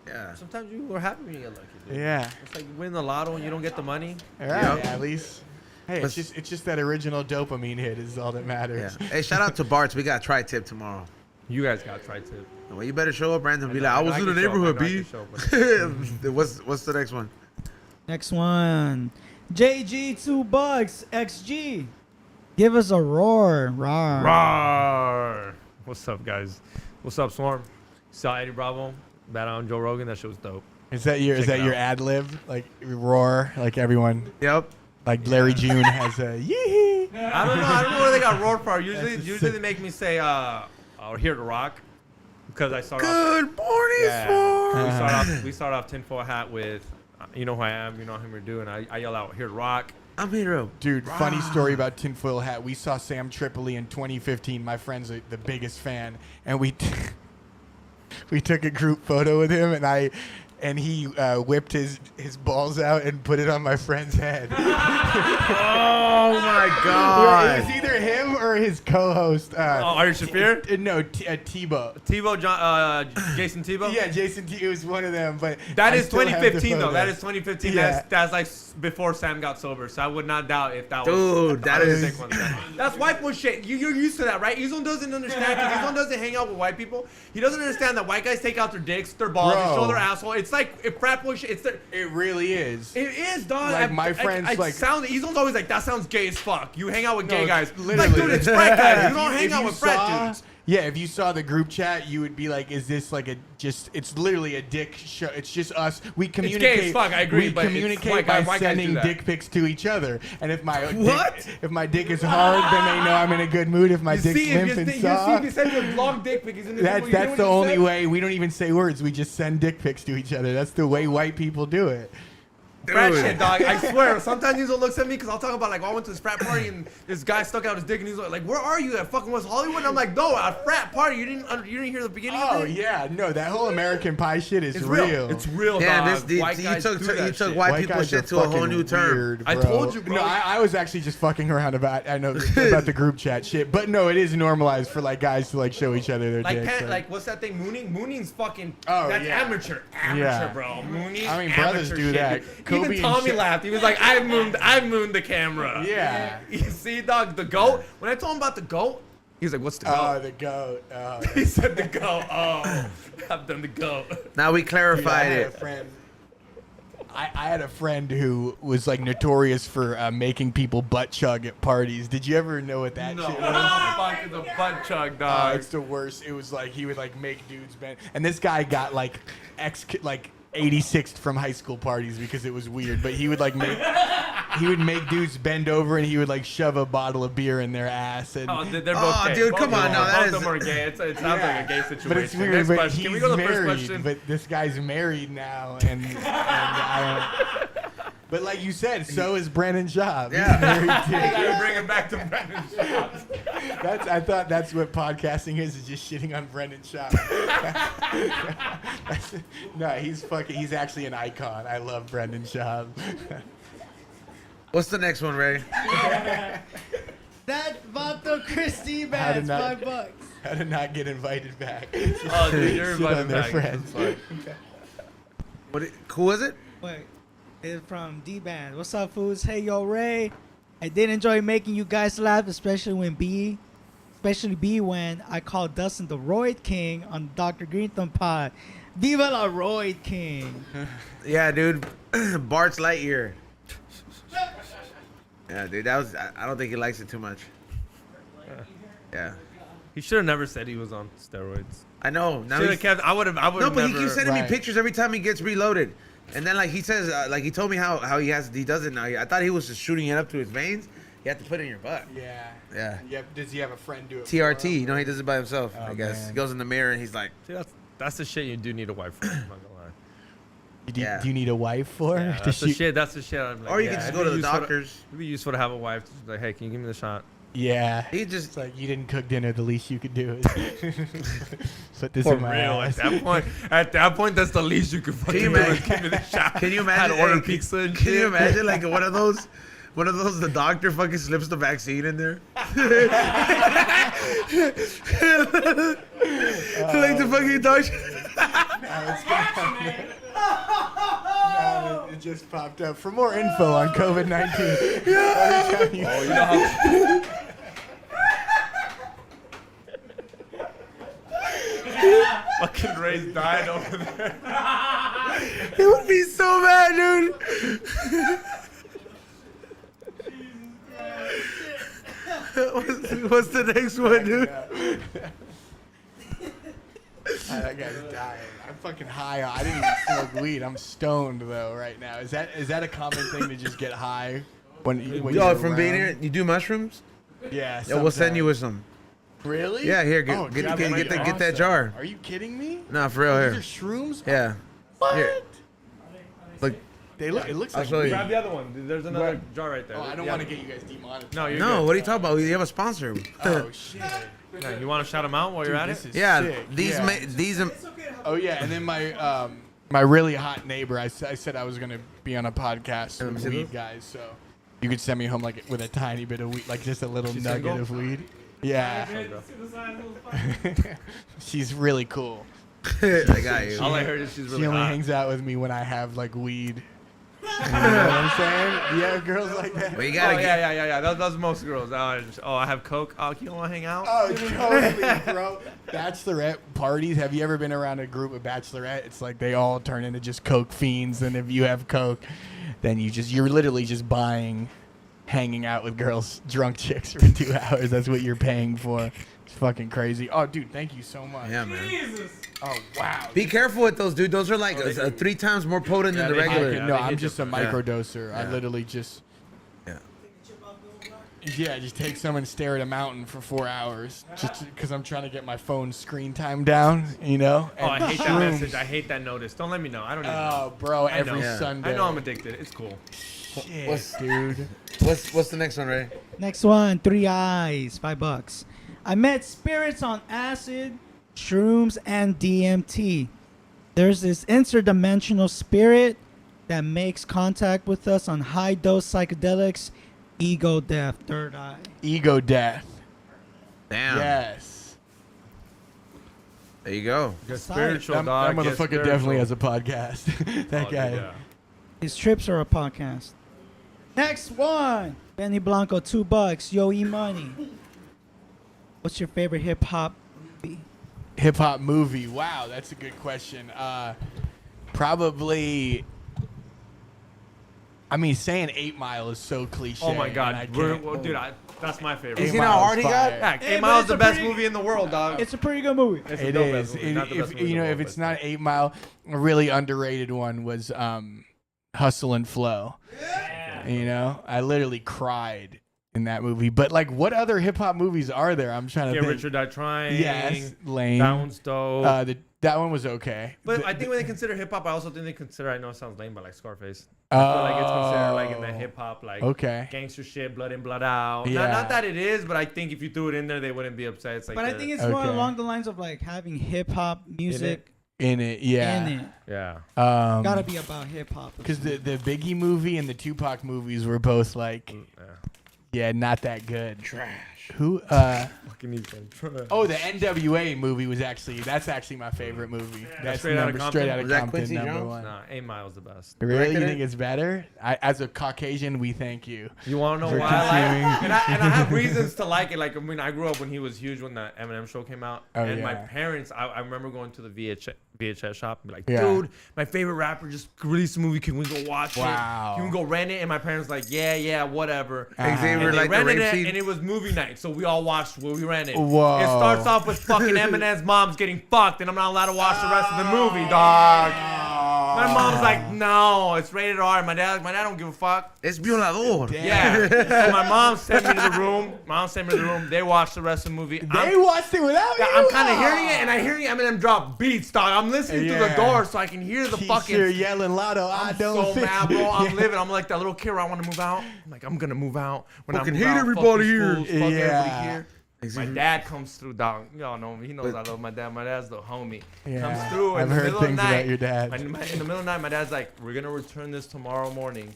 yeah. Sometimes you are happy when you get lucky, dude. Yeah. It's like you win the lotto and you don't get the money. All right. Yep. At least. Hey, Let's- it's just that original dopamine hit is all that Yeah. matters. Hey, shout out to Bart's. We got a tri-tip tomorrow. You guys got tried to. Well, you better show up, Brandon. Be I like, I know was in I the can show up, neighborhood, I know I B. can What's the next one? Next one. JG $2 XG. Give us a roar. Rawr. Rawr. What's up, guys? What's up, Swarm? Saw Eddie Bravo battle on Joe Rogan. That shit was dope. Is that your Check it out. ad lib? Like roar, like everyone, Yep. like Larry June has a yee. I don't know where they got roared for. Usually That's a they sick- make me say, or Here to Rock. Because I start off. Good morning, Yeah. Swarm. We start off tinfoil hat with, you know who I am, you know who we're doing. I yell out, Here to Rock. I'm here. Dude, funny story about tinfoil hat. We saw Sam Tripoli in 2015. My friend's the biggest fan, and we took a group photo with him, and he whipped his balls out and put it on my friend's head. Oh my It God. was either him or his co-host. Ari Shafir? No, Tebow. Jason Tebow? Yeah, Jason T. It was one of them, but That I is still have the 2015 though. photo. That is 2015. Yeah. That's like before Sam got sober. So I would not doubt if that was. Dude, that I would is- think one of them. That's white boy shit. You're used to that, right? Izon doesn't understand because Izon doesn't hang out with white people. He doesn't understand that white guys take out their dicks, their balls, they Bro. show their asshole. It's like if frat boy shit. It's their. It really is. It is, dog. Like, my friends, like- Izon's always like, that sounds gay as fuck. You hang out with gay No, guys. literally. Like, dude, it's frat guys. You don't If hang out you with frat saw- dudes. Yeah, if you saw the group chat, you would be like, "Is this like it's literally a dick show. It's just us. We communicate. gay as fuck, I agree, We but it's communicate white by guys- white guys do sending that. dick pics to each other. And if my What? if my dick is hard, then they know I'm in a good mood. If my You dick's see, if limp and you see soft, if you send you a long dick pic, he's in the that's the only way. We don't even say words. We just send dick pics to each other. That's the way white people do it. Frat Dude. shit, dog. I swear. Sometimes Nizo looks at me because I'll talk about like, I went to this frat party and this guy stuck out his dick and he's like, where are you at fucking West Hollywood? And I'm like, no, a frat party. You didn't hear the beginning Oh of it? yeah, no, that whole American Pie shit is It's real. It's real, Yeah, dog. this dude, White you guys took do that you took shit. white people guys shit are to a whole fucking new term. weird, I bro. told you, bro. No, I was actually just fucking around about the group chat shit, but no, it is normalized for like guys to like show each other their Like, dicks. like, what's that thing? Mooning? Mooning's fucking. Oh, that's yeah. amateur, Yeah. bro. Mooning. I mean, brothers amateur do shit. that. Kobe Even and Tommy Sha- laughed. He was like, I mooned the camera. Yeah. You see, dog, the goat. When I told him about the goat, he was like, "What's the goat?" Oh, the goat. Oh, He said the goat. Oh, I've done the goat. Now we dude, I clarified had a it. friend. I had a friend who was like notorious for making people butt chug at parties. Did you ever know what that No, shit what was? the fuck is a butt chug, dog? It's the worst. It was like he would like make dudes bend, and this guy got like 86th from high school parties because it was weird. But he would like make dudes bend over, and he would like shove a bottle of beer in their ass. And Oh, they're both Oh, gay. dude, Both come of on, them no, are- that both is- of them are gay. It sounds like a gay situation. But it's weird. Next But question. he's Can we go to the first married. question? But this guy's married now, and I don't. But like you said, so is Brandon Schaub. He's Yeah. married I too. gotta bring it back to Brandon Schaub. I thought that's what podcasting is just shitting on Brendan Schaub. No, he's actually an icon. I love Brendan Schaub. What's the next one, Ray? That Vato Christie How to Bass, not- $5. How to not get invited back. Oh, dude, you're Shit on invited their back. friends. Who was it? Wait, it's from D-Band. What's up, fools? Hey, yo, Ray. I did enjoy making you guys laugh, especially B when I called Dustin the Roid King on Dr. Greenthumb pod. Viva la Roid King. Yeah, dude. Bart's Lightyear. Yeah, dude. That was. I don't think he likes it too much. Yeah. He should have never said he was on steroids. I know. Now Should have he's, kept. I would have. no, but he keeps sending me Right. pictures every time he gets reloaded. And then like he says, like he told me how he does it now. I thought he was just shooting it up to his veins. You have to put it in your butt. Yeah. Yeah. Does he have a friend do it? for TRT. him? You know he does it by himself. Oh, I guess man. he goes in the mirror and he's like, See, that's the shit you do need a wife for. I'm not gonna lie. Yeah. Do you need a wife for? Yeah, To that's the shoot- shit. That's the shit. I'm like, or you yeah, can just it'd go to be the useful doctors. It'd be useful to have a wife. Just be like, hey, can you give me the shot? Yeah. He just It's like you didn't cook dinner. The least you could do is put this For in my real. ass. At that point, that's the least you can fucking do. imagine- is Give me the shot. Can you Had imagine? to order hey, pizza and can shit. you imagine like one of those? The doctor fucking slips the vaccine in there. Like the fucking doctor. No, it just popped up. For more info on COVID-19. Oh, you know how. Fucking Ray's died over there. It would be so bad, dude. What's the next one, dude? That guy's dying. I'm fucking high. I didn't even smoke weed. I'm stoned though right now. Is that a common thing to just get high when Yo, you're from being around? here, you do mushrooms? Yeah. Yeah, we'll send you with sometimes. some. Really? Yeah, here, get, Oh, get, dude, get, that'd get, be get that awesome. jar. Are you kidding me? Nah, for real, These are here. shrooms? Yeah. What? Here. Look, It looks I'll like show you. weed. Grab the other one. There's another jar right there. Oh, I don't Yeah. want to get you guys demonetized. No, you're no, good. what are you talking about? We have a sponsor. Oh shit. No, you want to shout them out while you're Dude, at this it? is Yeah, sick. these Yeah. these Oh yeah, and then my really hot neighbor. I said I was gonna be on a podcast Let me with see weed those. guys, so you could send me home like with a tiny bit of weed, like just a little She's nugget single? of weed. Yeah, she's really cool. I got you. All I heard is she's really She only hot. hangs out with me when I have like weed. You know what I'm saying? Yeah, girls like that. Well, you Oh, gotta get. yeah. That's most girls. I have Coke. Oh, you don't want to hang out? Oh, totally, bro. Bachelorette parties. Have you ever been around a group of bachelorette? It's like they all turn into just Coke fiends, and if you have Coke, then you're literally just hanging out with girls, drunk chicks for 2 hours. That's what you're paying for. It's fucking crazy. Oh, dude, thank you so much. Yeah, man. Oh, wow. Be careful with those, dude. Those are like 3 times more potent than the they- regular. Yeah, No, they I'm hit just a you. microdoser. I Yeah. literally just. Yeah. Yeah, just take some and stare at a mountain for 4 hours, just because I'm trying to get my phone screen time down, you know. Oh, I And hate that shrooms. message. I hate that notice. Don't let me know. I don't even know. Oh, bro, I know. every Yeah. Sunday. I know I'm addicted. It's cool. Shit, What's- dude. What's the next one, Ray? Next one, 3 Eyes, $5. I met spirits on acid, shrooms, and DMT. There's this interdimensional spirit that makes contact with us on high dose psychedelics. Ego death, third eye. Ego death. Damn. Yes. There you go. Get Sight. spiritual, That dog. Get motherfucker definitely spiritual. has a podcast. That Oh, guy. dude, yeah. His trips are a podcast. Next one, Benny Blanco, $2. Yo, E-Money. What's your favorite hip hop movie? Hip hop movie. Wow, that's a good question. Probably. I mean, saying 8 Mile is so cliche. Oh my and I God, can't- well, dude, that's my favorite. Is Eight he not Mile's hard he got? fire. Yeah, Hey, 8 but Mile's it's the a best pretty- movie in the world, dog. It's a pretty good movie. It's a It dope is. ass movie. Not the best movie in You the know, world, if it's but not 8 Mile, a really underrated one was Hustle and Flow. You know, I literally cried in that movie. But like, what other hip hop movies are there? I'm trying to Get think. Rich or Die Trying. Yes, lame. That one's dope. That one was okay. But I think when they consider hip hop, I also think they consider. I know it sounds lame, but like Scarface. I feel like it's considered like in the hip hop, like Okay. gangster shit, blood in, blood out. Yeah. Not that it is, but I think if you threw it in there, they wouldn't be upset. It's like, But I think it's more Okay. along the lines of like having hip hop music In it, yeah. in it. yeah. Gotta be about hip hop. Because the Biggie movie and the Tupac movies were both like, yeah, not that good. Trash. Who? Fucking these guys. Oh, the NWA movie was that's actually my favorite movie. That's Straight Outta Compton? Straight Outta Was that Compton, Quincy number Jones? one. Nah, 8 Mile's the best. Really? You Directed think it? it's better? As a Caucasian, we thank you. You want to know For why I like continuing. it? And I have reasons to like it. Like, I mean, I grew up when he was huge when the Eminem show came out. Oh, and my yeah. parents, I remember going to the VHS shop and be like, Yeah. dude, my favorite rapper just released a movie. Can we go watch Wow. it? Can we go rent it? And my parents like, yeah, whatever. Xavier And they like the rented rape it, scene. and it was movie night. So we all watched what we rented. Whoa. It starts off with fucking Eminem's mom's getting fucked, and I'm not allowed to watch the rest of the movie, dog. My mom's like, no, it's rated R. My dad don't give a fuck. Es violador. Yeah. So my mom sent me to the room. They watched the rest of the movie. They watched it without you? I'm kind of hearing it, and I hear Eminem drop beats, dog. I'm listening through the Yeah. door so I can hear the fucking. You're yelling louder. I I'm don't so fit. mad, bro. I'm living. I'm like that little kid where I want to move out. I'm like, I'm gonna move out. When Fucking I move hate out, everybody fuck these here. fools, fuck everybody Yeah. here. My dad comes through, dog. Y'all know me. He knows I love my dad. My dad's the homie. Yeah. Comes through in I've the heard middle of the things night. about your dad. In the middle of the night, my dad's like, "We're gonna return this tomorrow morning.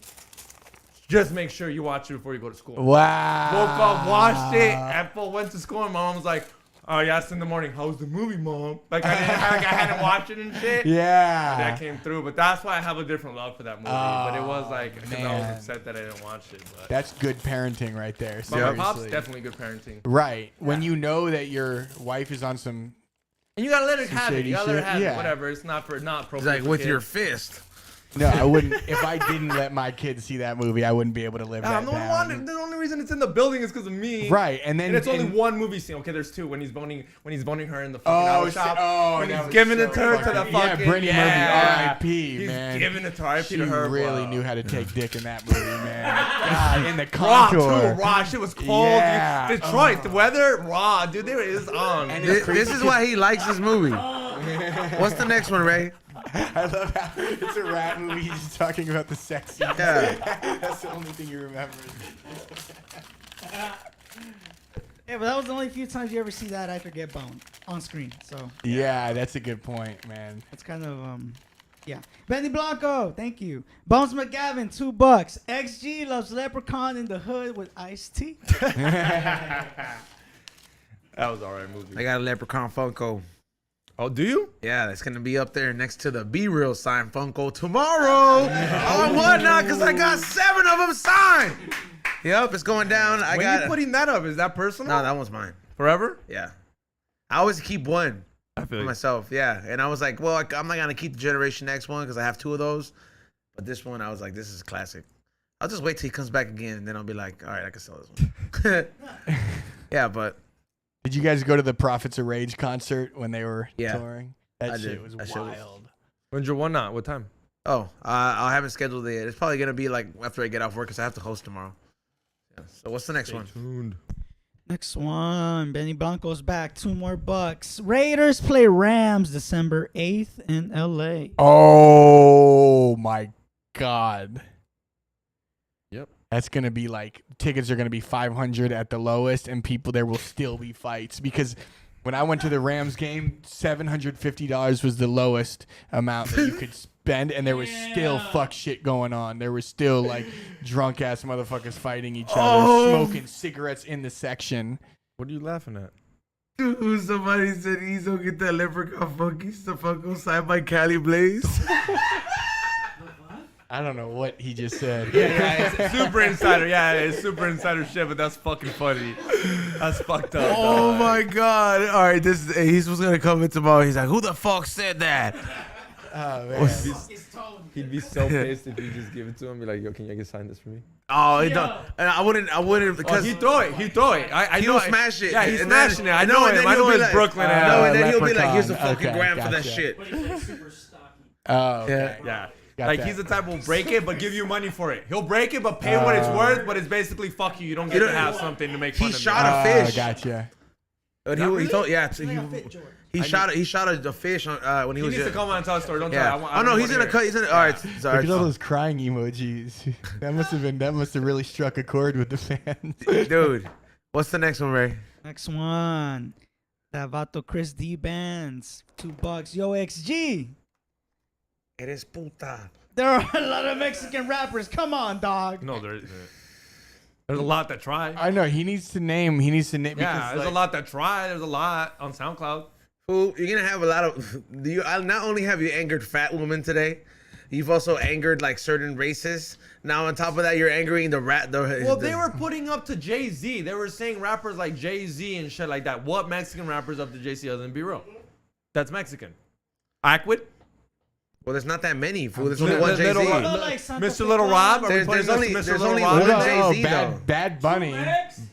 Just make sure you watch it before you go to school." Wow. Woke up, watched it, and went to school, and my mom was like, "Oh, yeah, it's in the morning. How's the movie, Mom?" Like I hadn't watched it and shit. Yeah. That came through, but that's why I have a different love for that movie. But it was like, because I was man. upset that I didn't watch it. But, That's good parenting right there. but my pop's Seriously. definitely good parenting. Right. When you know that your wife is on some. And you gotta let her Some have it. shady You gotta let her shit, have yeah. it. Whatever. It's not It's appropriate. like for with kids. your fist. No, I wouldn't. If I didn't let my kids see that movie, I wouldn't be able to live I'm that the down. one. The only reason it's in the building is because of me. Right, and then And it's only and- one movie scene. Okay, there's two. When he's boning her in the fucking Oh, auto shop. When that he's was giving so it to her to the fucking- fucking. Yeah, Brittany Murphy, R.I.P. He's man. giving it to R.I.P. She to her. really bro. knew how to take dick in that movie, man. God, in the Raw contour. too, raw. Shit was cold. Yeah. Dude. Detroit, the weather, raw, dude. They were is on. And This is why he likes this movie. What's the next one, Ray? I love how it's a rap movie. He's just talking about the sex scene. Yeah. That's the only thing you remember. Yeah, but that was the only few times you ever see that actor get boned on screen. So Yeah, that's a good point, man. that's kind of yeah. Benny Blanco, thank you. Bones McGavin, $2. XG loves Leprechaun in the Hood with iced tea. That was alright movie. I got a Leprechaun Funko. Oh, do you? Yeah, it's gonna be up there next to the Be Real signed Funko tomorrow on whatnot, because I got 7 of them signed. Yep, it's going down. I When got you putting that up, is that personal? no, that one's mine. Forever? Yeah, I always keep one I feel for myself. Yeah, and I was like, well, I'm not gonna keep the Generation X one because I have 2 of those, but this one I was like, this is a classic. I'll just wait till he comes back again, and then I'll be like, all right, I can sell this one. Yeah, but Did you guys go to the Prophets of Rage concert when they were Yeah, touring? That I shit did. was That shit was- wild. When's your one not? What time? I haven't scheduled it yet. It's probably gonna be like after I get off work because I have to host tomorrow. So what's the next one? Tuned. Next one, Benny Blanco's back. $2 more. Raiders play Rams December 8th in LA. Oh my God. Yep. That's gonna be like tickets are gonna be 500 at the lowest, and people there will still be fights because when I went to the Rams game, $750 was the lowest amount that you could spend, and there was still fuck shit going on. There was still like drunk ass motherfuckers fighting each other, smoking cigarettes in the section. What are you laughing at? Dude, somebody said he's gonna get that leprechaun funky Stefano signed by Cali Blaze. I don't know what he just said. Yeah, it's super insider. Yeah, it's super insider shit, but that's fucking funny. That's fucked up. Oh dog. my God! All right, he was gonna come in tomorrow. He's like, "Who the fuck said that?" Oh man. He'd be so pissed if you just give it to him. Be like, yo, can you sign this for me? Oh, he don't. And I wouldn't because He'd throw it. I he know will smash it. Yeah, he's And then- smashing it. I and know then him. I he'll know be his like- Brooklyn No, ass. and then he'll be like, "Here's a Leprechaun. fucking Okay, gram for that gotcha. shit." But he's like super stocky. Oh, okay. Yeah. Got Like that. he's the type who'll break it but give you money for it. He'll break it but pay what it's worth, but it's basically fuck you. You don't get to have something to make fun He of shot me. a fish. Gotcha. But Not he really? told, yeah. So he shot a fish on, when he He was. needs to come on and tell a story. Don't Yeah. tell. Oh no, he's gonna cut. He's gonna. All right. Sorry. Look at all those crying emojis. That must have really struck a chord with the fans. Dude, what's the next one, Ray? Next one, that Vato Chris D Bands. $2. Yo, XG. Eres puta. There are a lot of Mexican rappers. Come on, dog. No, there's a lot that try. I know he needs to name. Yeah, because, there's like, a lot that try. There's a lot on SoundCloud. Fool, you're gonna have a lot of. I'll not only have you angered fat women today, you've also angered like certain races. Now on top of that, you're angering the rat. Well, they were putting up to Jay-Z. They were saying rappers like Jay-Z and shit like that. What Mexican rappers up to Jay-Z other than Be Real? That's Mexican. Aquid? Well, there's not that many. Fool, there's only one Jay Z. Little- Mr. Little Rob? Are we There's putting only- Mr. there's Little only Rob one in What there? about Jay-Z, though. Bad Bunny?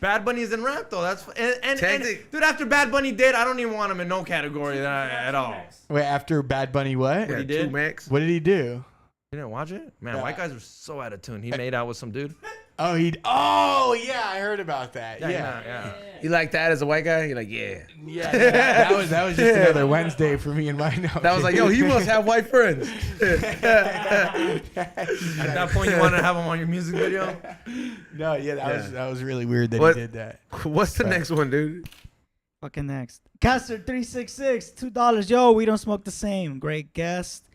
Bad Bunny's in rap though. That's and Technic- dude, after Bad Bunny did, I don't even want him in no category at all. Wait, after Bad Bunny, what? Yeah, he did? 2 Max. What did he do? You didn't watch it? Man, white guys are so out of tune. He made out with some dude. Oh, Oh, yeah, I heard about that. Yeah. You like that as a white guy? You're like, yeah. Yeah, that was just another Wednesday for me and my no. That was like, yo, he must have white friends. At that point, you want to have him on your music video? No, yeah, that was really weird that What- he did that. What's the next one, dude? Fucking next. Caster 366, $2. Yo, we don't smoke the same. Great guest.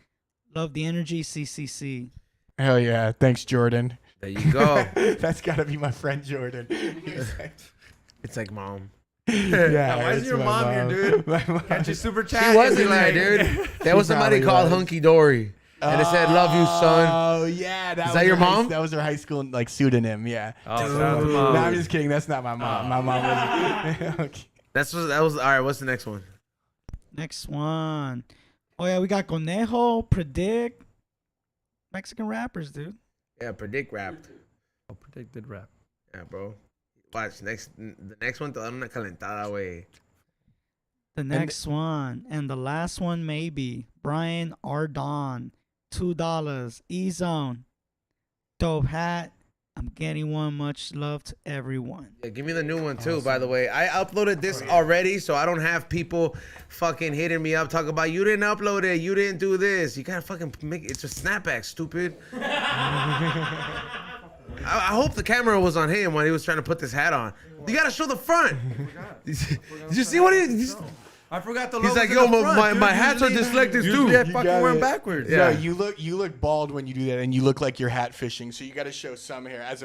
Love the energy. CCC. Hell yeah, thanks, Jordan. There you go. That's gotta be my friend Jordan. It's like, mom. Yeah, why is it's your my mom here, dude? My mom. Can't you super chat? She wasn't like, dude. There was somebody probably called was. Hunky Dory. And it said, love you, son. Oh yeah, Is that your mom? That was her high school like pseudonym. Yeah. Oh, so that was Dude. mom. No, I'm just kidding. That's not my mom. My mom was. Okay. That was all right. What's the next one? Next one. Oh, yeah, we got Conejo, Predict. Mexican rappers, dude. Yeah, predict rapped. Oh, predicted rap. Yeah, bro. Watch the next one. Te dan una calentada, way. The next one. And the last one, maybe. Brian Ardon, $2. E-Zone. Dope hat. I'm getting one. Much love to everyone. Yeah, give me the new one too. By the way, I uploaded this already, so I don't have people fucking hitting me up talking about you didn't upload it, you didn't do this. You gotta fucking make it's a snapback, stupid. I hope the camera was on him when he was trying to put this hat on. You gotta show the front. Did you see what he? I forgot the He's logos like, in yo, the front, my dude. hats are Usually- dyslexic usually too. I fucking got wear 'em it. backwards. Yeah. No, you look bald when you do that, and you look like you're hat fishing. So you got to show some hair as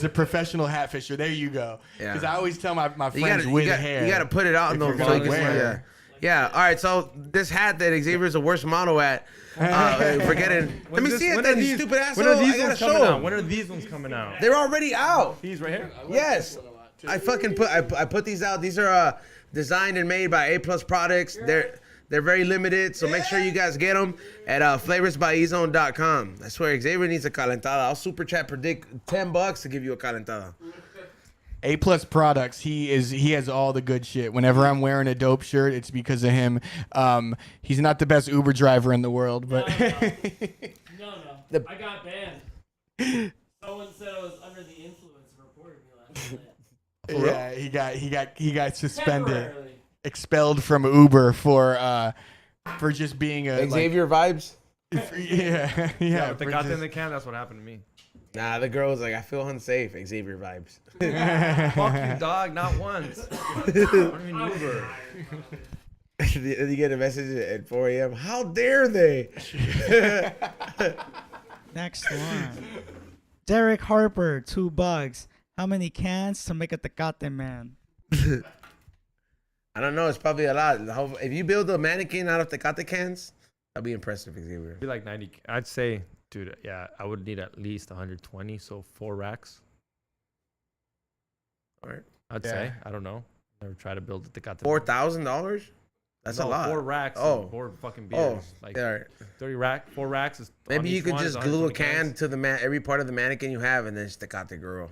a professional hat fisher. There you go. Yeah. Because I always tell my You friends gotta, with you gotta, hair. you gotta put it out in if the you're gonna focus. wear. Yeah. All right. So this hat that Xavier's the worst model at. Forgetting. Let me see it. Then you stupid asshole. When are these I gotta ones coming show out? 'em. When are these ones coming out? They're already out. These right here. Yes. I fucking put I put these out. These are designed and made by A+ Products. They're very limited, so make sure you guys get them at flavorsbyezone.com. I swear Xavier needs a calentada. I'll super chat predict $10 to give you a calentada. A+ Products. He has all the good shit. Whenever I'm wearing a dope shirt, it's because of him. He's not the best Uber driver in the world, but No. I got banned. Someone said I was under the influence and reported me last night. Yeah, he got suspended, Temporarily. expelled from Uber for just being a Xavier vibes. yeah. Yeah, if they for got just- in the can, that's what happened to me. Nah, the girl was like, I feel unsafe. Xavier vibes. Fuck you, dog. Not once. I don't even Uber. You get a message at 4 a.m. How dare they? Next one. Derek Harper, $2. How many cans to make a Tecate man? I don't know. It's probably a lot. If you build a mannequin out of Tecate cans, that'd be impressive, Xavier. Be like 90. I'd say, dude, yeah, I would need at least 120, so 4 racks. All right. I'd say. I don't know. Never try to build a Tecate. $4,000? That's a lot. 4 racks. Oh. And 4 fucking beers. Oh, Like all right. 4 racks is. Maybe on you each could one is just glue a 120 can cans. to the every part of the mannequin you have, and then just Tecate girl.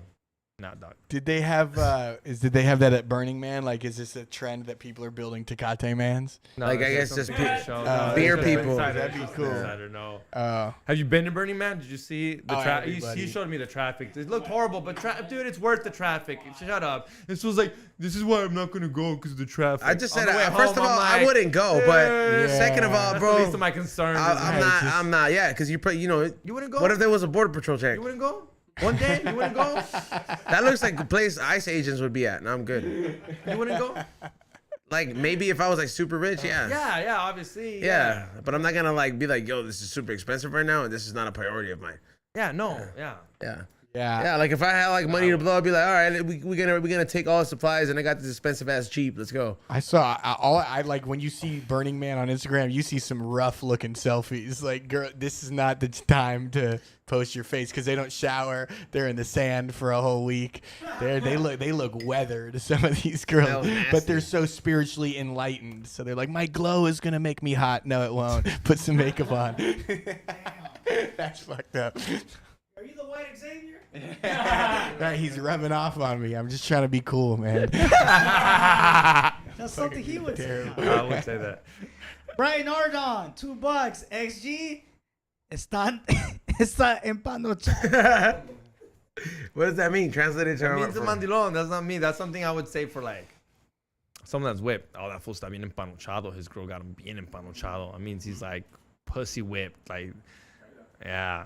Nah, dog. Did they have did they have that at Burning Man? Like, is this a trend that people are building Tecate mans? No, Like, I it's guess just some pe- show. beer it's just people. insider. That'd be It's just cool. insider, no. Oh, Have you been to Burning Man? Did you see the Oh, traffic? everybody. He showed me the traffic. It looked horrible, but dude, it's worth the traffic. Shut up. This was like, this is why I'm not gonna go because of the traffic. I just On said, the way first home, of all, I'm I like, wouldn't go, but yeah. second of all, That's bro, the least of my concerns. I'm not, yeah, because you know, You wouldn't go? what if there was a border patrol check? You wouldn't go? One day? You wouldn't go? That looks like the place ICE agents would be at, and I'm good. You wouldn't go? Like, maybe if I was like super rich, yeah. Yeah, obviously. Yeah, but I'm not gonna like be like, yo, this is super expensive right now, and this is not a priority of mine. Yeah, no, yeah. Yeah. yeah. Yeah, like if I had like money to blow, I'd be like, all right, we're gonna take all the supplies, and I got this expensive ass Jeep. Let's go. I saw I like when you see Burning Man on Instagram, you see some rough looking selfies. Like, girl, this is not the time to post your face because they don't shower. They're in the sand for a whole week. They look weathered. Some of these girls, Smells nasty. but they're so spiritually enlightened. So they're like, my glow is gonna make me hot. No, it won't. Put some makeup on. That's fucked up. Are you the white Xavier? Right, he's rubbing off on me. I'm just trying to be cool, man. That's something he would say. I would say that. Brian Ardon, $2. XG, está empanochado. What does that mean? Translated to It means a for- mandilon. That's not me. That's something I would say for like someone that's whipped. Oh, that fool está bien empanochado. His girl got him bien empanochado. It means he's like pussy whipped. Like, yeah.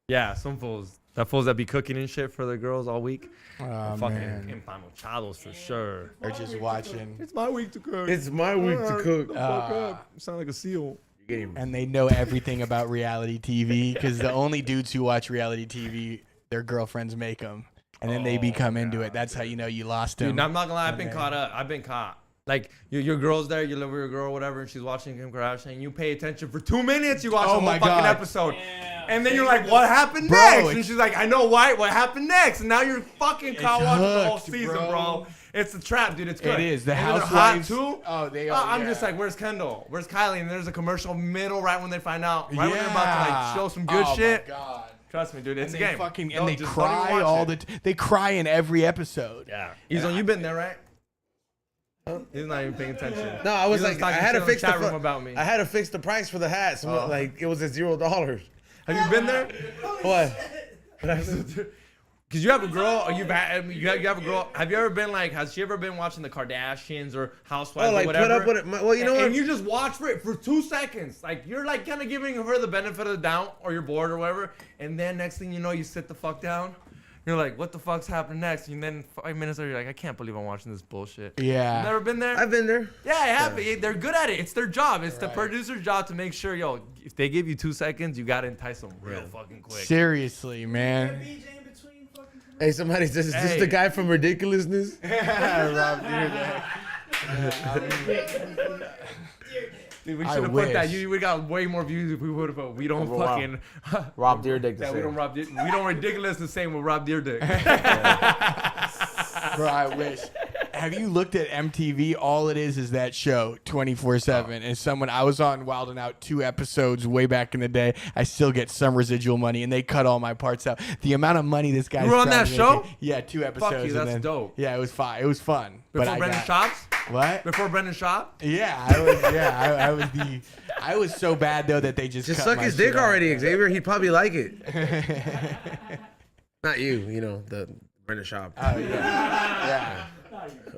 Yeah, some fools. That fools that be cooking and shit for the girls all week. Oh, Fucking man. empanochados for sure. Or just watching. It's my week to cook. It's my week to cook. Fuck up. You sound like a seal. And they know everything about reality TV because the only dudes who watch reality TV, their girlfriends make them. And then they become into it. That's how you know you lost them. Dude, I'm not gonna lie. I've been caught up. I've been caught. Like, your girl's there, you live with your girl or whatever, and she's watching Kim Kardashian, and you pay attention for 2 minutes, you watch Oh the whole my fucking God. episode. Yeah. And then you're like, what happened Bro, next? it's- And she's like, I know why. What happened next? And now you're fucking caught It's watching the whole hooked, season, bro. bro. It's a trap, dude. It's good. It is. The And they're housewives. hot, too. Oh, they are. I'm yeah. just like, where's Kendall? Where's Kylie? And there's a commercial middle right when they find out. Right when they're about to like show some good Oh, shit. My God. Trust me, dude. It's And a they game. fucking Don't- and they just don't even cry watch all it. they cry in every episode. Yeah. Izon, you've been there, right? He's not even paying attention. No, I was He's like, just I talking had to shit in the fix the chat room fu- about me. I had to fix the price for the hat. So Oh. like it was at $0. Have you been there? What? Because you have a girl, or you have a girl. Have you ever been like? Has she ever been watching the Kardashians or Housewives Oh, or like whatever? put up with it. Well, you know what? And you just watch for it for 2 seconds. Like you're like kind of giving her the benefit of the doubt, or you're bored or whatever. And then next thing you know, you sit the fuck down. You're like, what the fuck's happening next? And then 5 minutes later, you're like, I can't believe I'm watching this bullshit. Yeah. Never been there? I've been there. Yeah, I have. They're good at it. It's their job. It's the producer's job to make sure, yo, if they give you 2 seconds, you gotta entice them real fucking quick. Seriously, man. Hey, somebody says, is this Hey. the guy from Ridiculousness? Rob Dyrdek. Dude, we I should have put that. wish. We got way more views if we would have put. We don't Oh, wow. fucking. Rob Dyrdek. Yeah, we don't we don't ridiculous the same with Rob Dyrdek. Bro, I wish. Have you looked at MTV? All it is that show 24/7. And someone I was on Wild 'N Out 2 episodes way back in the day. I still get some residual money, and they cut all my parts out. The amount of money this guy. You were on that show? Yeah, 2 episodes. you, and that's dope. Yeah, it was fun. It was fun. Before but Brendan I got, Schaub's? What? Before Brendan Schaub? Yeah, I was. Yeah, I was the. I was so bad though that they just cut suck my his shit dick off. already, Xavier. He'd probably like it. Not you, the Brendan Schaub. Oh yeah.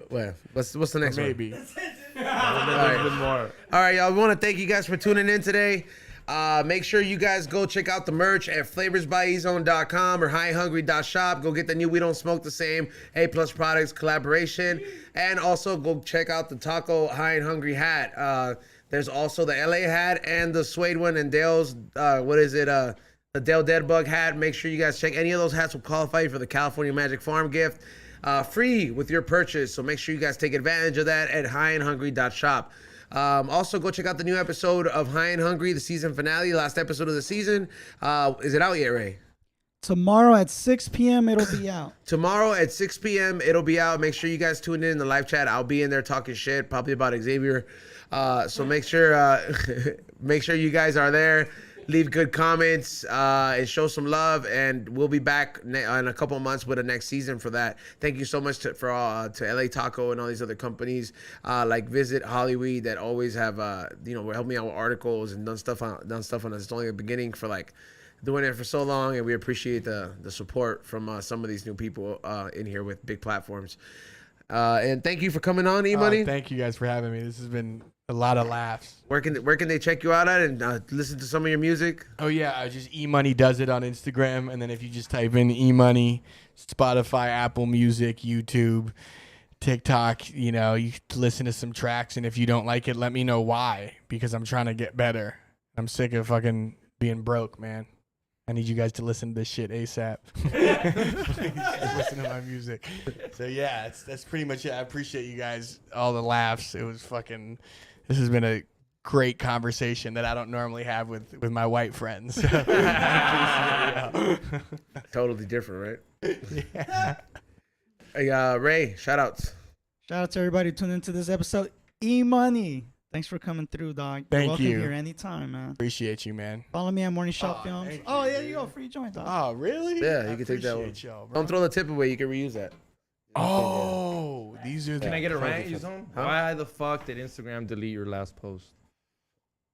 Well, what's the next one? Maybe. A little bit more. All right, y'all. We want to thank you guys for tuning in today. Make sure you guys go check out the merch at flavorsbyezone.com or highhungry.shop. Go get the new We Don't Smoke the Same A+ products collaboration. And also go check out the Taco High and Hungry hat. There's also the LA hat and the suede one and Dale's, the Dale Deadbug hat. Make sure you guys check. Any of those hats will qualify you for the California Magic Farm gift. Free with your purchase. So make sure you guys take advantage of that at highandhungry.shop. Also, go check out the new episode of High and Hungry, the season finale, last episode of the season. Is it out yet, Ray? Tomorrow at 6 p.m. it'll be out. Tomorrow at 6 p.m. it'll be out. Make sure you guys tune in the live chat. I'll be in there talking shit, probably about Xavier. So make sure you guys are there. Leave good comments and show some love, and we'll be back in a couple of months with the next season for that. Thank you so much to LA Taco and all these other companies like Visit Hollyweed that always have we're helping me out with articles and done stuff on us. It's only the beginning for like doing it for so long, and we appreciate the support from some of these new people in here with big platforms. And thank you for coming on, E-Money. Thank you guys for having me. This has been a lot of laughs. Where can they check you out at and listen to some of your music? Oh yeah, just E-Money does it on Instagram, and then if you just type in E-Money, Spotify, Apple Music, YouTube, TikTok, you listen to some tracks, and if you don't like it, let me know why, because I'm trying to get better. I'm sick of fucking being broke, man. I need you guys to listen to this shit ASAP. Please listen to my music. So yeah, that's pretty much it. I appreciate you guys, all the laughs. It was fucking. This has been a great conversation that I don't normally have with my white friends. So, Totally different, right? yeah. Hey, Ray, shout outs. Shout out to everybody who tuned into this episode. E-Money. Thanks for coming through, dog. You're Thank welcome you. Here anytime, man. Appreciate you, man. Follow me at Morning Shop thank Films. you, Oh, yeah, dude. you go. Free joint, dog. Oh, really? Yeah, you I can take that one. appreciate y'all, bro. Don't throw the tip away. You can reuse that. Oh, these are the. Can I get a Totally rant, different. Uzone? Huh? Why the fuck did Instagram delete your last post?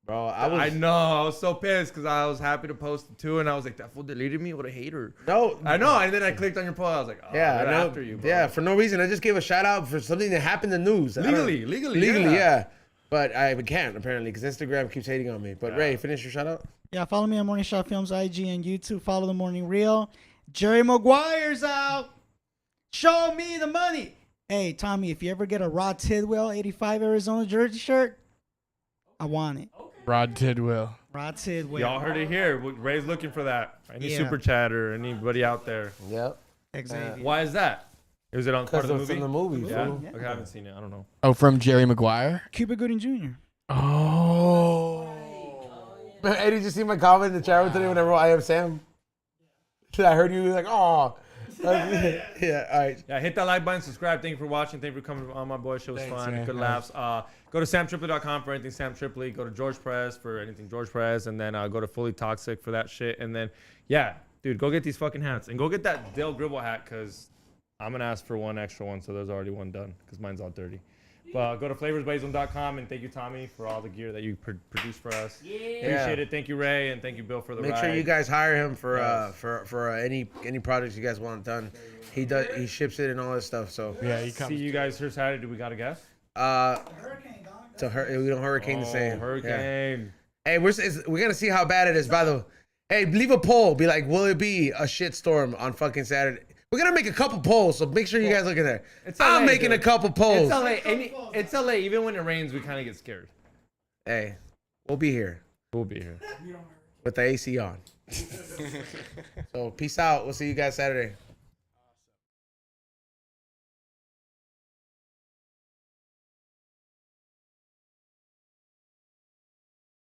Bro, I know. I was so pissed because I was happy to post it too, and I was like, that fool deleted me? What a hater. No. I know. And then I clicked on your post. I was like, oh, Yeah, they're I know. after you, bro. Yeah, for no reason. I just gave a shout out for something that happened in the news. I don't- Legally, yeah. But I can't, apparently, because Instagram keeps hating on me. But Ray, finish your shout out. Yeah, follow me on Morning Shop Films, IG, and YouTube. Follow The Morning Reel. Jerry Maguire's out. Show me the money. Hey, Tommy, if you ever get a Rod Tidwell 85 Arizona jersey shirt, I want it. Rod Tidwell. Rod Tidwell. Y'all heard it here. Ray's looking for that. Any Yeah. super chat or anybody out there. Yep. Xavier. Why is that? Is it on part Because of the it's movie? in the movie. Yeah. fool. Yeah. Okay, I haven't seen it. I don't know. Oh, from Jerry Maguire? Cuba Gooding Jr. Oh. Hey, did you see my comment in the chat room today when I wrote I am Sam? I heard you like, oh. Yeah, all right. Yeah, hit that like button, subscribe. Thank you for watching. Thank you for coming on my boy show. It was Thanks, fun. man. Good laughs. Go to samtripoli.com for anything Sam Tripoli. Go to George Perez for anything George Perez. And then go to Fully Toxic for that shit. And then, yeah, dude, go get these fucking hats. And go get that Dale Gribble hat because I'm going to ask for one extra one. So there's already one done because mine's all dirty. But go to flavorsbyezone.com and thank you, Tommy, for all the gear that you produce for us. Appreciate it. Thank you, Ray, and thank you, Bill, for the Make ride. sure you guys hire him for Yes. any projects you guys want done. He ships it and all this stuff. So Yeah, he comes. See you guys here Saturday. Do we got a guest? to we don't hurricane the same. Hurricane. Yeah. Hey, we're gonna see how bad it is. By the way, hey, leave a poll. Be like, will it be a shit storm on fucking Saturday? We're gonna make a couple polls, so make sure you guys look in there. I'm LA, making dude. a couple polls. It's LA. It's LA. Even when it rains, we kind of get scared. Hey, we'll be here We'll be here. with the AC on. So peace out. We'll see you guys Saturday.